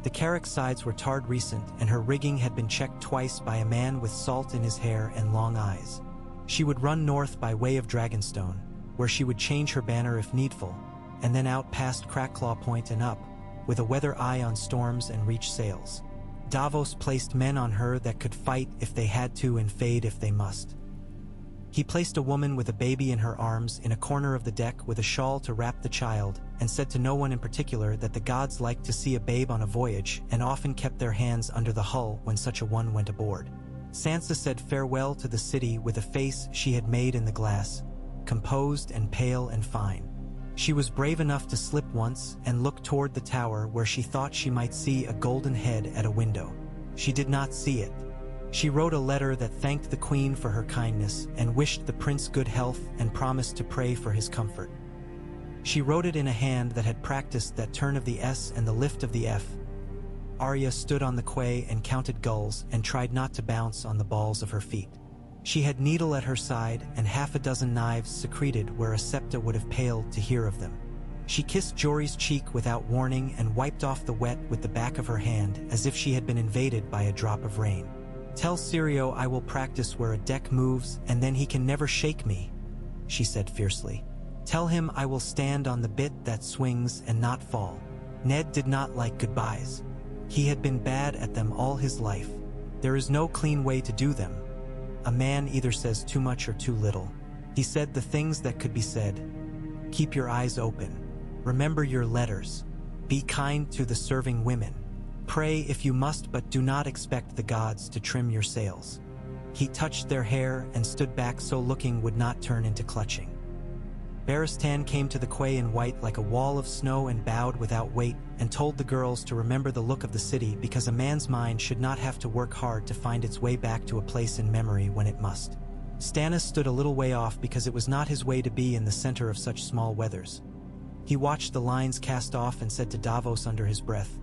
The carrack's sides were tarred recent, and her rigging had been checked twice by a man with salt in his hair and long eyes. She would run north by way of Dragonstone, where she would change her banner if needful, and then out past Crackclaw Point and up, with a weather eye on storms and reach sails. Davos placed men on her that could fight if they had to and fade if they must. He placed a woman with a baby in her arms in a corner of the deck with a shawl to wrap the child, and said to no one in particular that the gods liked to see a babe on a voyage and often kept their hands under the hull when such a one went aboard. Sansa said farewell to the city with a face she had made in the glass, composed and pale and fine. She was brave enough to slip once and look toward the tower where she thought she might see a golden head at a window. She did not see it. She wrote a letter that thanked the queen for her kindness and wished the prince good health and promised to pray for his comfort. She wrote it in a hand that had practiced that turn of the S and the lift of the F. Arya stood on the quay and counted gulls and tried not to bounce on the balls of her feet. She had needle at her side and 6 knives secreted where a septa would have paled to hear of them. She kissed Jory's cheek without warning and wiped off the wet with the back of her hand as if she had been invaded by a drop of rain. "Tell Syrio I will practice where a deck moves and then he can never shake me," she said fiercely. "Tell him I will stand on the bit that swings and not fall." Ned did not like goodbyes. He had been bad at them all his life. There is no clean way to do them. A man either says too much or too little. He said the things that could be said. Keep your eyes open. Remember your letters. Be kind to the serving women. Pray if you must, but do not expect the gods to trim your sails. He touched their hair and stood back so looking would not turn into clutching. Barristan came to the quay in white like a wall of snow and bowed without weight and told the girls to remember the look of the city because a man's mind should not have to work hard to find its way back to a place in memory when it must. Stannis stood a little way off because it was not his way to be in the center of such small weathers. He watched the lines cast off and said to Davos under his breath,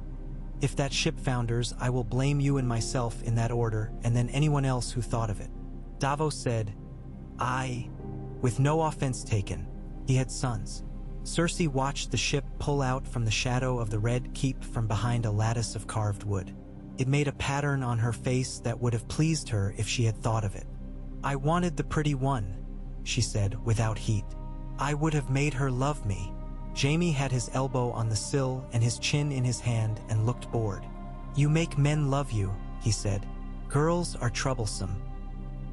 "If that ship founders, I will blame you and myself in that order, and then anyone else who thought of it." Davos said, "I," with no offense taken. He had sons. Cersei watched the ship pull out from the shadow of the Red Keep from behind a lattice of carved wood. It made a pattern on her face that would have pleased her if she had thought of it. "I wanted the pretty one," she said without heat. "I would have made her love me." Jaime had his elbow on the sill and his chin in his hand and looked bored. "You make men love you," he said. "Girls are troublesome.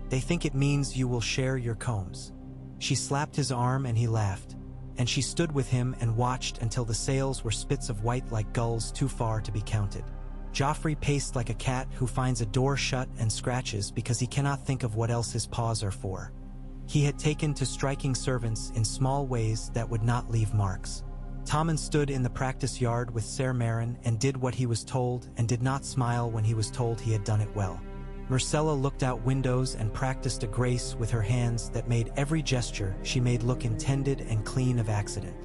They think it means you will share your combs." She slapped his arm and he laughed, and she stood with him and watched until the sails were spits of white like gulls too far to be counted. Joffrey paced like a cat who finds a door shut and scratches because he cannot think of what else his paws are for. He had taken to striking servants in small ways that would not leave marks. Tommen stood in the practice yard with Ser Meryn and did what he was told and did not smile when he was told he had done it well. Myrcella looked out windows and practiced a grace with her hands that made every gesture she made look intended and clean of accident.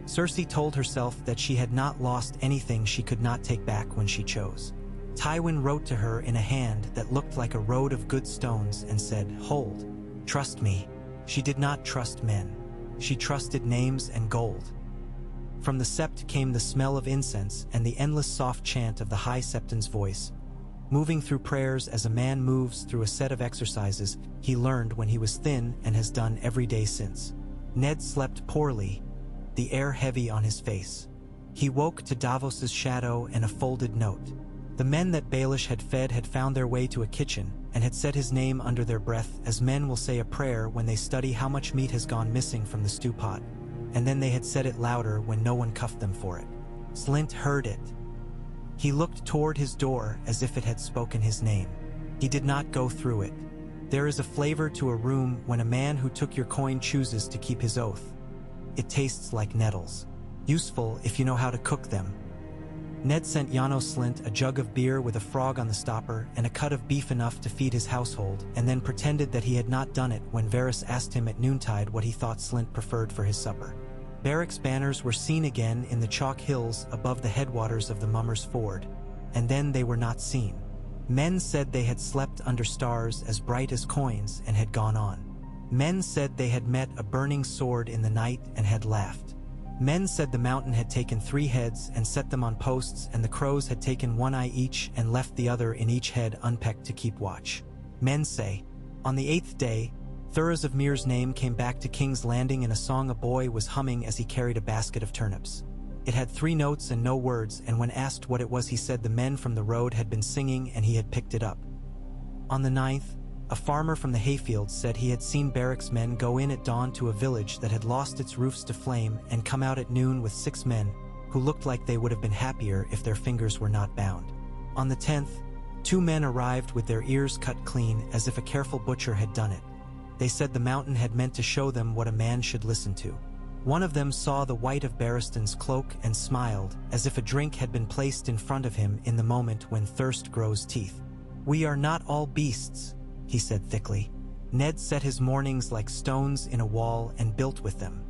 Cersei told herself that she had not lost anything she could not take back when she chose. Tywin wrote to her in a hand that looked like a road of good stones and said, "Hold, trust me." She did not trust men. She trusted names and gold. From the sept came the smell of incense and the endless soft chant of the High Septon's voice. Moving through prayers as a man moves through a set of exercises he learned when he was thin and has done every day since. Ned slept poorly, the air heavy on his face. He woke to Davos's shadow and a folded note. The men that Baelish had fed had found their way to a kitchen and had said his name under their breath, as men will say a prayer when they study how much meat has gone missing from the stew pot, and then they had said it louder when no one cuffed them for it. Slynt heard it. He looked toward his door as if it had spoken his name. He did not go through it. There is a flavor to a room when a man who took your coin chooses to keep his oath. It tastes like nettles. Useful if you know how to cook them. Ned sent Janos Slynt a jug of beer with a frog on the stopper and a cut of beef enough to feed his household, and then pretended that he had not done it when Varys asked him at noontide what he thought Slynt preferred for his supper. Barrack's banners were seen again in the chalk hills above the headwaters of the Mummers Ford, and then they were not seen. Men said they had slept under stars as bright as coins and had gone on. Men said they had met a burning sword in the night and had laughed. Men said the mountain had taken 3 heads and set them on posts, and the crows had taken 1 eye each and left the other in each head unpecked to keep watch. Men say, on the 8th day, Thuras of Mir's name came back to King's Landing in a song a boy was humming as he carried a basket of turnips. It had 3 notes and no words, and when asked what it was he said the men from the road had been singing and he had picked it up. On the 9th, a farmer from the hayfields said he had seen Barrack's men go in at dawn to a village that had lost its roofs to flame and come out at noon with 6 men, who looked like they would have been happier if their fingers were not bound. On the 10th, 2 men arrived with their ears cut clean as if a careful butcher had done it. They said the mountain had meant to show them what a man should listen to. One of them saw the white of Barristan's cloak and smiled, as if a drink had been placed in front of him in the moment when thirst grows teeth. "We are not all beasts," he said thickly. Ned set his mornings like stones in a wall and built with them.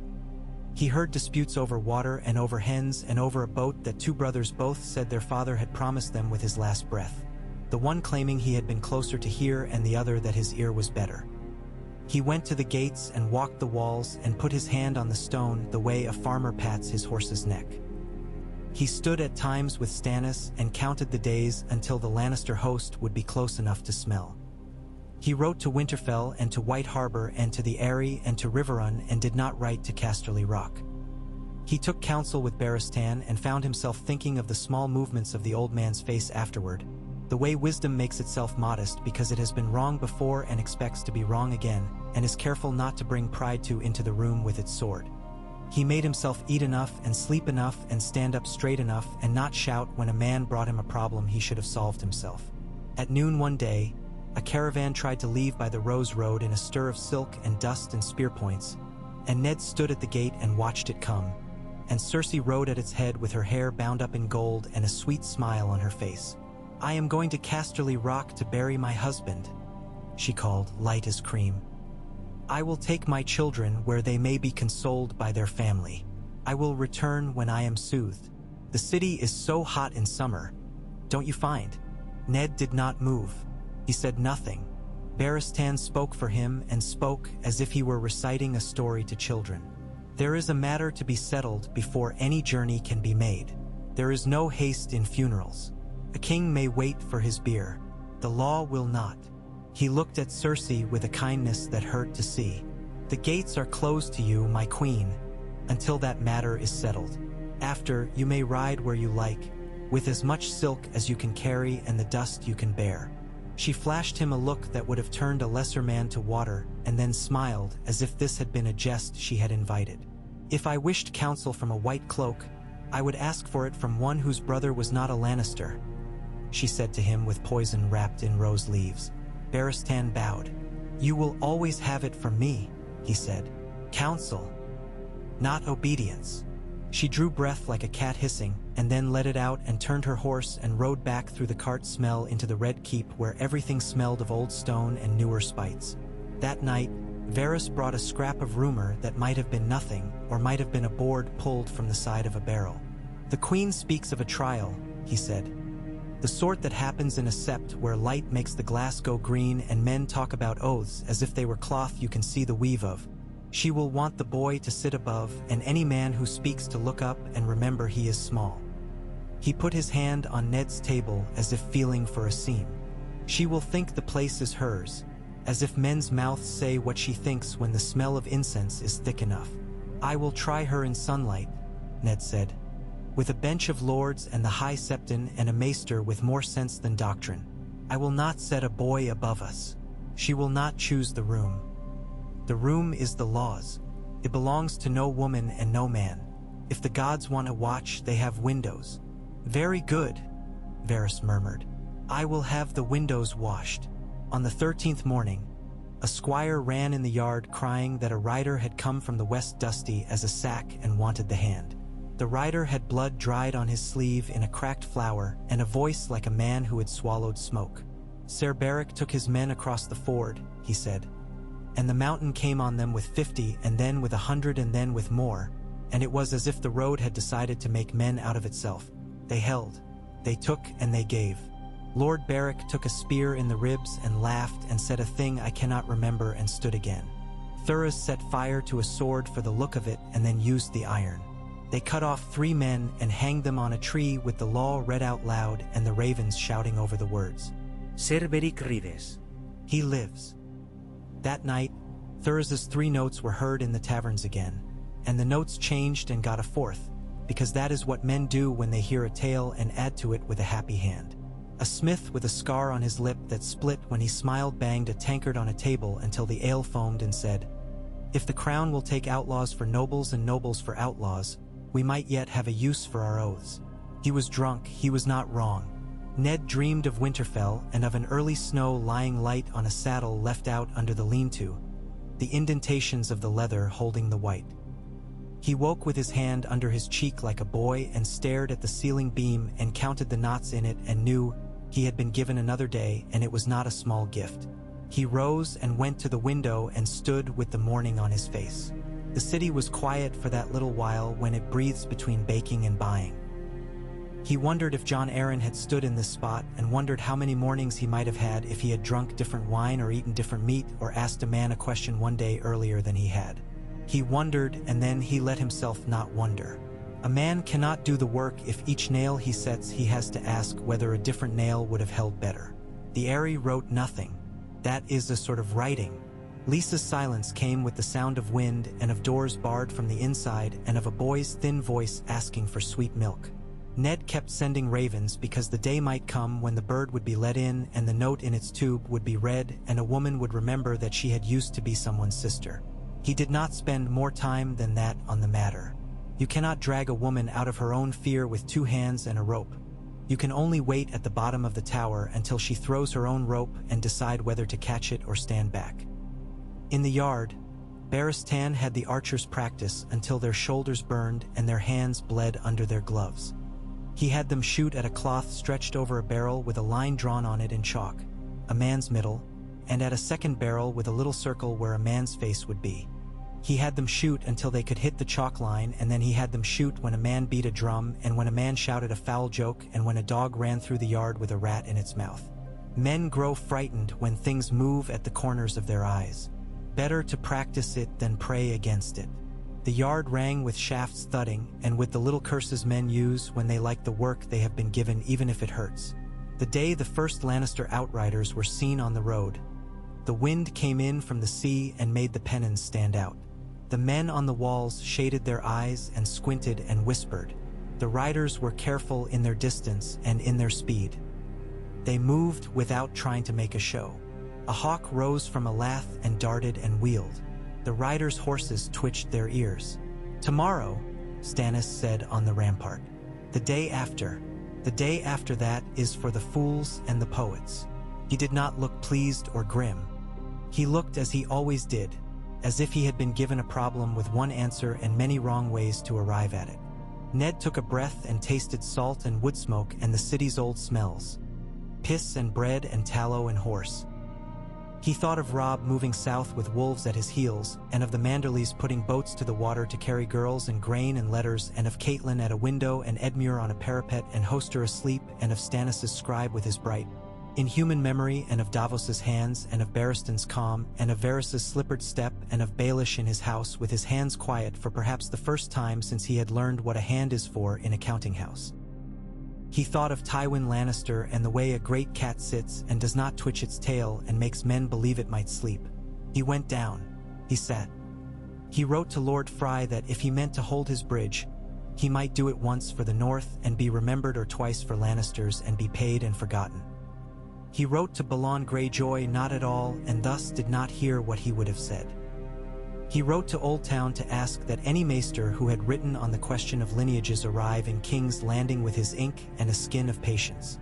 He heard disputes over water and over hens and over a boat that 2 brothers both said their father had promised them with his last breath, the one claiming he had been closer to hear and the other that his ear was better. He went to the gates and walked the walls and put his hand on the stone the way a farmer pats his horse's neck. He stood at times with Stannis and counted the days until the Lannister host would be close enough to smell. He wrote to Winterfell and to White Harbor and to the Eyrie and to Riverrun and did not write to Casterly Rock. He took counsel with Barristan and found himself thinking of the small movements of the old man's face afterward, the way wisdom makes itself modest because it has been wrong before and expects to be wrong again, and is careful not to bring pride into the room with its sword. He made himself eat enough and sleep enough and stand up straight enough and not shout when a man brought him a problem he should have solved himself. At noon one day, a caravan tried to leave by the Rose Road in a stir of silk and dust and spear points, and Ned stood at the gate and watched it come, and Cersei rode at its head with her hair bound up in gold and a sweet smile on her face. "I am going to Casterly Rock to bury my husband," she called, light as cream. "I will take my children where they may be consoled by their family. I will return when I am soothed. The city is so hot in summer, don't you find?" Ned did not move. He said nothing. Barristan spoke for him and spoke as if he were reciting a story to children. "There is a matter to be settled before any journey can be made. There is no haste in funerals. A king may wait for his bier. The law will not." He looked at Cersei with a kindness that hurt to see. "The gates are closed to you, my queen, until that matter is settled. After, you may ride where you like, with as much silk as you can carry and the dust you can bear." She flashed him a look that would have turned a lesser man to water, and then smiled as if this had been a jest she had invited. "If I wished counsel from a white cloak, I would ask for it from one whose brother was not a Lannister," she said to him with poison wrapped in rose leaves. Barristan bowed. "You will always have it from me," he said. "Counsel, not obedience." She drew breath like a cat hissing, and then let it out and turned her horse and rode back through the cart smell into the Red Keep, where everything smelled of old stone and newer spites. That night, Varys brought a scrap of rumor that might have been nothing, or might have been a board pulled from the side of a barrel. "The Queen speaks of a trial," he said. "The sort that happens in a sept where light makes the glass go green and men talk about oaths as if they were cloth you can see the weave of. She will want the boy to sit above, and any man who speaks to look up and remember he is small." He put his hand on Ned's table as if feeling for a seam. "She will think the place is hers, as if men's mouths say what she thinks when the smell of incense is thick enough." "I will try her in sunlight," Ned said. "With a bench of lords and the high septon and a maester with more sense than doctrine. I will not set a boy above us. She will not choose the room. The room is the law's. It belongs to no woman and no man. If the gods want a watch, they have windows." "Very good," Varys murmured. "I will have the windows washed." On the 13th morning, a squire ran in the yard crying that a rider had come from the west dusty as a sack and wanted the hand. The rider had blood dried on his sleeve in a cracked flower and a voice like a man who had swallowed smoke. "Ser Beric took his men across the ford," he said. "And the mountain came on them with 50 and then with 100 and then with more, and it was as if the road had decided to make men out of itself. They held, they took and they gave. Lord Beric took a spear in the ribs and laughed and said a thing I cannot remember and stood again. Thuras set fire to a sword for the look of it and then used the iron. They cut off 3 men and hanged them on a tree with the law read out loud and the ravens shouting over the words. Ser Beric rides. He lives." That night, Thuras's 3 notes were heard in the taverns again, and the notes changed and got a 4th, because that is what men do when they hear a tale and add to it with a happy hand. A smith with a scar on his lip that split when he smiled banged a tankard on a table until the ale foamed and said, "If the crown will take outlaws for nobles and nobles for outlaws, we might yet have a use for our oaths." He was drunk, he was not wrong. Ned dreamed of Winterfell and of an early snow lying light on a saddle left out under the lean-to, the indentations of the leather holding the white. He woke with his hand under his cheek like a boy and stared at the ceiling beam and counted the knots in it and knew he had been given another day, and it was not a small gift. He rose and went to the window and stood with the morning on his face. The city was quiet for that little while when it breathes between baking and buying. He wondered if Jon Arryn had stood in this spot and wondered how many mornings he might have had if he had drunk different wine or eaten different meat or asked a man a question one day earlier than he had. He wondered, and then he let himself not wonder. A man cannot do the work if each nail he sets he has to ask whether a different nail would have held better. The Aerie wrote nothing. That is a sort of writing. Lisa's silence came with the sound of wind and of doors barred from the inside and of a boy's thin voice asking for sweet milk. Ned kept sending ravens because the day might come when the bird would be let in and the note in its tube would be read and a woman would remember that she had used to be someone's sister. He did not spend more time than that on the matter. You cannot drag a woman out of her own fear with 2 hands and a rope. You can only wait at the bottom of the tower until she throws her own rope and decide whether to catch it or stand back. In the yard, Barristan had the archers practice until their shoulders burned and their hands bled under their gloves. He had them shoot at a cloth stretched over a barrel with a line drawn on it in chalk, a man's middle, and at a second barrel with a little circle where a man's face would be. He had them shoot until they could hit the chalk line, and then he had them shoot when a man beat a drum and when a man shouted a foul joke and when a dog ran through the yard with a rat in its mouth. Men grow frightened when things move at the corners of their eyes. Better to practice it than pray against it. The yard rang with shafts thudding and with the little curses men use when they like the work they have been given even if it hurts. The day the first Lannister outriders were seen on the road, the wind came in from the sea and made the pennons stand out. The men on the walls shaded their eyes and squinted and whispered, The riders were careful in their distance and in their speed. They moved without trying to make a show. A hawk rose from a lath and darted and wheeled. The riders' horses twitched their ears. "Tomorrow," Stannis said on the rampart. The day after that is for the fools and the poets." He did not look pleased or grim. He looked as he always did, as if he had been given a problem with one answer and many wrong ways to arrive at it. Ned took a breath and tasted salt and wood smoke and the city's old smells. Piss and bread and tallow and horse. He thought of Robb moving south with wolves at his heels, and of the Manderleys putting boats to the water to carry girls and grain and letters, and of Catelyn at a window and Edmure on a parapet and Hoster asleep, and of Stannis' scribe with his bright, inhuman memory, and of Davos's hands, and of Barristan's calm, and of Varys' slippered step, and of Baelish in his house with his hands quiet for perhaps the first time since he had learned what a hand is for in a counting house. He thought of Tywin Lannister and the way a great cat sits and does not twitch its tail and makes men believe it might sleep. He went down. He sat. He wrote to Lord Frey that if he meant to hold his bridge, he might do it once for the North and be remembered, or twice for Lannisters and be paid and forgotten. He wrote to Balon Greyjoy not at all, and thus did not hear what he would have said. He wrote to Old Town to ask that any maester who had written on the question of lineages arrive in King's Landing with his ink and a skin of patience.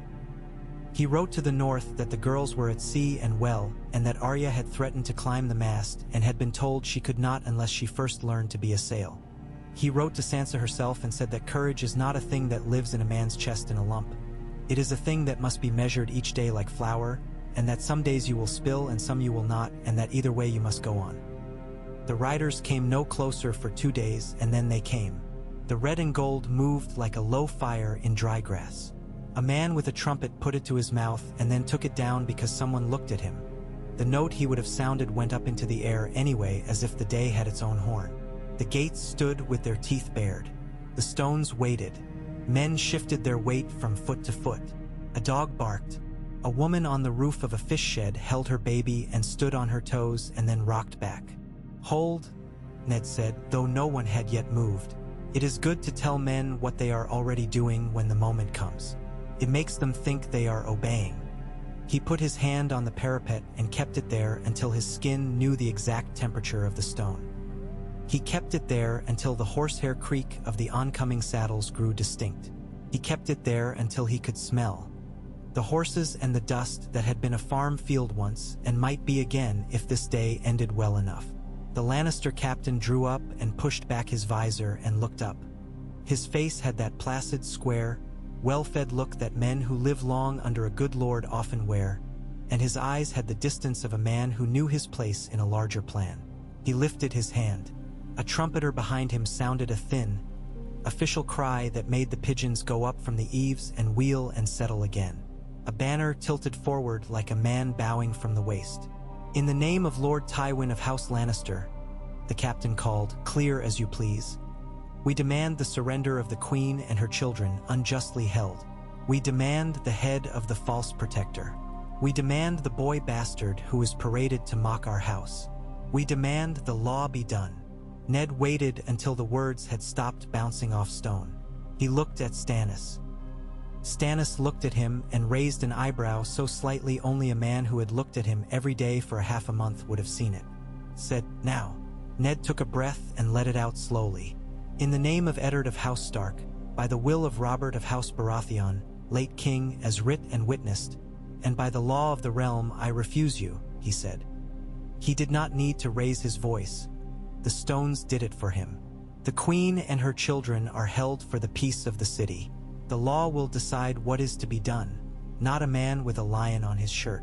He wrote to the North that the girls were at sea and well, and that Arya had threatened to climb the mast and had been told she could not unless she first learned to be a sail. He wrote to Sansa herself and said that courage is not a thing that lives in a man's chest in a lump. It is a thing that must be measured each day like flour, and that some days you will spill and some you will not, and that either way you must go on. The riders came no closer for 2 days, and then they came. The red and gold moved like a low fire in dry grass. A man with a trumpet put it to his mouth and then took it down because someone looked at him. The note he would have sounded went up into the air anyway, as if the day had its own horn. The gates stood with their teeth bared. The stones waited. Men shifted their weight from foot to foot. A dog barked. A woman on the roof of a fish shed held her baby and stood on her toes and then rocked back. "Hold," Ned said, though no one had yet moved. "It is good to tell men what they are already doing when the moment comes. It makes them think they are obeying." He put his hand on the parapet and kept it there until his skin knew the exact temperature of the stone. He kept it there until the horsehair creak of the oncoming saddles grew distinct. He kept it there until he could smell the horses and the dust that had been a farm field once and might be again if this day ended well enough. The Lannister captain drew up and pushed back his visor and looked up. His face had that placid, square, well-fed look that men who live long under a good lord often wear, and his eyes had the distance of a man who knew his place in a larger plan. He lifted his hand. A trumpeter behind him sounded a thin, official cry that made the pigeons go up from the eaves and wheel and settle again. A banner tilted forward like a man bowing from the waist. "In the name of Lord Tywin of House Lannister," the captain called, "clear as you please. We demand the surrender of the Queen and her children unjustly held. We demand the head of the false protector. We demand the boy bastard who is paraded to mock our house. We demand the law be done." Ned waited until the words had stopped bouncing off stone. He looked at Stannis. Stannis looked at him and raised an eyebrow so slightly only a man who had looked at him every day for half a month would have seen it. Said, "Now." Ned took a breath and let it out slowly. "In the name of Eddard of House Stark, by the will of Robert of House Baratheon, late king, as writ and witnessed, and by the law of the realm I refuse you," he said. He did not need to raise his voice. The stones did it for him. "The Queen and her children are held for the peace of the city. The law will decide what is to be done, not a man with a lion on his shirt.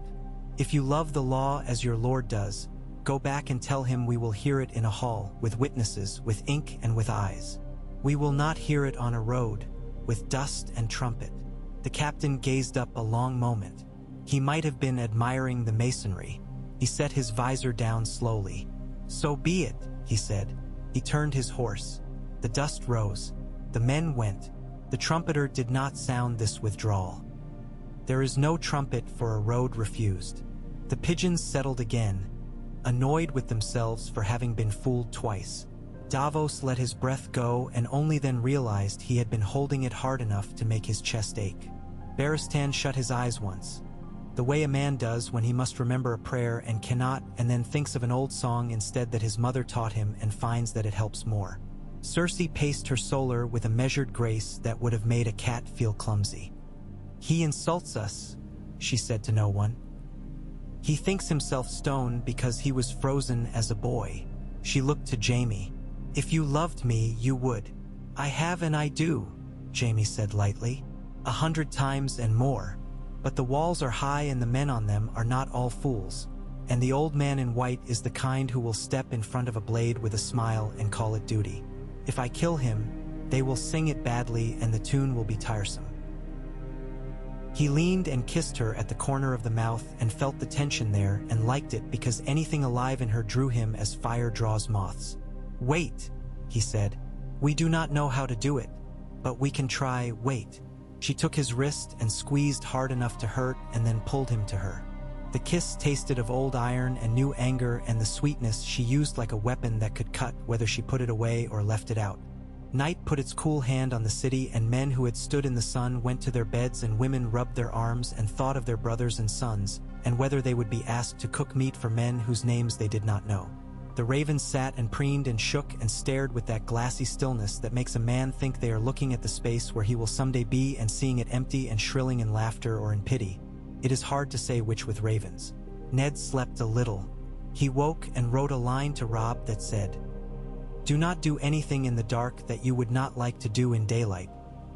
If you love the law as your lord does, go back and tell him we will hear it in a hall, with witnesses, with ink and with eyes. We will not hear it on a road, with dust and trumpet." The captain gazed up a long moment. He might have been admiring the masonry. He set his visor down slowly. "So be it," he said. He turned his horse. The dust rose. The men went. The trumpeter did not sound this withdrawal. There is no trumpet for a road refused. The pigeons settled again, annoyed with themselves for having been fooled twice. Davos let his breath go and only then realized he had been holding it hard enough to make his chest ache. Barristan shut his eyes once, the way a man does when he must remember a prayer and cannot, and then thinks of an old song instead that his mother taught him and finds that it helps more. Cersei paced her solar with a measured grace that would have made a cat feel clumsy. "He insults us," she said to no one. "He thinks himself stone because he was frozen as a boy." She looked to Jaime. "If you loved me, you would." "I have and I do," Jaime said lightly. 100 times and more. But the walls are high and the men on them are not all fools. And the old man in white is the kind who will step in front of a blade with a smile and call it duty. If I kill him, they will sing it badly and the tune will be tiresome. He leaned and kissed her at the corner of the mouth and felt the tension there and liked it because anything alive in her drew him as fire draws moths. "Wait," he said. "We do not know how to do it, but we can try. Wait." She took his wrist and squeezed hard enough to hurt and then pulled him to her. The kiss tasted of old iron and new anger and the sweetness she used like a weapon that could cut whether she put it away or left it out. Night put its cool hand on the city and men who had stood in the sun went to their beds and women rubbed their arms and thought of their brothers and sons and whether they would be asked to cook meat for men whose names they did not know. The ravens sat and preened and shook and stared with that glassy stillness that makes a man think they are looking at the space where he will someday be and seeing it empty and shrilling in laughter or in pity. It is hard to say which with ravens. Ned slept a little. He woke and wrote a line to Robb that said, "Do not do anything in the dark that you would not like to do in daylight,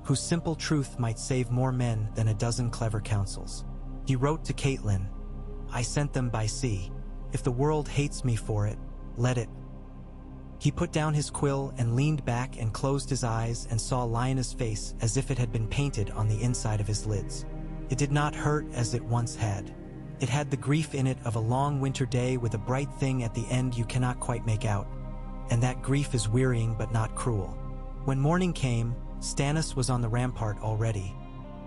whose simple truth might save more men than a dozen clever counsels." He wrote to Catelyn, "I sent them by sea. If the world hates me for it, let it." He put down his quill and leaned back and closed his eyes and saw Lyanna's face as if it had been painted on the inside of his lids. It did not hurt as it once had. It had the grief in it of a long winter day with a bright thing at the end you cannot quite make out. And that grief is wearying but not cruel. When morning came, Stannis was on the rampart already,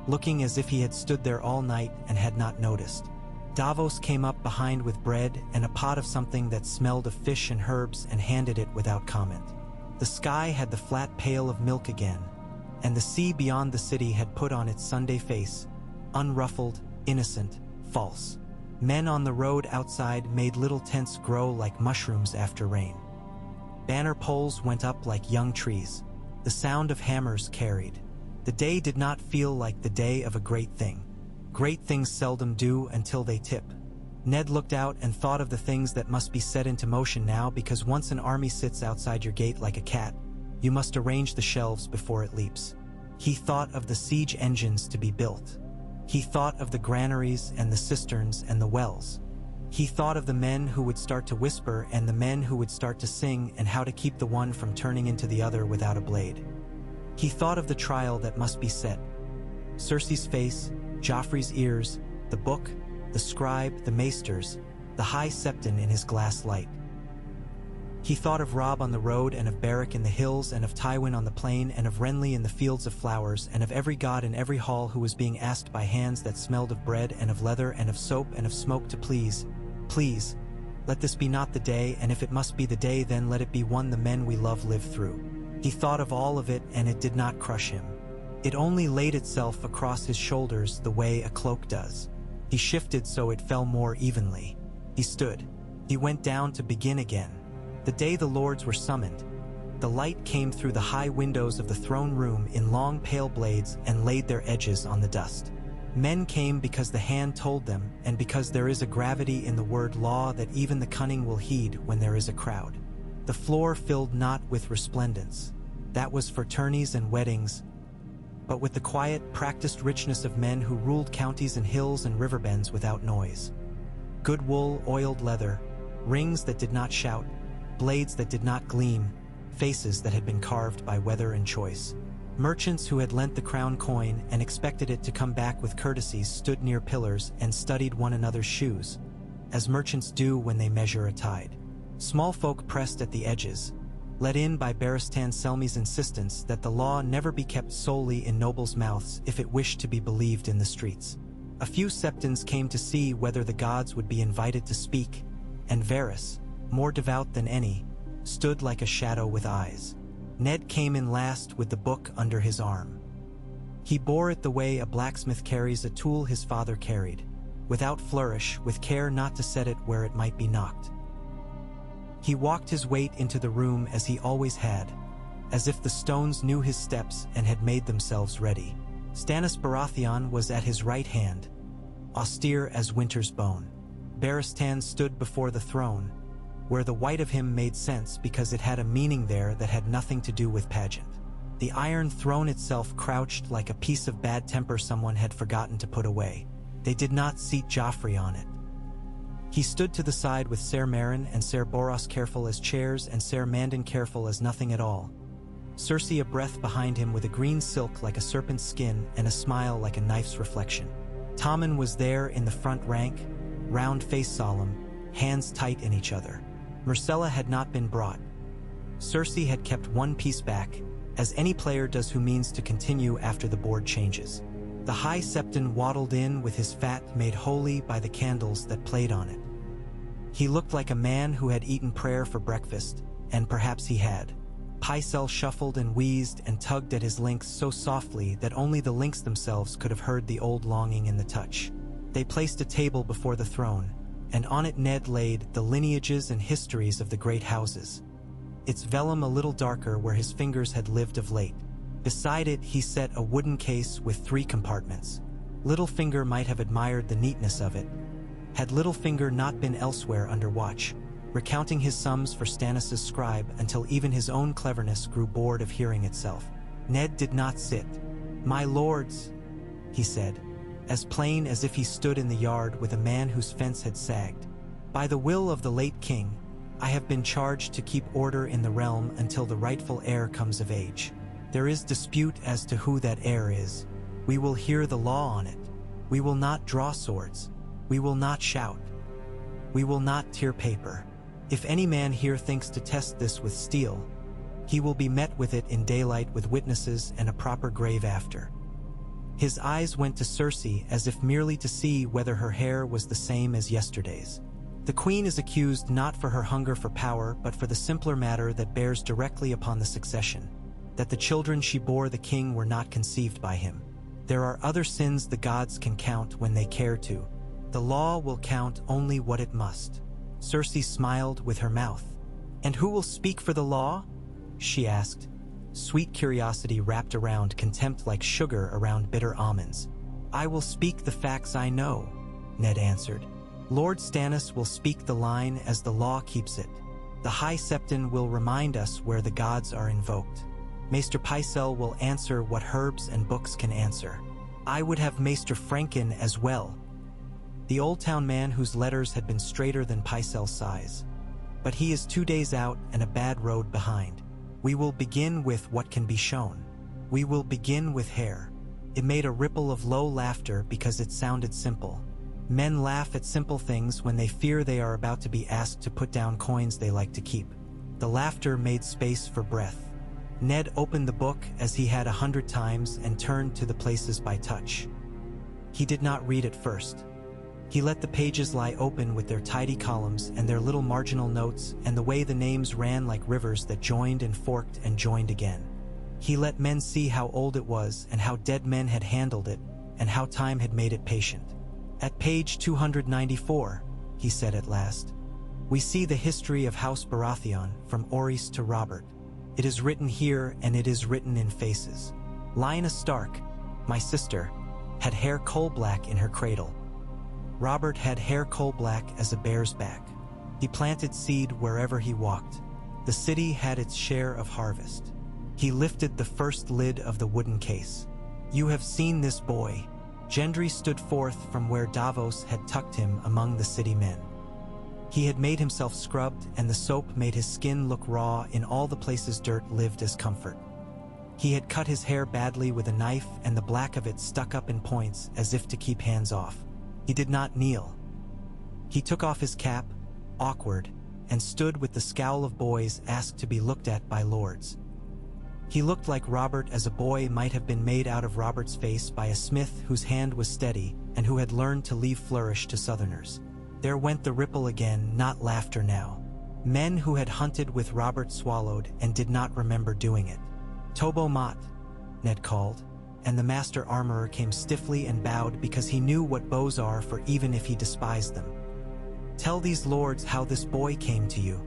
looking as if he had stood there all night and had not noticed. Davos came up behind with bread and a pot of something that smelled of fish and herbs and handed it without comment. The sky had the flat pail of milk again, and the sea beyond the city had put on its Sunday face, unruffled, innocent, false. Men on the road outside made little tents grow like mushrooms after rain. Banner poles went up like young trees. The sound of hammers carried. The day did not feel like the day of a great thing. Great things seldom do until they tip. Ned looked out and thought of the things that must be set into motion now because once an army sits outside your gate like a cat, you must arrange the shelves before it leaps. He thought of the siege engines to be built. He thought of the granaries and the cisterns and the wells. He thought of the men who would start to whisper and the men who would start to sing and how to keep the one from turning into the other without a blade. He thought of the trial that must be set. Cersei's face, Joffrey's ears, the book, the scribe, the maesters, the high septon in his glass light. He thought of Robb on the road and of Beric in the hills and of Tywin on the plain and of Renly in the fields of flowers and of every god in every hall who was being asked by hands that smelled of bread and of leather and of soap and of smoke to please, please, let this be not the day, and if it must be the day then let it be one the men we love live through. He thought of all of it and it did not crush him. It only laid itself across his shoulders the way a cloak does. He shifted so it fell more evenly. He stood. He went down to begin again. The day the lords were summoned. The light came through the high windows of the throne room in long pale blades and laid their edges on the dust. Men came because the hand told them, and because there is a gravity in the word law that even the cunning will heed when there is a crowd. The floor filled not with resplendence. That was for tourneys and weddings, but with the quiet, practiced richness of men who ruled counties and hills and riverbends without noise. Good wool, oiled leather, rings that did not shout, blades that did not gleam, faces that had been carved by weather and choice. Merchants who had lent the crown coin and expected it to come back with courtesies stood near pillars and studied one another's shoes, as merchants do when they measure a tide. Small folk pressed at the edges, led in by Barristan Selmy's insistence that the law never be kept solely in nobles' mouths if it wished to be believed in the streets. A few septons came to see whether the gods would be invited to speak, and Varys, more devout than any, stood like a shadow with eyes. Ned came in last with the book under his arm. He bore it the way a blacksmith carries a tool his father carried, without flourish, with care not to set it where it might be knocked. He walked his weight into the room as he always had, as if the stones knew his steps and had made themselves ready. Stannis Baratheon was at his right hand, austere as winter's bone. Barristan stood before the throne, where the white of him made sense because it had a meaning there that had nothing to do with pageant. The Iron Throne itself crouched like a piece of bad temper someone had forgotten to put away. They did not seat Joffrey on it. He stood to the side with Ser Meryn and Ser Boros careful as chairs and Ser Mandon careful as nothing at all. Cersei a breath behind him with a green silk like a serpent's skin and a smile like a knife's reflection. Tommen was there in the front rank, round face solemn, hands tight in each other. Myrcella had not been brought. Cersei had kept one piece back, as any player does who means to continue after the board changes. The High Septon waddled in with his fat made holy by the candles that played on it. He looked like a man who had eaten prayer for breakfast, and perhaps he had. Pycelle shuffled and wheezed and tugged at his links so softly that only the links themselves could have heard the old longing in the touch. They placed a table before the throne, and on it Ned laid the lineages and histories of the great houses, its vellum a little darker where his fingers had lived of late. Beside it he set a wooden case with 3 compartments. Littlefinger might have admired the neatness of it, had Littlefinger not been elsewhere under watch, recounting his sums for Stannis' scribe until even his own cleverness grew bored of hearing itself. Ned did not sit. "My lords," he said, as plain as if he stood in the yard with a man whose fence had sagged. "By the will of the late king, I have been charged to keep order in the realm until the rightful heir comes of age. There is dispute as to who that heir is. We will hear the law on it. We will not draw swords. We will not shout. We will not tear paper. If any man here thinks to test this with steel, he will be met with it in daylight with witnesses and a proper grave after." His eyes went to Cersei as if merely to see whether her hair was the same as yesterday's. The queen is accused not for her hunger for power but for the simpler matter that bears directly upon the succession, that the children she bore the king were not conceived by him. There are other sins the gods can count when they care to. The law will count only what it must. Cersei smiled with her mouth. "And who will speak for the law?" she asked. Sweet curiosity wrapped around contempt like sugar around bitter almonds. "I will speak the facts I know," Ned answered. "Lord Stannis will speak the line as the law keeps it. The High Septon will remind us where the gods are invoked. Maester Pycelle will answer what herbs and books can answer. I would have Maester Franken as well," the Old Town man whose letters had been straighter than Pycelle's size. "But he is 2 days out and a bad road behind. We will begin with what can be shown. We will begin with hair." It made a ripple of low laughter because it sounded simple. Men laugh at simple things when they fear they are about to be asked to put down coins they like to keep. The laughter made space for breath. Ned opened the book as he had 100 times and turned to the places by touch. He did not read at first. He let the pages lie open with their tidy columns and their little marginal notes and the way the names ran like rivers that joined and forked and joined again. He let men see how old it was and how dead men had handled it and how time had made it patient. "At page 294, he said at last, "we see the history of House Baratheon from Orys to Robert. It is written here and it is written in faces. Lyanna Stark, my sister, had hair coal-black in her cradle. Robert had hair coal-black as a bear's back. He planted seed wherever he walked. The city had its share of harvest. He lifted the first lid of the wooden case. You have seen this boy." Gendry stood forth from where Davos had tucked him among the city men. He had made himself scrubbed and the soap made his skin look raw in all the places dirt lived as comfort. He had cut his hair badly with a knife and the black of it stuck up in points as if to keep hands off. He did not kneel. He took off his cap, awkward, and stood with the scowl of boys asked to be looked at by lords. He looked like Robert as a boy might have been made out of Robert's face by a smith whose hand was steady and who had learned to leave flourish to southerners. There went the ripple again, not laughter now. Men who had hunted with Robert swallowed and did not remember doing it. "Tobo Mott," Ned called, and the master armorer came stiffly and bowed because he knew what bows are for even if he despised them. "Tell these lords how this boy came to you."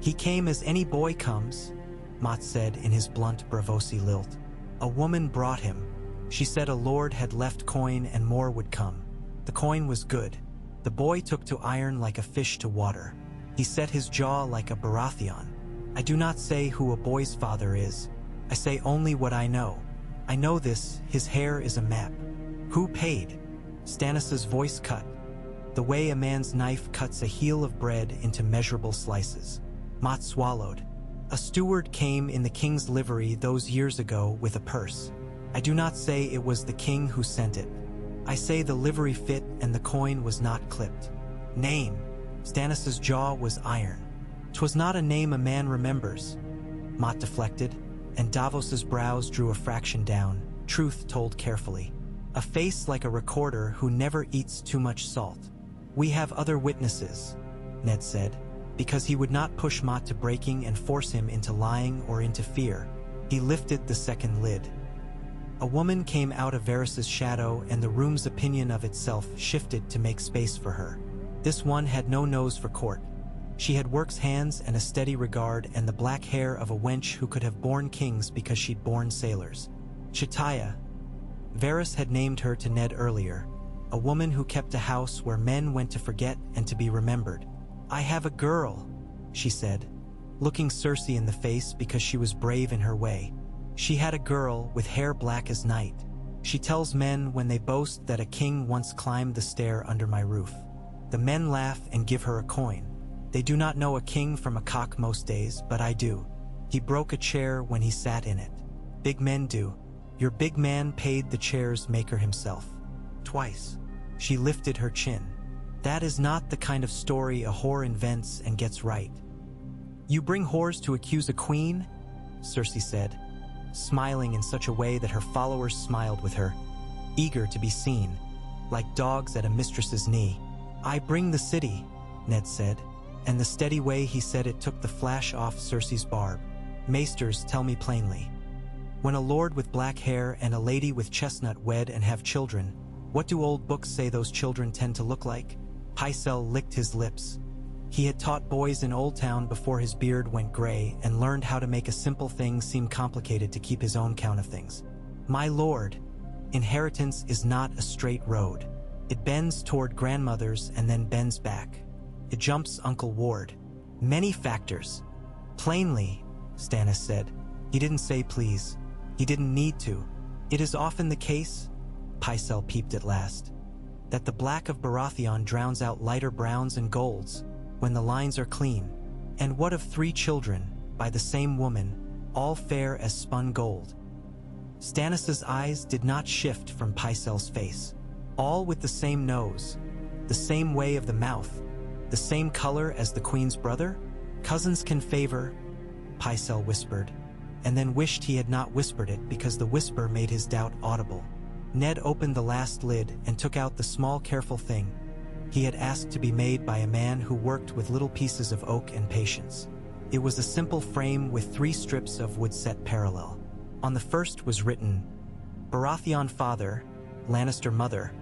"He came as any boy comes," Mott said in his blunt bravosi lilt. "A woman brought him. She said a lord had left coin and more would come. The coin was good. The boy took to iron like a fish to water. He set his jaw like a Baratheon. I do not say who a boy's father is. I say only what I know. I know this, his hair is a map." "Who paid?" Stannis' voice cut, the way a man's knife cuts a heel of bread into measurable slices. Mott swallowed. "A steward came in the king's livery those years ago with a purse. I do not say it was the king who sent it. I say the livery fit and the coin was not clipped." "Name." Stannis' jaw was iron. "'Twas not a name a man remembers." Mott deflected, and Davos's brows drew a fraction down, truth told carefully. "A face like a recorder who never eats too much salt." "We have other witnesses," Ned said, because he would not push Mott to breaking and force him into lying or into fear. He lifted the second lid. A woman came out of Varys' shadow, and the room's opinion of itself shifted to make space for her. This one had no nose for court. She had work's hands and a steady regard and the black hair of a wench who could have borne kings because she'd borne sailors. Chitaya. Varys had named her to Ned earlier, a woman who kept a house where men went to forget and to be remembered. "I have a girl," she said, looking Cersei in the face because she was brave in her way. "She had a girl with hair black as night. She tells men when they boast that a king once climbed the stair under my roof. The men laugh and give her a coin. They do not know a king from a cock most days, but I do. He broke a chair when he sat in it. Big men do. Your big man paid the chair's maker himself. Twice." She lifted her chin. "That is not the kind of story a whore invents and gets right." "You bring whores to accuse a queen?" Cersei said, smiling in such a way that her followers smiled with her, eager to be seen, like dogs at a mistress's knee. "I bring the city," Ned said, and the steady way he said it took the flash off Cersei's barb. "Maesters, tell me plainly. When a lord with black hair and a lady with chestnut wed and have children, what do old books say those children tend to look like?" Pycelle licked his lips. He had taught boys in Old Town before his beard went gray and learned how to make a simple thing seem complicated to keep his own count of things. "My lord, inheritance is not a straight road. It bends toward grandmothers and then bends back. It jumps Uncle Ward. Many factors." "Plainly," Stannis said. He didn't say please. He didn't need to. "It is often the case," Pycelle peeped at last, "that the black of Baratheon drowns out lighter browns and golds when the lines are clean. And what of 3 children, by the same woman, all fair as spun gold?" Stannis' eyes did not shift from Pycelle's face. "All with the same nose, the same way of the mouth, the same color as the queen's brother? Cousins can favor," Pycelle whispered, and then wished he had not whispered it because the whisper made his doubt audible. Ned opened the last lid and took out the small careful thing he had asked to be made by a man who worked with little pieces of oak and patience. It was a simple frame with 3 strips of wood set parallel. On the first was written, "Baratheon father, Lannister mother,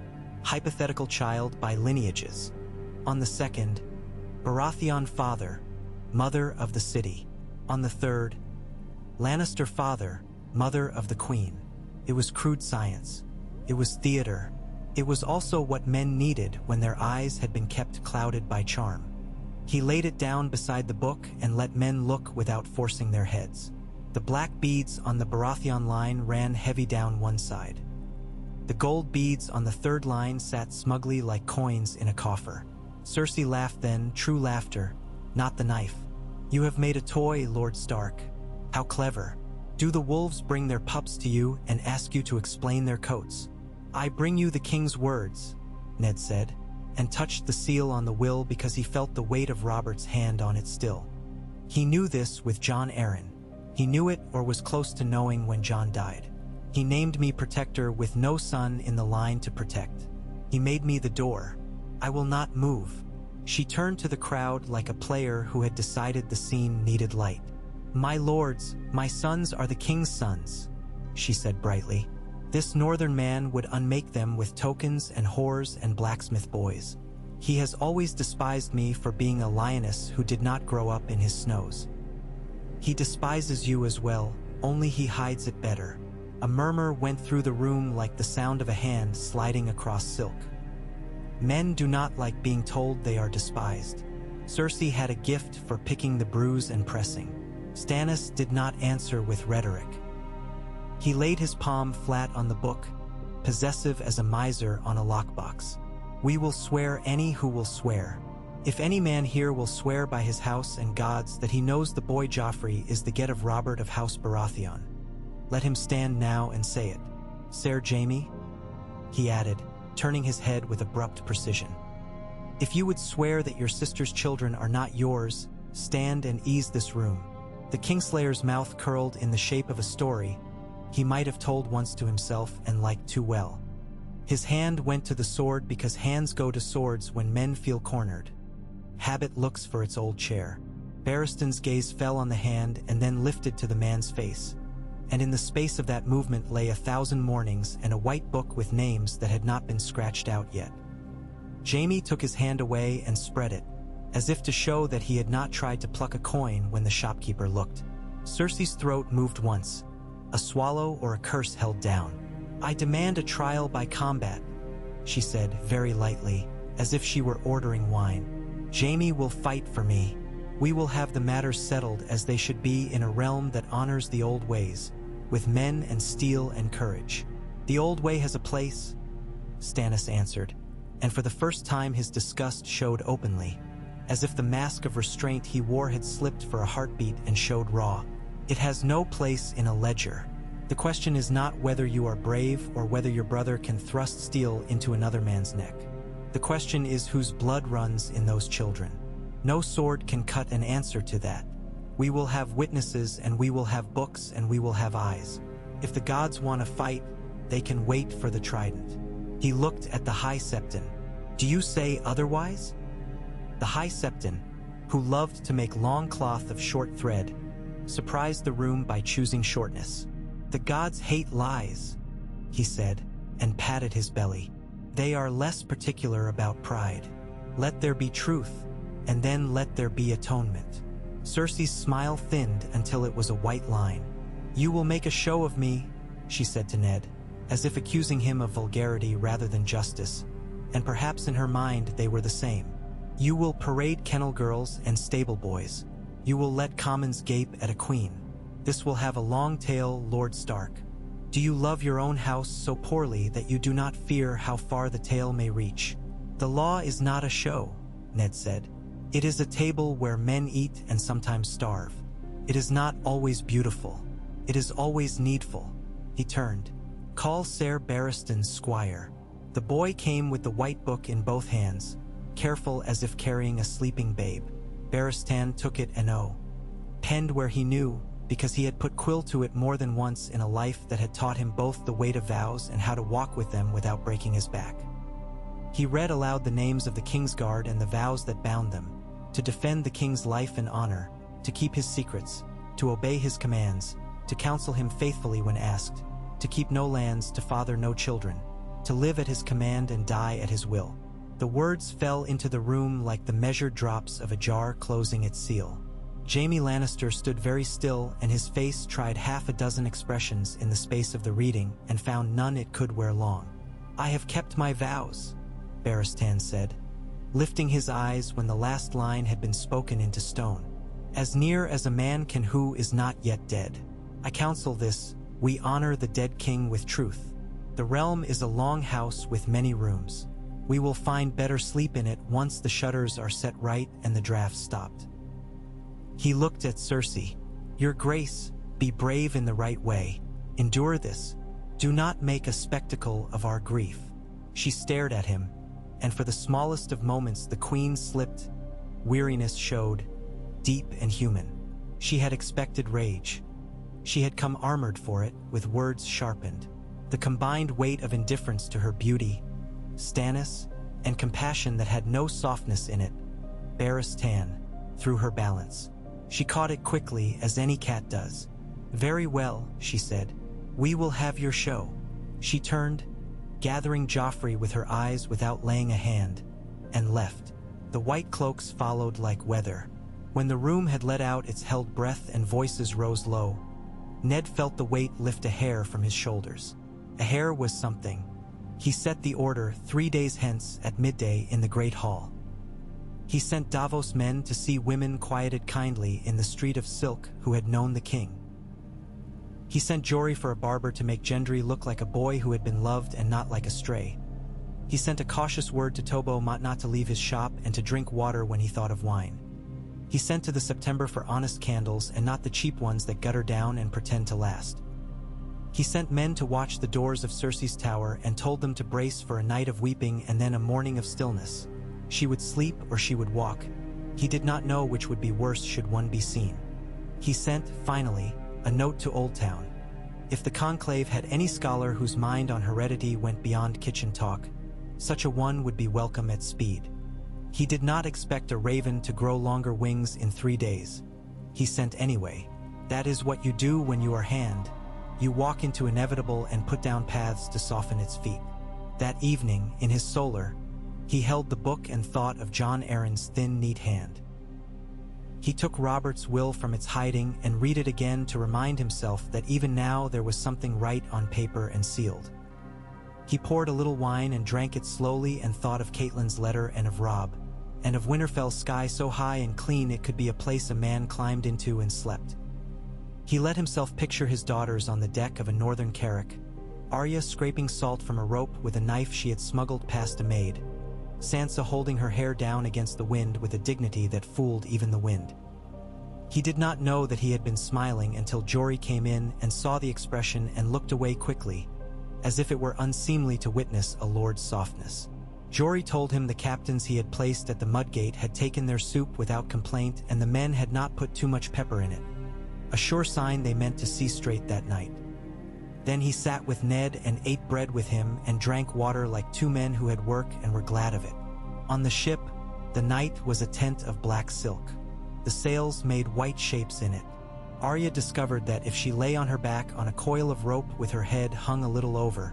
hypothetical child by lineages." On the second, "Baratheon father, mother of the city." On the third, "Lannister father, mother of the queen." It was crude science. It was theater. It was also what men needed when their eyes had been kept clouded by charm. He laid it down beside the book and let men look without forcing their heads. The black beads on the Baratheon line ran heavy down one side. The gold beads on the third line sat smugly like coins in a coffer. Cersei laughed then, true laughter, not the knife. "You have made a toy, Lord Stark. How clever. Do the wolves bring their pups to you and ask you to explain their coats?" "I bring you the king's words," Ned said, and touched the seal on the will because he felt the weight of Robert's hand on it still. He knew this with Jon Arryn. He knew it or was close to knowing when Jon died. "He named me protector with no son in the line to protect. He made me the door. I will not move." She turned to the crowd like a player who had decided the scene needed light. "My lords, my sons are the king's sons," she said brightly. "This northern man would unmake them with tokens and whores and blacksmith boys. He has always despised me for being a lioness who did not grow up in his snows. He despises you as well, only he hides it better." A murmur went through the room like the sound of a hand sliding across silk. Men do not like being told they are despised. Cersei had a gift for picking the bruise and pressing. Stannis did not answer with rhetoric. He laid his palm flat on the book, possessive as a miser on a lockbox. "We will swear any who will swear. If any man here will swear by his house and gods that he knows the boy Joffrey is the get of Robert of House Baratheon, let him stand now and say it. Ser Jaime," he added, turning his head with abrupt precision. "If you would swear that your sister's children are not yours, stand and ease this room." The Kingslayer's mouth curled in the shape of a story he might have told once to himself and liked too well. His hand went to the sword because hands go to swords when men feel cornered. Habit looks for its old chair. Barristan's gaze fell on the hand and then lifted to the man's face, and in the space of that movement lay 1,000 mornings and a white book with names that had not been scratched out yet. Jaime took his hand away and spread it, as if to show that he had not tried to pluck a coin when the shopkeeper looked. Cersei's throat moved once, a swallow or a curse held down. "I demand a trial by combat," she said very lightly, as if she were ordering wine. "Jaime will fight for me. We will have the matters settled as they should be in a realm that honors the old ways, with men and steel and courage." "The old way has a place," Stannis answered, and for the first time his disgust showed openly, as if the mask of restraint he wore had slipped for a heartbeat and showed raw. "It has no place in a ledger. The question is not whether you are brave or whether your brother can thrust steel into another man's neck. The question is whose blood runs in those children. No sword can cut an answer to that. We will have witnesses and we will have books and we will have eyes. If the gods want to fight, they can wait for the trident." He looked at the High Septon. "Do you say otherwise?" The High Septon, who loved to make long cloth of short thread, surprised the room by choosing shortness. "The gods hate lies," he said, and patted his belly. "They are less particular about pride. Let there be truth, and then let there be atonement." Cersei's smile thinned until it was a white line. "You will make a show of me," she said to Ned, as if accusing him of vulgarity rather than justice, and perhaps in her mind they were the same. "You will parade kennel girls and stable boys. You will let commons gape at a queen. This will have a long tail, Lord Stark. Do you love your own house so poorly that you do not fear how far the tale may reach?" "The law is not a show," Ned said. "It is a table where men eat and sometimes starve. It is not always beautiful. It is always needful." He turned. "Call Ser Barristan's squire." The boy came with the white book in both hands, careful as if carrying a sleeping babe. Barristan took it and penned where he knew, because he had put quill to it more than once in a life that had taught him both the weight of vows and how to walk with them without breaking his back. He read aloud the names of the Kingsguard and the vows that bound them, to defend the king's life and honor, to keep his secrets, to obey his commands, to counsel him faithfully when asked, to keep no lands, to father no children, to live at his command and die at his will. The words fell into the room like the measured drops of a jar closing its seal. Jaime Lannister stood very still, and his face tried half a dozen expressions in the space of the reading and found none it could wear long. "I have kept my vows," Barristan said, lifting his eyes when the last line had been spoken into stone. "As near as a man can who is not yet dead. I counsel this: we honor the dead king with truth. The realm is a long house with many rooms. We will find better sleep in it once the shutters are set right and the draft stopped." He looked at Cersei. "Your Grace, be brave in the right way. Endure this. Do not make a spectacle of our grief." She stared at him, and for the smallest of moments the queen slipped. Weariness showed, deep and human. She had expected rage. She had come armored for it, with words sharpened. The combined weight of indifference to her beauty, Stannis, and compassion that had no softness in it, barest tan, through her balance. She caught it quickly, as any cat does. "Very well," she said. "We will have your show." She turned, gathering Joffrey with her eyes without laying a hand, and left. The white cloaks followed like weather. When the room had let out its held breath and voices rose low, Ned felt the weight lift a hair from his shoulders. A hair was something. He set the order 3 days hence at midday in the Great Hall. He sent Davos men to see women quieted kindly in the Street of Silk who had known the king. He sent Jory for a barber to make Gendry look like a boy who had been loved and not like a stray. He sent a cautious word to Tobo not to leave his shop and to drink water when he thought of wine. He sent to the September for honest candles and not the cheap ones that gutter down and pretend to last. He sent men to watch the doors of Cersei's tower and told them to brace for a night of weeping and then a morning of stillness. She would sleep or she would walk. He did not know which would be worse should one be seen. He sent, finally, a note to Old Town. If the conclave had any scholar whose mind on heredity went beyond kitchen talk, such a one would be welcome at speed. He did not expect a raven to grow longer wings in 3 days. He sent anyway. That is what you do when you are hand. You walk into inevitable and put down paths to soften its feet. That evening, in his solar, he held the book and thought of Jon Arryn's thin, neat hand. He took Robert's will from its hiding and read it again to remind himself that even now there was something right on paper and sealed. He poured a little wine and drank it slowly and thought of Catelyn's letter and of Robb, and of Winterfell's sky so high and clean it could be a place a man climbed into and slept. He let himself picture his daughters on the deck of a northern carrack, Arya scraping salt from a rope with a knife she had smuggled past a maid, Sansa holding her hair down against the wind with a dignity that fooled even the wind. He did not know that he had been smiling until Jory came in and saw the expression and looked away quickly, as if it were unseemly to witness a lord's softness. Jory told him the captains he had placed at the Mudgate had taken their soup without complaint and the men had not put too much pepper in it, a sure sign they meant to see straight that night. Then he sat with Ned and ate bread with him and drank water like two men who had work and were glad of it. On the ship, the night was a tent of black silk. The sails made white shapes in it. Arya discovered that if she lay on her back on a coil of rope with her head hung a little over,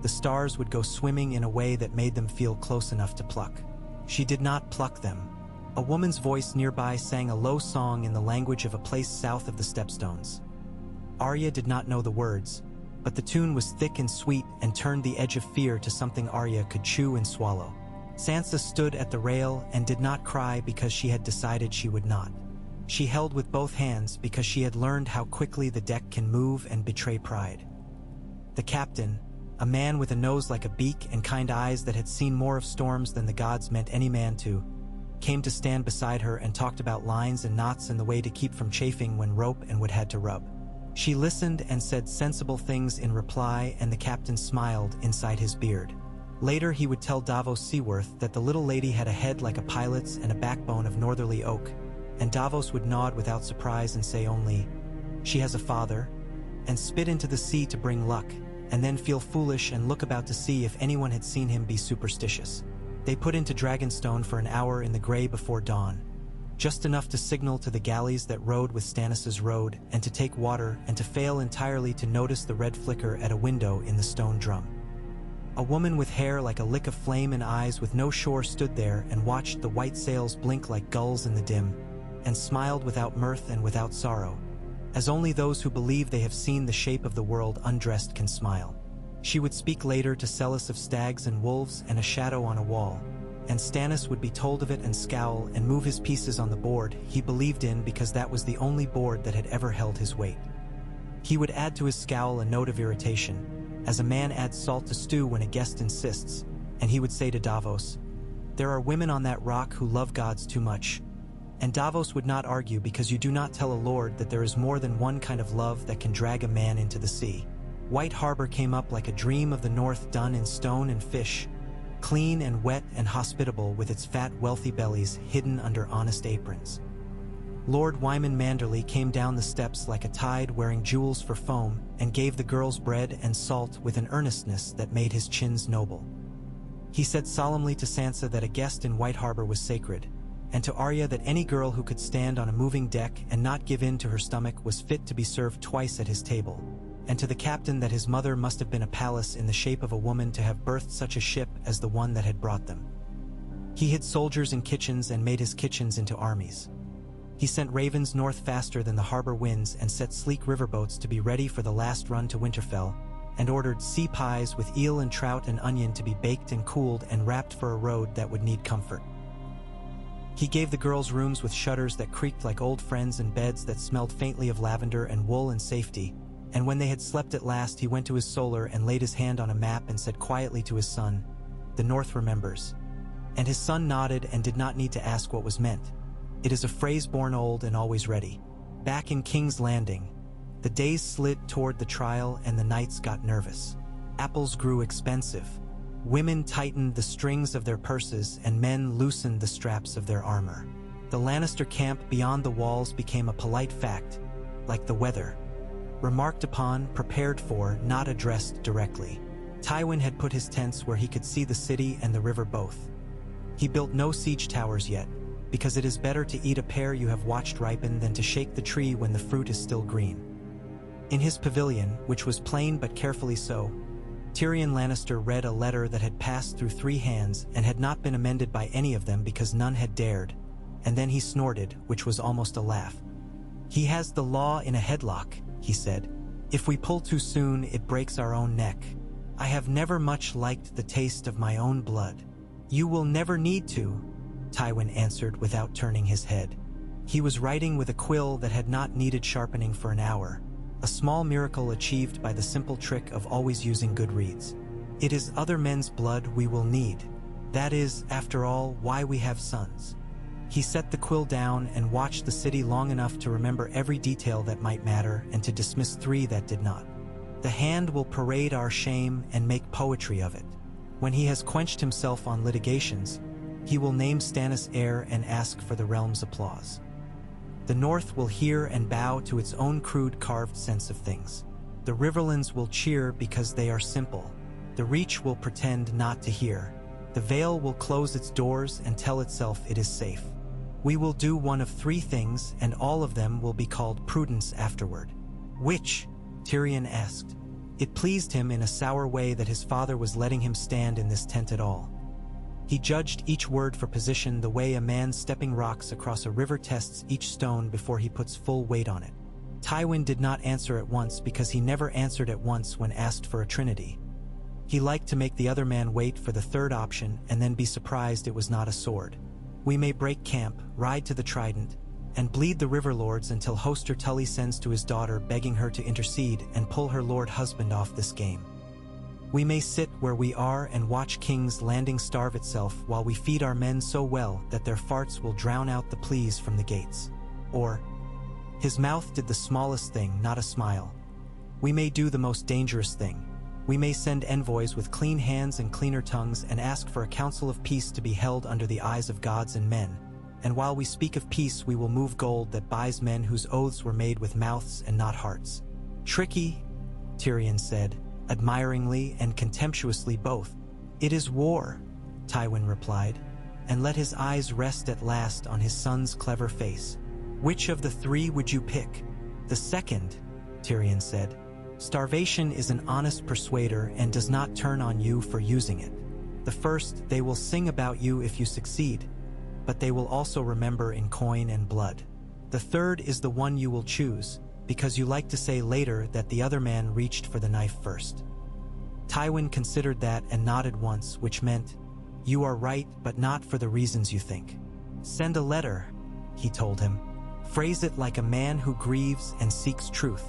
the stars would go swimming in a way that made them feel close enough to pluck. She did not pluck them. A woman's voice nearby sang a low song in the language of a place south of the Stepstones. Arya did not know the words, but the tune was thick and sweet and turned the edge of fear to something Arya could chew and swallow. Sansa stood at the rail and did not cry because she had decided she would not. She held with both hands because she had learned how quickly the deck can move and betray pride. The captain, a man with a nose like a beak and kind eyes that had seen more of storms than the gods meant any man to, came to stand beside her and talked about lines and knots and the way to keep from chafing when rope and wood had to rub. She listened and said sensible things in reply, and the captain smiled inside his beard. Later he would tell Davos Seaworth that the little lady had a head like a pilot's and a backbone of northerly oak, and Davos would nod without surprise and say only, "She has a father," and spit into the sea to bring luck, and then feel foolish and look about to see if anyone had seen him be superstitious. They put into Dragonstone for an hour in the gray before dawn, just enough to signal to the galleys that rode with Stannis' road and to take water and to fail entirely to notice the red flicker at a window in the stone drum. A woman with hair like a lick of flame and eyes with no shore stood there and watched the white sails blink like gulls in the dim, and smiled without mirth and without sorrow, as only those who believe they have seen the shape of the world undressed can smile. She would speak later to Celis of stags and wolves and a shadow on a wall, and Stannis would be told of it and scowl and move his pieces on the board he believed in because that was the only board that had ever held his weight. He would add to his scowl a note of irritation, as a man adds salt to stew when a guest insists, and he would say to Davos, "There are women on that rock who love gods too much." And Davos would not argue because you do not tell a lord that there is more than one kind of love that can drag a man into the sea. White Harbor came up like a dream of the north done in stone and fish, clean and wet and hospitable with its fat wealthy bellies hidden under honest aprons. Lord Wyman Manderley came down the steps like a tide wearing jewels for foam and gave the girls bread and salt with an earnestness that made his chins noble. He said solemnly to Sansa that a guest in White Harbor was sacred, and to Arya that any girl who could stand on a moving deck and not give in to her stomach was fit to be served twice at his table, and to the captain that his mother must have been a palace in the shape of a woman to have birthed such a ship as the one that had brought them. He hid soldiers in kitchens and made his kitchens into armies. He sent ravens north faster than the harbor winds and set sleek riverboats to be ready for the last run to Winterfell, and ordered sea pies with eel and trout and onion to be baked and cooled and wrapped for a road that would need comfort. He gave the girls rooms with shutters that creaked like old friends and beds that smelled faintly of lavender and wool and safety, and when they had slept at last he went to his solar and laid his hand on a map and said quietly to his son, "The North remembers." And his son nodded and did not need to ask what was meant. It is a phrase born old and always ready. Back in King's Landing, the days slid toward the trial and the knights got nervous. Apples grew expensive. Women tightened the strings of their purses and men loosened the straps of their armor. The Lannister camp beyond the walls became a polite fact, like the weather. Remarked upon, prepared for, not addressed directly. Tywin had put his tents where he could see the city and the river both. He built no siege towers yet, because it is better to eat a pear you have watched ripen than to shake the tree when the fruit is still green. In his pavilion, which was plain but carefully so, Tyrion Lannister read a letter that had passed through 3 hands and had not been amended by any of them because none had dared, and then he snorted, which was almost a laugh. "He has the law in a headlock," he said. "If we pull too soon, it breaks our own neck. I have never much liked the taste of my own blood." "You will never need to," Tywin answered without turning his head. He was writing with a quill that had not needed sharpening for an hour, a small miracle achieved by the simple trick of always using good reeds. "It is other men's blood we will need. That is, after all, why we have sons." He set the quill down and watched the city long enough to remember every detail that might matter and to dismiss 3 that did not. "The hand will parade our shame and make poetry of it. When he has quenched himself on litigations, he will name Stannis heir and ask for the realm's applause. The North will hear and bow to its own crude carved sense of things. The Riverlands will cheer because they are simple. The Reach will pretend not to hear. The Vale will close its doors and tell itself it is safe. We will do one of 3 things, and all of them will be called prudence afterward." "Which?" Tyrion asked. It pleased him in a sour way that his father was letting him stand in this tent at all. He judged each word for position the way a man stepping rocks across a river tests each stone before he puts full weight on it. Tywin did not answer at once because he never answered at once when asked for a trinity. He liked to make the other man wait for the 3rd option and then be surprised it was not a sword. "We may break camp, ride to the Trident, and bleed the river lords until Hoster Tully sends to his daughter begging her to intercede and pull her lord husband off this game. We may sit where we are and watch King's Landing starve itself while we feed our men so well that their farts will drown out the pleas from the gates. Or," his mouth did the smallest thing, not a smile, "we may do the most dangerous thing. We may send envoys with clean hands and cleaner tongues and ask for a council of peace to be held under the eyes of gods and men. And while we speak of peace, we will move gold that buys men whose oaths were made with mouths and not hearts." "Tricky," Tyrion said, admiringly and contemptuously both. "It is war," Tywin replied, and let his eyes rest at last on his son's clever face. "Which of the 3 would you pick?" "The second," Tyrion said. "Starvation is an honest persuader and does not turn on you for using it. The first, they will sing about you if you succeed, but they will also remember in coin and blood. The third is the one you will choose, because you like to say later that the other man reached for the knife first." Tywin considered that and nodded once, which meant, "You are right, but not for the reasons you think." "Send a letter," he told him. "Phrase it like a man who grieves and seeks truth.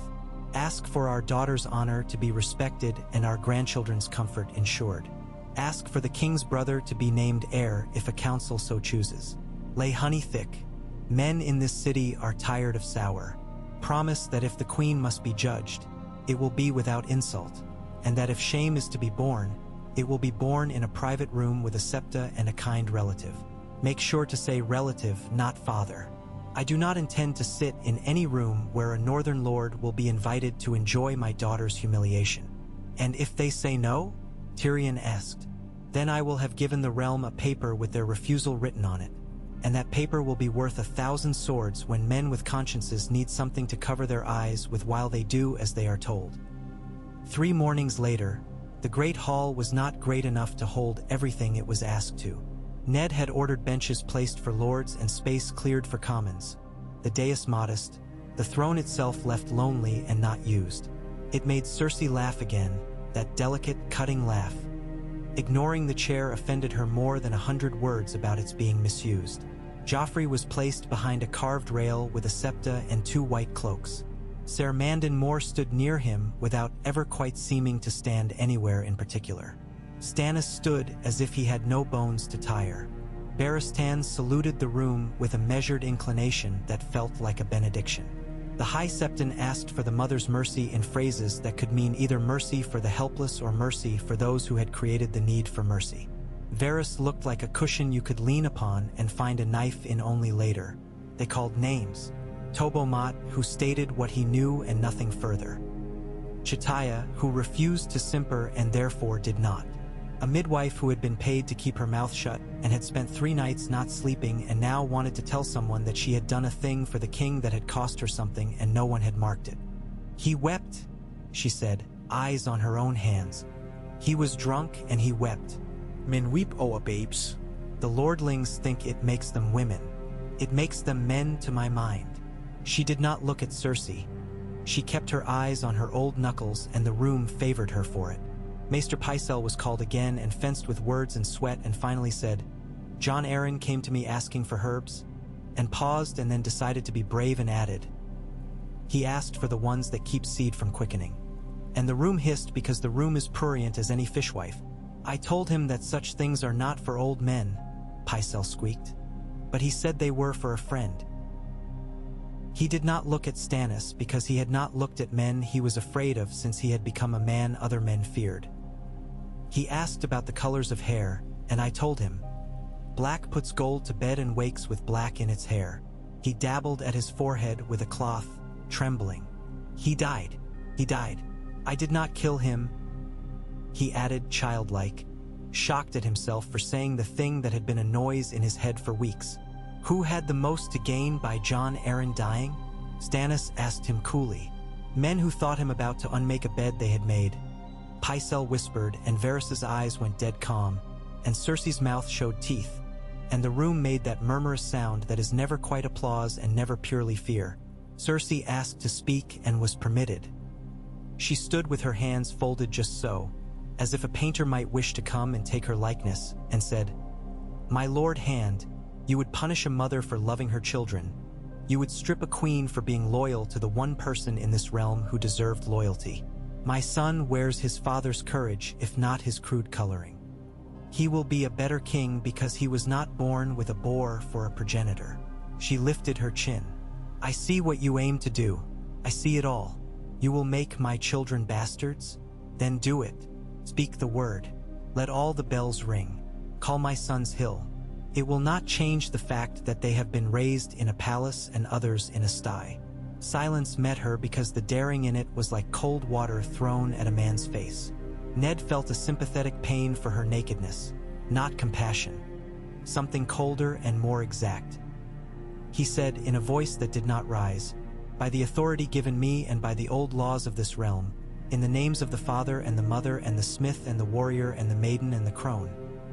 Ask for our daughter's honor to be respected and our grandchildren's comfort ensured. Ask for the king's brother to be named heir if a council so chooses. Lay honey thick. Men in this city are tired of sour. Promise that if the queen must be judged, it will be without insult, and that if shame is to be borne, it will be borne in a private room with a septa and a kind relative. Make sure to say relative, not father. I do not intend to sit in any room where a northern lord will be invited to enjoy my daughter's humiliation." "And if they say no?" Tyrion asked. "Then I will have given the realm a paper with their refusal written on it. and that paper will be worth 1,000 swords when men with consciences need something to cover their eyes with while they do as they are told. 3 mornings later, the great hall was not great enough to hold everything it was asked to. Ned had ordered benches placed for lords and space cleared for commons. The dais modest, the throne itself left lonely and not used. It made Cersei laugh again, that delicate, cutting laugh. Ignoring the chair offended her more than 100 words about its being misused. Joffrey was placed behind a carved rail with a septa and 2 white cloaks. Ser Mandon Moore stood near him without ever quite seeming to stand anywhere in particular. Stannis stood as if he had no bones to tire. Barristan saluted the room with a measured inclination that felt like a benediction. The High Septon asked for the Mother's mercy in phrases that could mean either mercy for the helpless or mercy for those who had created the need for mercy. Varys looked like a cushion you could lean upon and find a knife in only later. They called names. Tobomot, who stated what he knew and nothing further. Chitaya, who refused to simper and therefore did not. A midwife who had been paid to keep her mouth shut and had spent 3 nights not sleeping and now wanted to tell someone that she had done a thing for the king that had cost her something and no one had marked it. He wept, she said, eyes on her own hands. He was drunk and he wept. Men weep over babes. The lordlings think it makes them women. It makes them men to my mind. She did not look at Cersei. She kept her eyes on her old knuckles and the room favored her for it. Maester Pycelle was called again and fenced with words and sweat and finally said, "Jon Arryn came to me asking for herbs," and paused and then decided to be brave and added, "He asked for the ones that keep seed from quickening." And the room hissed because the room is prurient as any fishwife. "I told him that such things are not for old men," Pycelle squeaked, "but he said they were for a friend." He did not look at Stannis because he had not looked at men he was afraid of since he had become a man other men feared. He asked about the colors of hair, and I told him. Black puts gold to bed and wakes with black in its hair. He dabbled at his forehead with a cloth, trembling. He died. He died. I did not kill him, he added childlike, shocked at himself for saying the thing that had been a noise in his head for weeks. Who had the most to gain by Jon Arryn dying? Stannis asked him coolly. Men who thought him about to unmake a bed they had made. Pycelle whispered, and Varys's eyes went dead calm, and Cersei's mouth showed teeth, and the room made that murmurous sound that is never quite applause and never purely fear. Cersei asked to speak and was permitted. She stood with her hands folded just so, as if a painter might wish to come and take her likeness, and said, "My Lord Hand, you would punish a mother for loving her children. You would strip a queen for being loyal to the one person in this realm who deserved loyalty. My son wears his father's courage, if not his crude coloring. He will be a better king because he was not born with a boar for a progenitor." She lifted her chin. "I see what you aim to do. I see it all. You will make my children bastards? Then do it. Speak the word. Let all the bells ring. Call my sons Hill. It will not change the fact that they have been raised in a palace and others in a sty." Silence met her because the daring in it was like cold water thrown at a man's face. Ned felt a sympathetic pain for her nakedness, not compassion. Something colder and more exact. He said in a voice that did not rise, "By the authority given me and by the old laws of this realm, in the names of the father and the mother and the smith and the warrior and the maiden and the crone,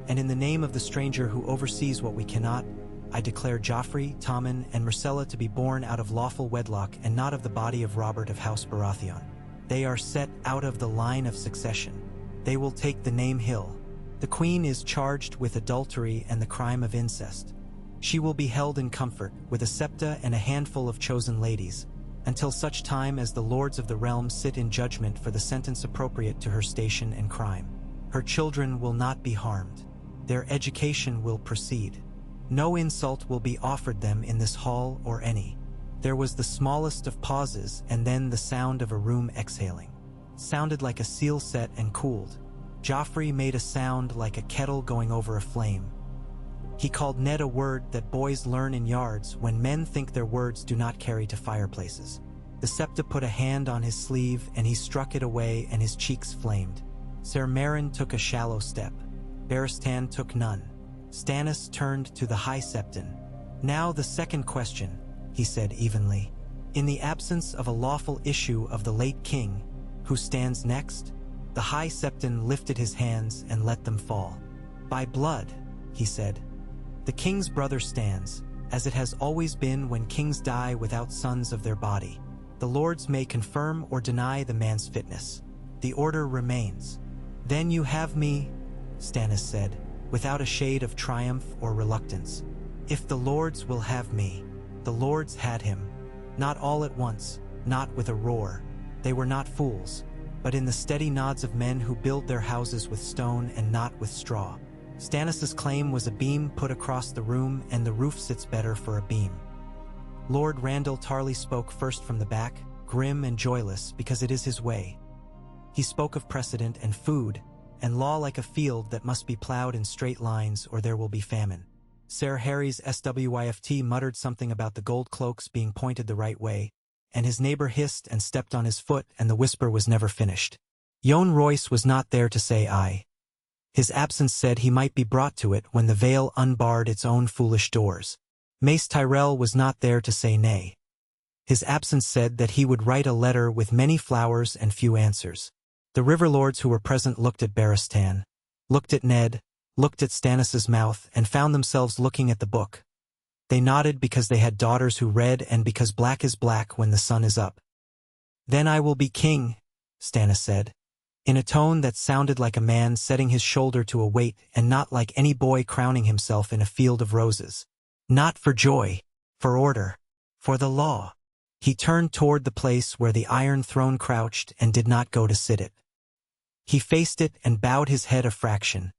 and in the name of the stranger who oversees what we cannot, I declare Joffrey, Tommen, and Myrcella to be born out of lawful wedlock and not of the body of Robert of House Baratheon. They are set out of the line of succession. They will take the name Hill. The queen is charged with adultery and the crime of incest. She will be held in comfort with a septa and a handful of chosen ladies, until such time as the lords of the realm sit in judgment for the sentence appropriate to her station and crime. Her children will not be harmed. Their education will proceed. No insult will be offered them in this hall or any." There was the smallest of pauses and then the sound of a room exhaling. Sounded like a seal set and cooled. Joffrey made a sound like a kettle going over a flame. He called Ned a word that boys learn in yards when men think their words do not carry to fireplaces. The septa put a hand on his sleeve and he struck it away and his cheeks flamed. Ser Meryn took a shallow step. Barristan took none. Stannis turned to the High Septon. Now the second question, he said evenly. In the absence of a lawful issue of the late king, who stands next? The High Septon lifted his hands and let them fall. By blood, he said. The king's brother stands, as it has always been when kings die without sons of their body. The lords may confirm or deny the man's fitness. The order remains. Then you have me, Stannis said, without a shade of triumph or reluctance. If the lords will have me, the lords had him. Not all at once, not with a roar. They were not fools, but in the steady nods of men who build their houses with stone and not with straw. Stannis's claim was a beam put across the room, and the roof sits better for a beam. Lord Randall Tarley spoke first from the back, grim and joyless because it is his way. He spoke of precedent and food, and law like a field that must be plowed in straight lines or there will be famine. Sir Harry's SWIFT muttered something about the gold cloaks being pointed the right way, and his neighbor hissed and stepped on his foot, and the whisper was never finished. Yohn Royce was not there to say aye. His absence said he might be brought to it when the Vale unbarred its own foolish doors. Mace Tyrell was not there to say nay. His absence said that he would write a letter with many flowers and few answers. The river lords who were present looked at Barristan, looked at Ned, looked at Stannis's mouth, and found themselves looking at the book. They nodded because they had daughters who read and because black is black when the sun is up. Then I will be king, Stannis said, in a tone that sounded like a man setting his shoulder to a weight and not like any boy crowning himself in a field of roses. Not for joy, for order, for the law. He turned toward the place where the Iron Throne crouched and did not go to sit it. He faced it and bowed his head a fraction,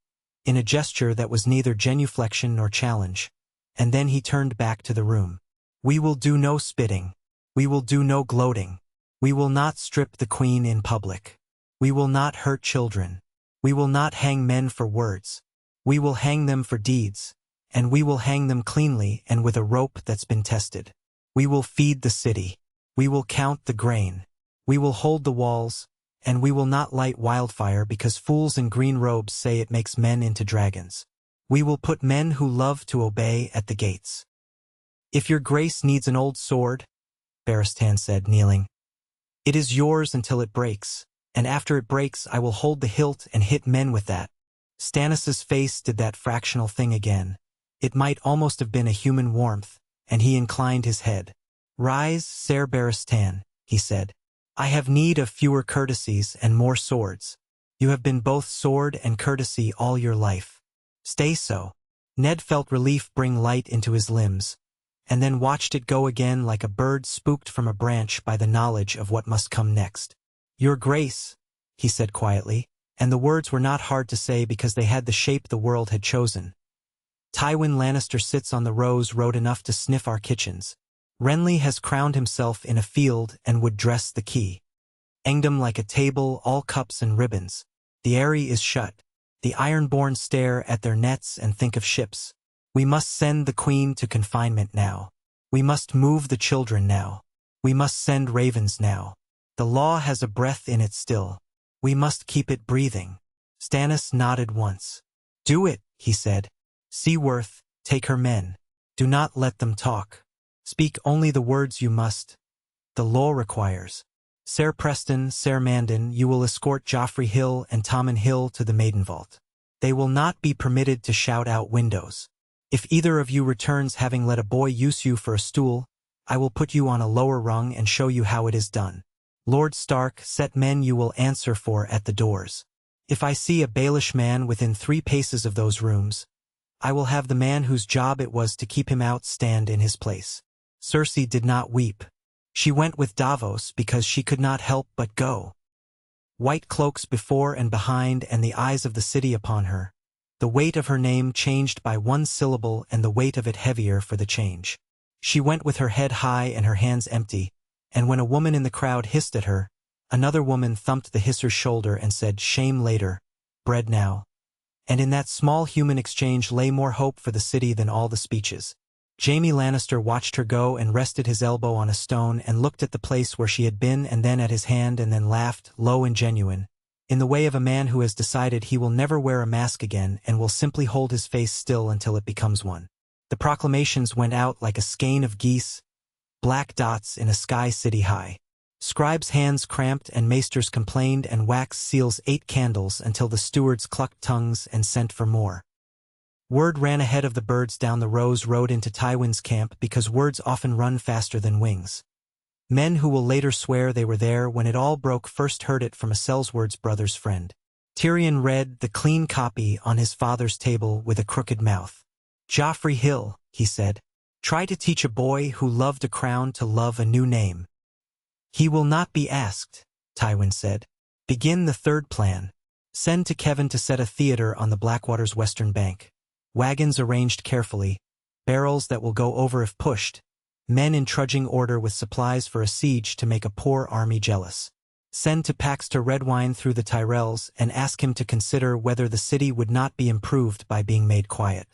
in a gesture that was neither genuflection nor challenge, and then he turned back to the room. We will do no spitting. We will do no gloating. We will not strip the queen in public. We will not hurt children. We will not hang men for words. We will hang them for deeds, and we will hang them cleanly and with a rope that's been tested. We will feed the city. We will count the grain. We will hold the walls, and we will not light wildfire because fools in green robes say it makes men into dragons. We will put men who love to obey at the gates. If your grace needs an old sword, Barristan said, kneeling, it is yours until it breaks, and after it breaks I will hold the hilt and hit men with that. Stannis's face did that fractional thing again. It might almost have been a human warmth, and he inclined his head. Rise, Ser Barristan, he said. I have need of fewer courtesies and more swords. You have been both sword and courtesy all your life. Stay so. Ned felt relief bring light into his limbs, and then watched it go again like a bird spooked from a branch by the knowledge of what must come next. Your Grace, he said quietly, and the words were not hard to say because they had the shape the world had chosen. Tywin Lannister sits on the rose road enough to sniff our kitchens. Renly has crowned himself in a field and would dress the key. Engdom like a table, all cups and ribbons. The Eyrie is shut. The Ironborn stare at their nets and think of ships. We must send the queen to confinement now. We must move the children now. We must send ravens now. The law has a breath in it still. We must keep it breathing. Stannis nodded once. Do it, he said. Seaworth, take her men. Do not let them talk. Speak only the words you must. The law requires. Ser Preston, Ser Mandon, you will escort Joffrey Hill and Tommen Hill to the Maiden Vault. They will not be permitted to shout out windows. If either of you returns having let a boy use you for a stool, I will put you on a lower rung and show you how it is done. Lord Stark, set men you will answer for at the doors. If I see a Baelish man within 3 paces of those rooms, I will have the man whose job it was to keep him out stand in his place. Cersei did not weep. She went with Davos because she could not help but go. White cloaks before and behind and the eyes of the city upon her. The weight of her name changed by 1 syllable and the weight of it heavier for the change. She went with her head high and her hands empty, and when a woman in the crowd hissed at her, another woman thumped the hisser's shoulder and said, shame later, bread now. And in that small human exchange lay more hope for the city than all the speeches. Jaime Lannister watched her go and rested his elbow on a stone and looked at the place where she had been and then at his hand and then laughed, low and genuine, in the way of a man who has decided he will never wear a mask again and will simply hold his face still until it becomes one. The proclamations went out like a skein of geese, black dots in a sky city high. Scribes' hands cramped and maesters complained, and wax seals ate candles until the stewards clucked tongues and sent for more. Word ran ahead of the birds down the Rose Road into Tywin's camp, because words often run faster than wings. Men who will later swear they were there when it all broke first heard it from a Seldsworth's brother's friend. Tyrion read the clean copy on his father's table with a crooked mouth. "Joffrey Hill," he said, "try to teach a boy who loved a crown to love a new name." "He will not be asked," Tywin said. "Begin the third plan. Send to Kevin to set a theater on the Blackwater's western bank. Wagons arranged carefully, barrels that will go over if pushed, men in trudging order with supplies for a siege to make a poor army jealous. Send to Paxter Redwine through the Tyrells and ask him to consider whether the city would not be improved by being made quiet.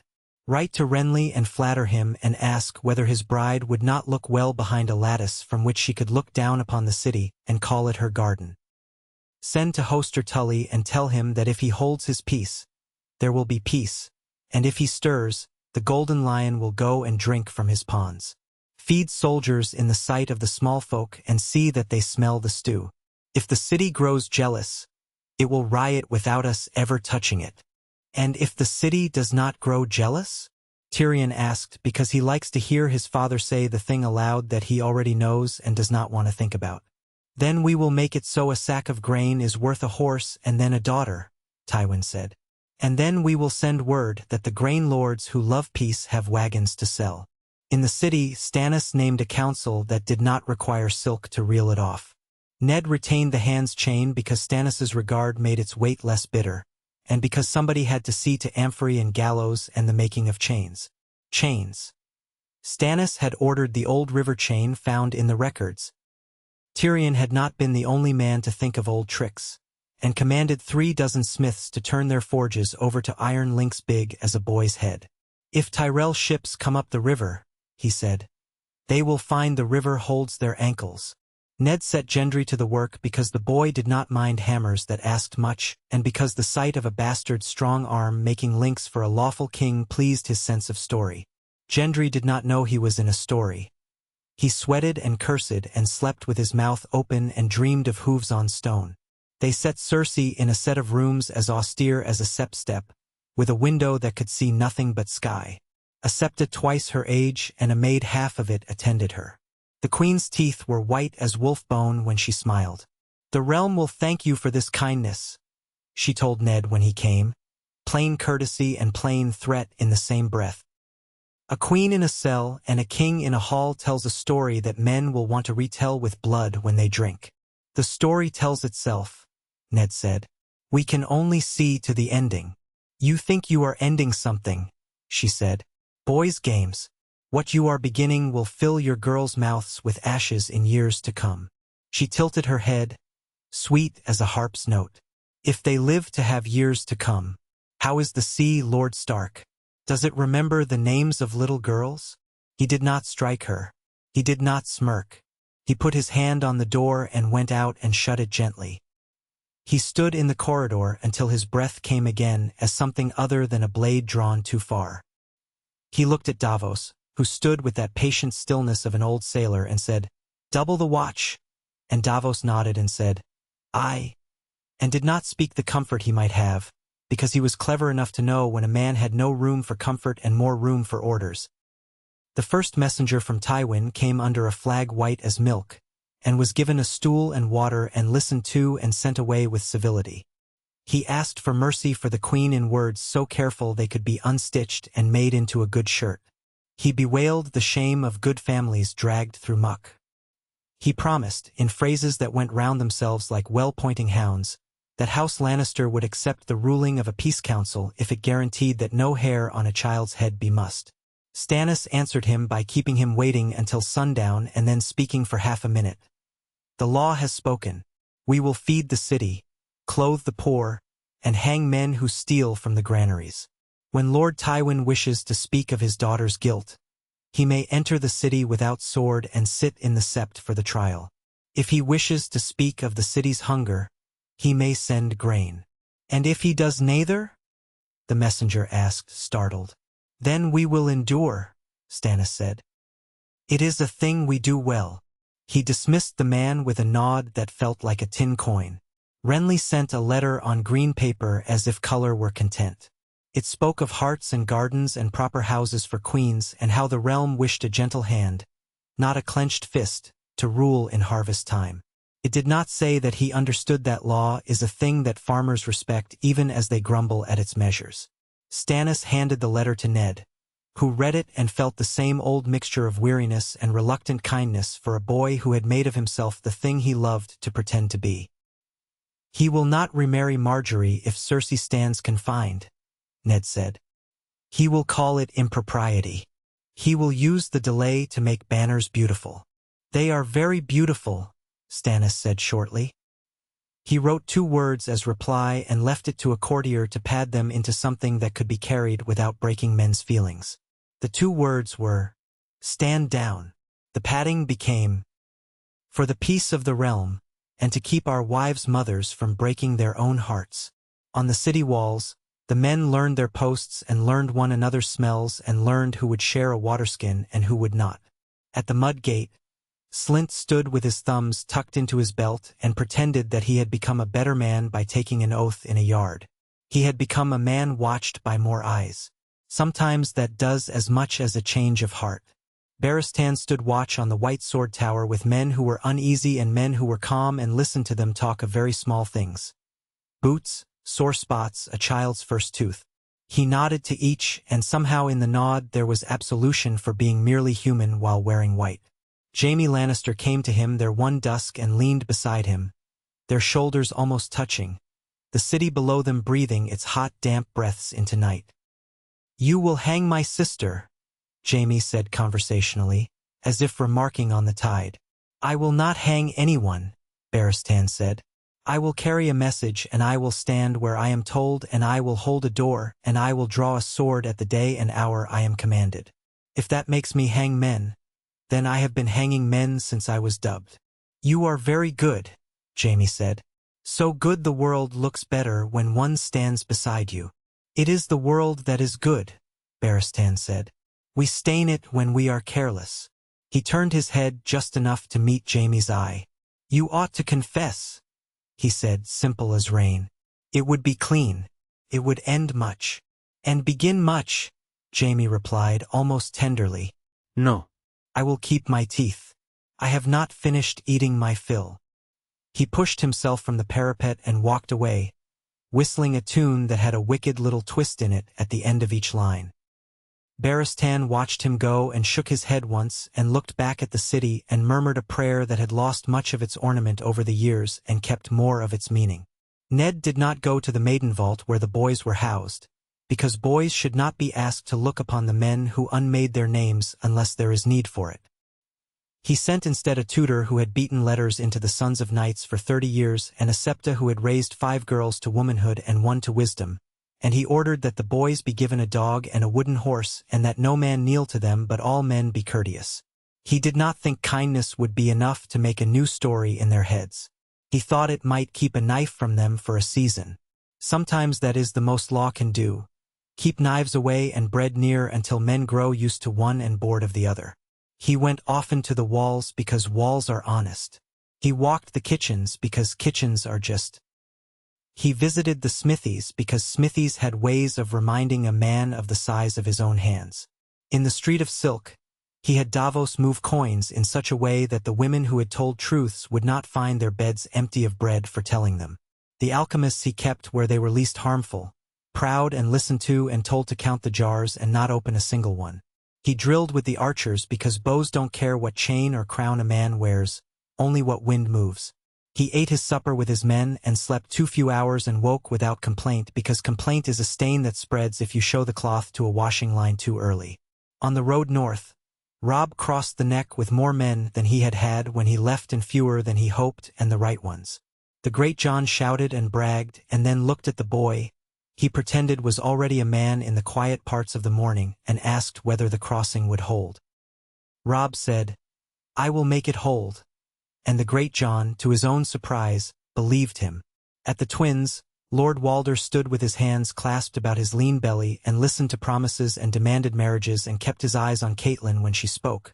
Write to Renly and flatter him and ask whether his bride would not look well behind a lattice from which she could look down upon the city and call it her garden. Send to Hoster Tully and tell him that if he holds his peace, there will be peace, and if he stirs, the Golden Lion will go and drink from his ponds. Feed soldiers in the sight of the small folk and see that they smell the stew. If the city grows jealous, it will riot without us ever touching it." "And if the city does not grow jealous?" Tyrion asked, because he likes to hear his father say the thing aloud that he already knows and does not want to think about. "Then we will make it so a sack of grain is worth a horse and then a daughter," Tywin said. "And then we will send word that the grain lords who love peace have wagons to sell." In the city, Stannis named a council that did not require silk to reel it off. Ned retained the hand's chain because Stannis's regard made its weight less bitter, and because somebody had to see to amphory and gallows and the making of chains. Chains. Stannis had ordered the old river chain found in the records. Tyrion had not been the only man to think of old tricks, and commanded 36 smiths to turn their forges over to iron links big as a boy's head. "If Tyrell ships come up the river," he said, "they will find the river holds their ankles." Ned set Gendry to the work because the boy did not mind hammers that asked much, and because the sight of a bastard's strong arm making links for a lawful king pleased his sense of story. Gendry did not know he was in a story. He sweated and cursed and slept with his mouth open and dreamed of hooves on stone. They set Cersei in a set of rooms as austere as a sept-step, with a window that could see nothing but sky. A septa twice her age and a maid half of it attended her. The queen's teeth were white as wolf bone when she smiled. "The realm will thank you for this kindness," she told Ned when he came. Plain courtesy and plain threat in the same breath. "A queen in a cell and a king in a hall tells a story that men will want to retell with blood when they drink." "The story tells itself," Ned said. "We can only see to the ending." "You think you are ending something," she said. "Boys' games. What you are beginning will fill your girls' mouths with ashes in years to come." She tilted her head, sweet as a harp's note. "If they live to have years to come. How is the sea, Lord Stark? Does it remember the names of little girls?" He did not strike her. He did not smirk. He put his hand on the door and went out and shut it gently. He stood in the corridor until his breath came again as something other than a blade drawn too far. He looked at Davos, who stood with that patient stillness of an old sailor, and said, "Double the watch." And Davos nodded and said, "Aye," and did not speak the comfort he might have, because he was clever enough to know when a man had no room for comfort and more room for orders. The first messenger from Tywin came under a flag white as milk, and was given a stool and water and listened to and sent away with civility. He asked for mercy for the queen in words so careful they could be unstitched and made into a good shirt. He bewailed the shame of good families dragged through muck. He promised, in phrases that went round themselves like well-pointing hounds, that House Lannister would accept the ruling of a peace council if it guaranteed that no hair on a child's head be mussed. Stannis answered him by keeping him waiting until sundown and then speaking for half a minute. "The law has spoken. We will feed the city, clothe the poor, and hang men who steal from the granaries. When Lord Tywin wishes to speak of his daughter's guilt, he may enter the city without sword and sit in the sept for the trial. If he wishes to speak of the city's hunger, he may send grain." "And if he does neither?" the messenger asked, startled. Then we will endure, Stannis said. It is a thing we do well. He dismissed the man with a nod that felt like a tin coin. Renly sent a letter on green paper as if color were content. It spoke of hearts and gardens and proper houses for queens and how the realm wished a gentle hand, not a clenched fist, to rule in harvest time. It did not say that he understood that law is a thing that farmers respect even as they grumble at its measures. Stannis handed the letter to Ned, who read it and felt the same old mixture of weariness and reluctant kindness for a boy who had made of himself the thing he loved to pretend to be. He will not remarry Marjorie if Cersei stands confined, Ned said. He will call it impropriety. He will use the delay to make banners beautiful. They are very beautiful, Stannis said shortly. He wrote 2 words as reply and left it to a courtier to pad them into something that could be carried without breaking men's feelings. The 2 words were, "Stand down." The padding became, "For the peace of the realm, and to keep our wives' mothers from breaking their own hearts." On the city walls, the men learned their posts and learned one another's smells and learned who would share a waterskin and who would not. At the mud gate, Slint stood with his thumbs tucked into his belt and pretended that he had become a better man by taking an oath in a yard. He had become a man watched by more eyes. Sometimes that does as much as a change of heart. Barristan stood watch on the White Sword Tower with men who were uneasy and men who were calm and listened to them talk of very small things. Boots, sore spots, a child's first tooth. He nodded to each, and somehow in the nod there was absolution for being merely human while wearing white. Jaime Lannister came to him there one dusk and leaned beside him, their shoulders almost touching, the city below them breathing its hot, damp breaths into night. "You will hang my sister," Jaime said conversationally, as if remarking on the tide. "I will not hang anyone," Barristan said. "I will carry a message and I will stand where I am told and I will hold a door and I will draw a sword at the day and hour I am commanded. If that makes me hang men, then I have been hanging men since I was dubbed." "You are very good," Jaime said. "So good the world looks better when one stands beside you." "It is the world that is good," Barristan said. "We stain it when we are careless." He turned his head just enough to meet Jaime's eye. "You ought to confess," he said, simple as rain. "It would be clean. It would end much." "And begin much," Jaime replied almost tenderly. No. "I will keep my teeth. I have not finished eating my fill." He pushed himself from the parapet and walked away, whistling a tune that had a wicked little twist in it at the end of each line. Barristan watched him go and shook his head once and looked back at the city and murmured a prayer that had lost much of its ornament over the years and kept more of its meaning. Ned did not go to the maiden vault where the boys were housed, because boys should not be asked to look upon the men who unmade their names unless there is need for it. He sent instead a tutor who had beaten letters into the sons of knights for 30 years and a septa who had raised 5 girls to womanhood and 1 to wisdom, and he ordered that the boys be given a dog and a wooden horse and that no man kneel to them but all men be courteous. He did not think kindness would be enough to make a new story in their heads. He thought it might keep a knife from them for a season. Sometimes that is the most law can do. Keep knives away and bread near until men grow used to one and bored of the other. He went often to the walls because walls are honest. He walked the kitchens because kitchens are just. He visited the smithies because smithies had ways of reminding a man of the size of his own hands. In the Street of Silk, he had Davos move coins in such a way that the women who had told truths would not find their beds empty of bread for telling them. The alchemists he kept where they were least harmful, proud and listened to and told to count the jars and not open a single one. He drilled with the archers because bows don't care what chain or crown a man wears, only what wind moves. He ate his supper with his men and slept too few hours and woke without complaint because complaint is a stain that spreads if you show the cloth to a washing line too early. On the road north, Robb crossed the neck with more men than he had had when he left and fewer than he hoped and the right ones. The great John shouted and bragged and then looked at the boy he pretended was already a man in the quiet parts of the morning and asked whether the crossing would hold. Robb said, "I will make it hold." And the great John, to his own surprise, believed him. At the twins, Lord Walder stood with his hands clasped about his lean belly and listened to promises and demanded marriages and kept his eyes on Caitlin when she spoke.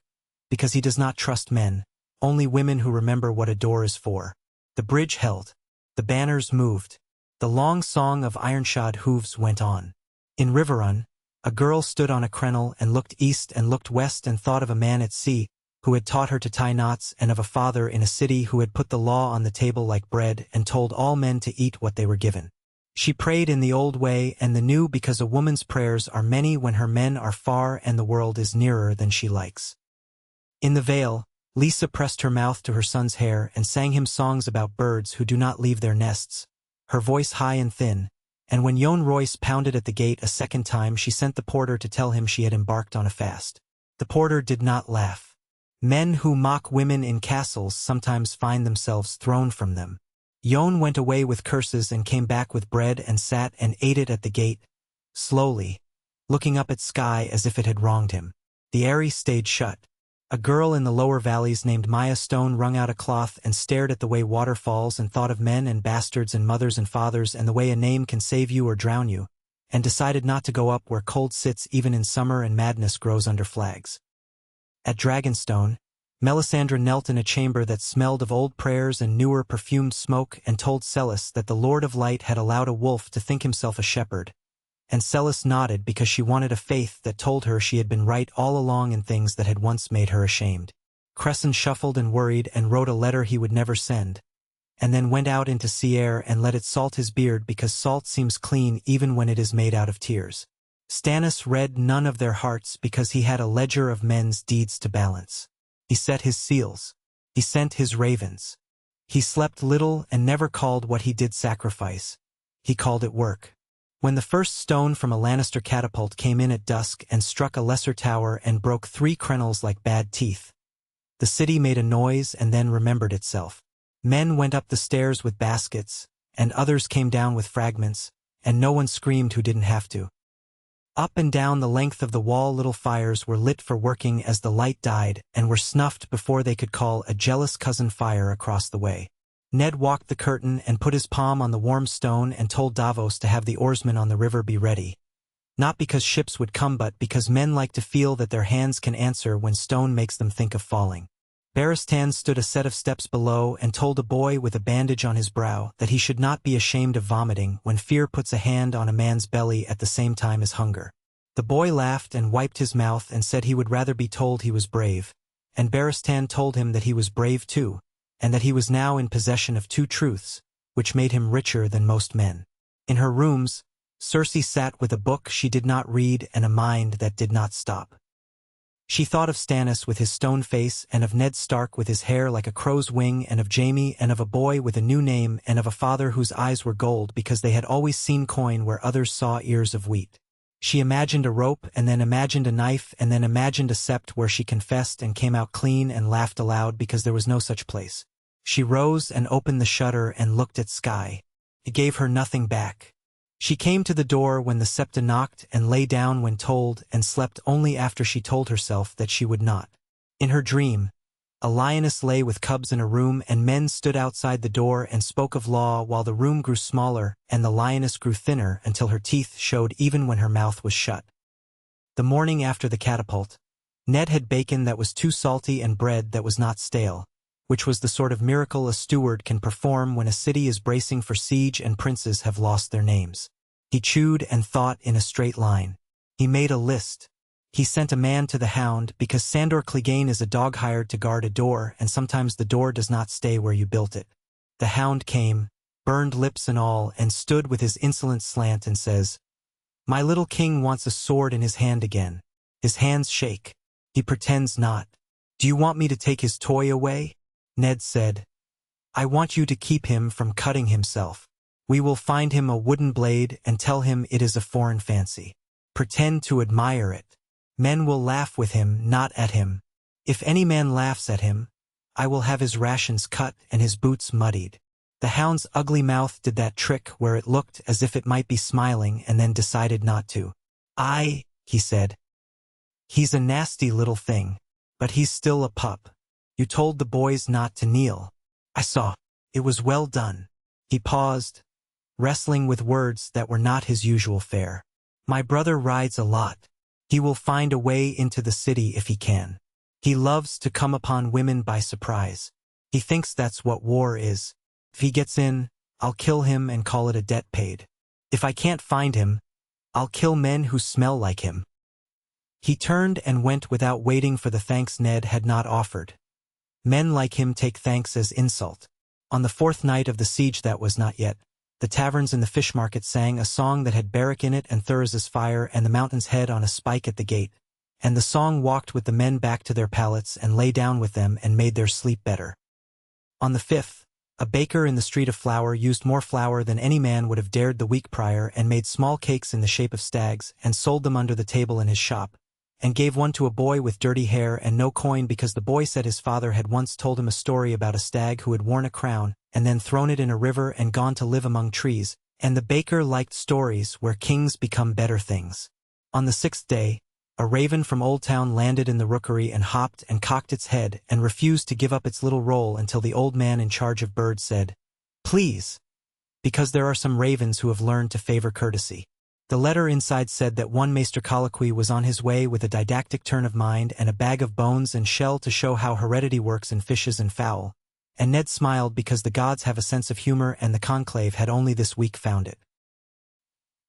Because he does not trust men, only women who remember what a door is for. The bridge held. The banners moved. The long song of iron-shod hooves went on. In Riverrun, a girl stood on a crenel and looked east and looked west and thought of a man at sea who had taught her to tie knots and of a father in a city who had put the law on the table like bread and told all men to eat what they were given. She prayed in the old way and the new because a woman's prayers are many when her men are far and the world is nearer than she likes. In the vale, Lisa pressed her mouth to her son's hair and sang him songs about birds who do not leave their nests, her voice high and thin, and when Jon Royce pounded at the gate a second time she sent the porter to tell him she had embarked on a fast. The porter did not laugh. Men who mock women in castles sometimes find themselves thrown from them. Jon went away with curses and came back with bread and sat and ate it at the gate, slowly, looking up at sky as if it had wronged him. The eyrie stayed shut. A girl in the lower valleys named Maya Stone wrung out a cloth and stared at the way water falls and thought of men and bastards and mothers and fathers and the way a name can save you or drown you, and decided not to go up where cold sits even in summer and madness grows under flags. At Dragonstone, Melisandre knelt in a chamber that smelled of old prayers and newer perfumed smoke and told Celis that the Lord of Light had allowed a wolf to think himself a shepherd, and Celis nodded because she wanted a faith that told her she had been right all along in things that had once made her ashamed. Cresson shuffled and worried and wrote a letter he would never send, and then went out into sea air and let it salt his beard because salt seems clean even when it is made out of tears. Stannis read none of their hearts because he had a ledger of men's deeds to balance. He set his seals. He sent his ravens. He slept little and never called what he did sacrifice. He called it work. When the first stone from a Lannister catapult came in at dusk and struck a lesser tower and broke 3 crenels like bad teeth, the city made a noise and then remembered itself. Men went up the stairs with baskets, and others came down with fragments, and no one screamed who didn't have to. Up and down the length of the wall little fires were lit for working as the light died and were snuffed before they could call a jealous cousin fire across the way. Ned walked the curtain and put his palm on the warm stone and told Davos to have the oarsmen on the river be ready. Not because ships would come but because men like to feel that their hands can answer when stone makes them think of falling. Barristan stood a set of steps below and told a boy with a bandage on his brow that he should not be ashamed of vomiting when fear puts a hand on a man's belly at the same time as hunger. The boy laughed and wiped his mouth and said he would rather be told he was brave, and Barristan told him that he was brave too, and that he was now in possession of 2 truths, which made him richer than most men. In her rooms, Cersei sat with a book she did not read and a mind that did not stop. She thought of Stannis with his stone face and of Ned Stark with his hair like a crow's wing and of Jaime and of a boy with a new name and of a father whose eyes were gold because they had always seen coin where others saw ears of wheat. She imagined a rope and then imagined a knife and then imagined a sept where she confessed and came out clean and laughed aloud because there was no such place. She rose and opened the shutter and looked at sky. It gave her nothing back. She came to the door when the septa knocked and lay down when told and slept only after she told herself that she would not. In her dream, a lioness lay with cubs in a room and men stood outside the door and spoke of law while the room grew smaller and the lioness grew thinner until her teeth showed even when her mouth was shut. The morning after the catapult, Ned had bacon that was too salty and bread that was not stale, which was the sort of miracle a steward can perform when a city is bracing for siege and princes have lost their names. He chewed and thought in a straight line. He made a list. He sent a man to the Hound because Sandor Clegane is a dog hired to guard a door and sometimes the door does not stay where you built it. The Hound came, burned lips and all, and stood with his insolent slant and says, "My little king wants a sword in his hand again. His hands shake. He pretends not. Do you want me to take his toy away?" Ned said, "I want you to keep him from cutting himself. We will find him a wooden blade and tell him it is a foreign fancy. Pretend to admire it. Men will laugh with him, not at him. If any man laughs at him, I will have his rations cut and his boots muddied." The Hound's ugly mouth did that trick where it looked as if it might be smiling and then decided not to. He said. "He's a nasty little thing, but he's still a pup. You told the boys not to kneel. I saw. It was well done." He paused, wrestling with words that were not his usual fare. My brother rides a lot. He will find a way into the city if he can. He loves to come upon women by surprise. He thinks that's what war is. If he gets in, I'll kill him and call it a debt paid. If I can't find him, I'll kill men who smell like him. He turned and went without waiting for the thanks Ned had not offered. Men like him take thanks as insult. On the fourth night of the siege that was not yet, the taverns in the fish market sang a song that had Barrack in it and Thurs's fire and the mountain's head on a spike at the gate, and the song walked with the men back to their pallets and lay down with them and made their sleep better. On the fifth, a baker in the street of flour used more flour than any man would have dared the week prior and made small cakes in the shape of stags and sold them under the table in his shop, and gave one to a boy with dirty hair and no coin because the boy said his father had once told him a story about a stag who had worn a crown and then thrown it in a river and gone to live among trees, and the baker liked stories where kings become better things. On the sixth day, a raven from Old Town landed in the rookery and hopped and cocked its head and refused to give up its little roll until the old man in charge of birds said, "Please," because there are some ravens who have learned to favor courtesy. The letter inside said that one Maester Colloquy was on his way with a didactic turn of mind and a bag of bones and shell to show how heredity works in fishes and fowl, and Ned smiled because the gods have a sense of humor and the conclave had only this week found it.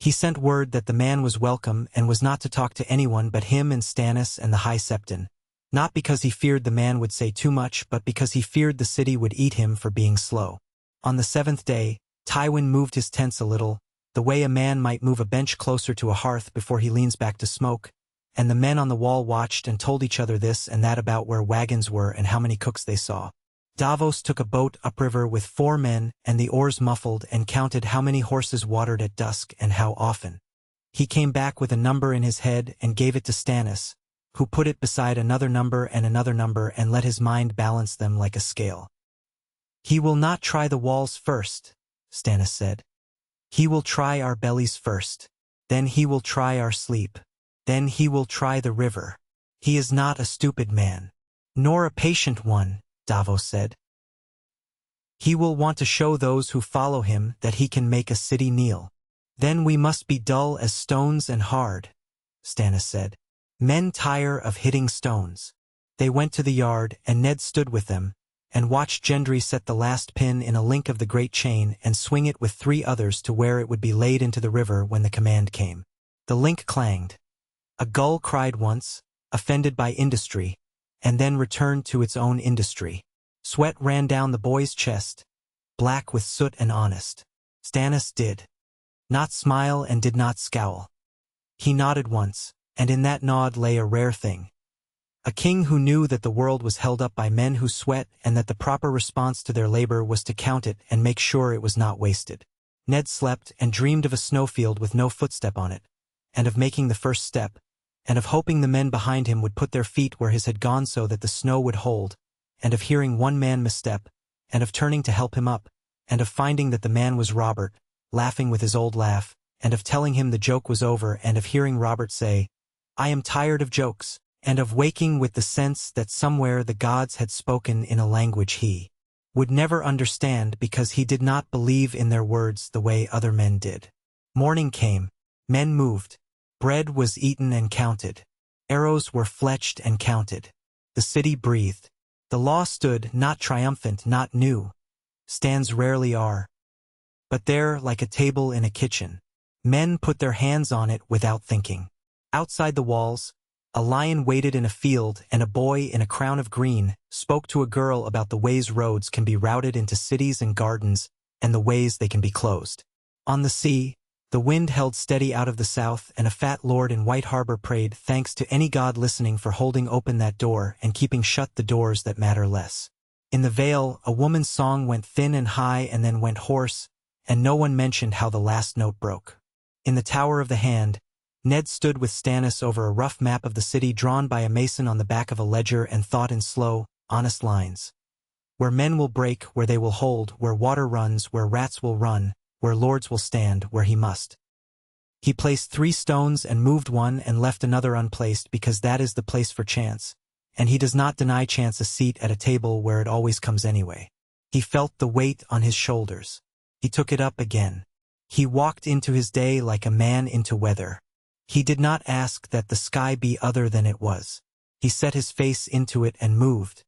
He sent word that the man was welcome and was not to talk to anyone but him and Stannis and the High Septon, not because he feared the man would say too much but because he feared the city would eat him for being slow. On the seventh day, Tywin moved his tents a little, the way a man might move a bench closer to a hearth before he leans back to smoke, and the men on the wall watched and told each other this and that about where wagons were and how many cooks they saw. Davos took a boat upriver with 4 men and the oars muffled and counted how many horses watered at dusk and how often. He came back with a number in his head and gave it to Stannis, who put it beside another number and let his mind balance them like a scale. "He will not try the walls first," Stannis said. "He will try our bellies first. Then he will try our sleep. Then he will try the river. He is not a stupid man. Nor a patient one," Davos said. "He will want to show those who follow him that he can make a city kneel. Then we must be dull as stones and hard," Stannis said. "Men tire of hitting stones." They went to the yard and Ned stood with them, and watched Gendry set the last pin in a link of the great chain and swing it with 3 others to where it would be laid into the river when the command came. The link clanged. A gull cried once, offended by industry, and then returned to its own industry. Sweat ran down the boy's chest, black with soot and honest. Stannis did not smile and did not scowl. He nodded once, and in that nod lay a rare thing. A king who knew that the world was held up by men who sweat and that the proper response to their labor was to count it and make sure it was not wasted. Ned slept and dreamed of a snowfield with no footstep on it, and of making the first step, and of hoping the men behind him would put their feet where his had gone so that the snow would hold, and of hearing one man misstep, and of turning to help him up, and of finding that the man was Robert, laughing with his old laugh, and of telling him the joke was over, and of hearing Robert say, "I am tired of jokes," and of waking with the sense that somewhere the gods had spoken in a language he would never understand because he did not believe in their words the way other men did. Morning came. Men moved. Bread was eaten and counted. Arrows were fletched and counted. The city breathed. The law stood, not triumphant, not new. Stands rarely are. But there, like a table in a kitchen, men put their hands on it without thinking. Outside the walls, a lion waited in a field and a boy in a crown of green spoke to a girl about the ways roads can be routed into cities and gardens and the ways they can be closed. On the sea, the wind held steady out of the south and a fat lord in White Harbor prayed thanks to any god listening for holding open that door and keeping shut the doors that matter less. In the Vale, a woman's song went thin and high and then went hoarse, and no one mentioned how the last note broke. In the Tower of the Hand, Ned stood with Stannis over a rough map of the city drawn by a mason on the back of a ledger and thought in slow, honest lines. Where men will break, where they will hold, where water runs, where rats will run, where lords will stand, where he must. He placed 3 stones and moved one and left another unplaced because that is the place for chance, and he does not deny chance a seat at a table where it always comes anyway. He felt the weight on his shoulders. He took it up again. He walked into his day like a man into weather. He did not ask that the sky be other than it was. He set his face into it and moved,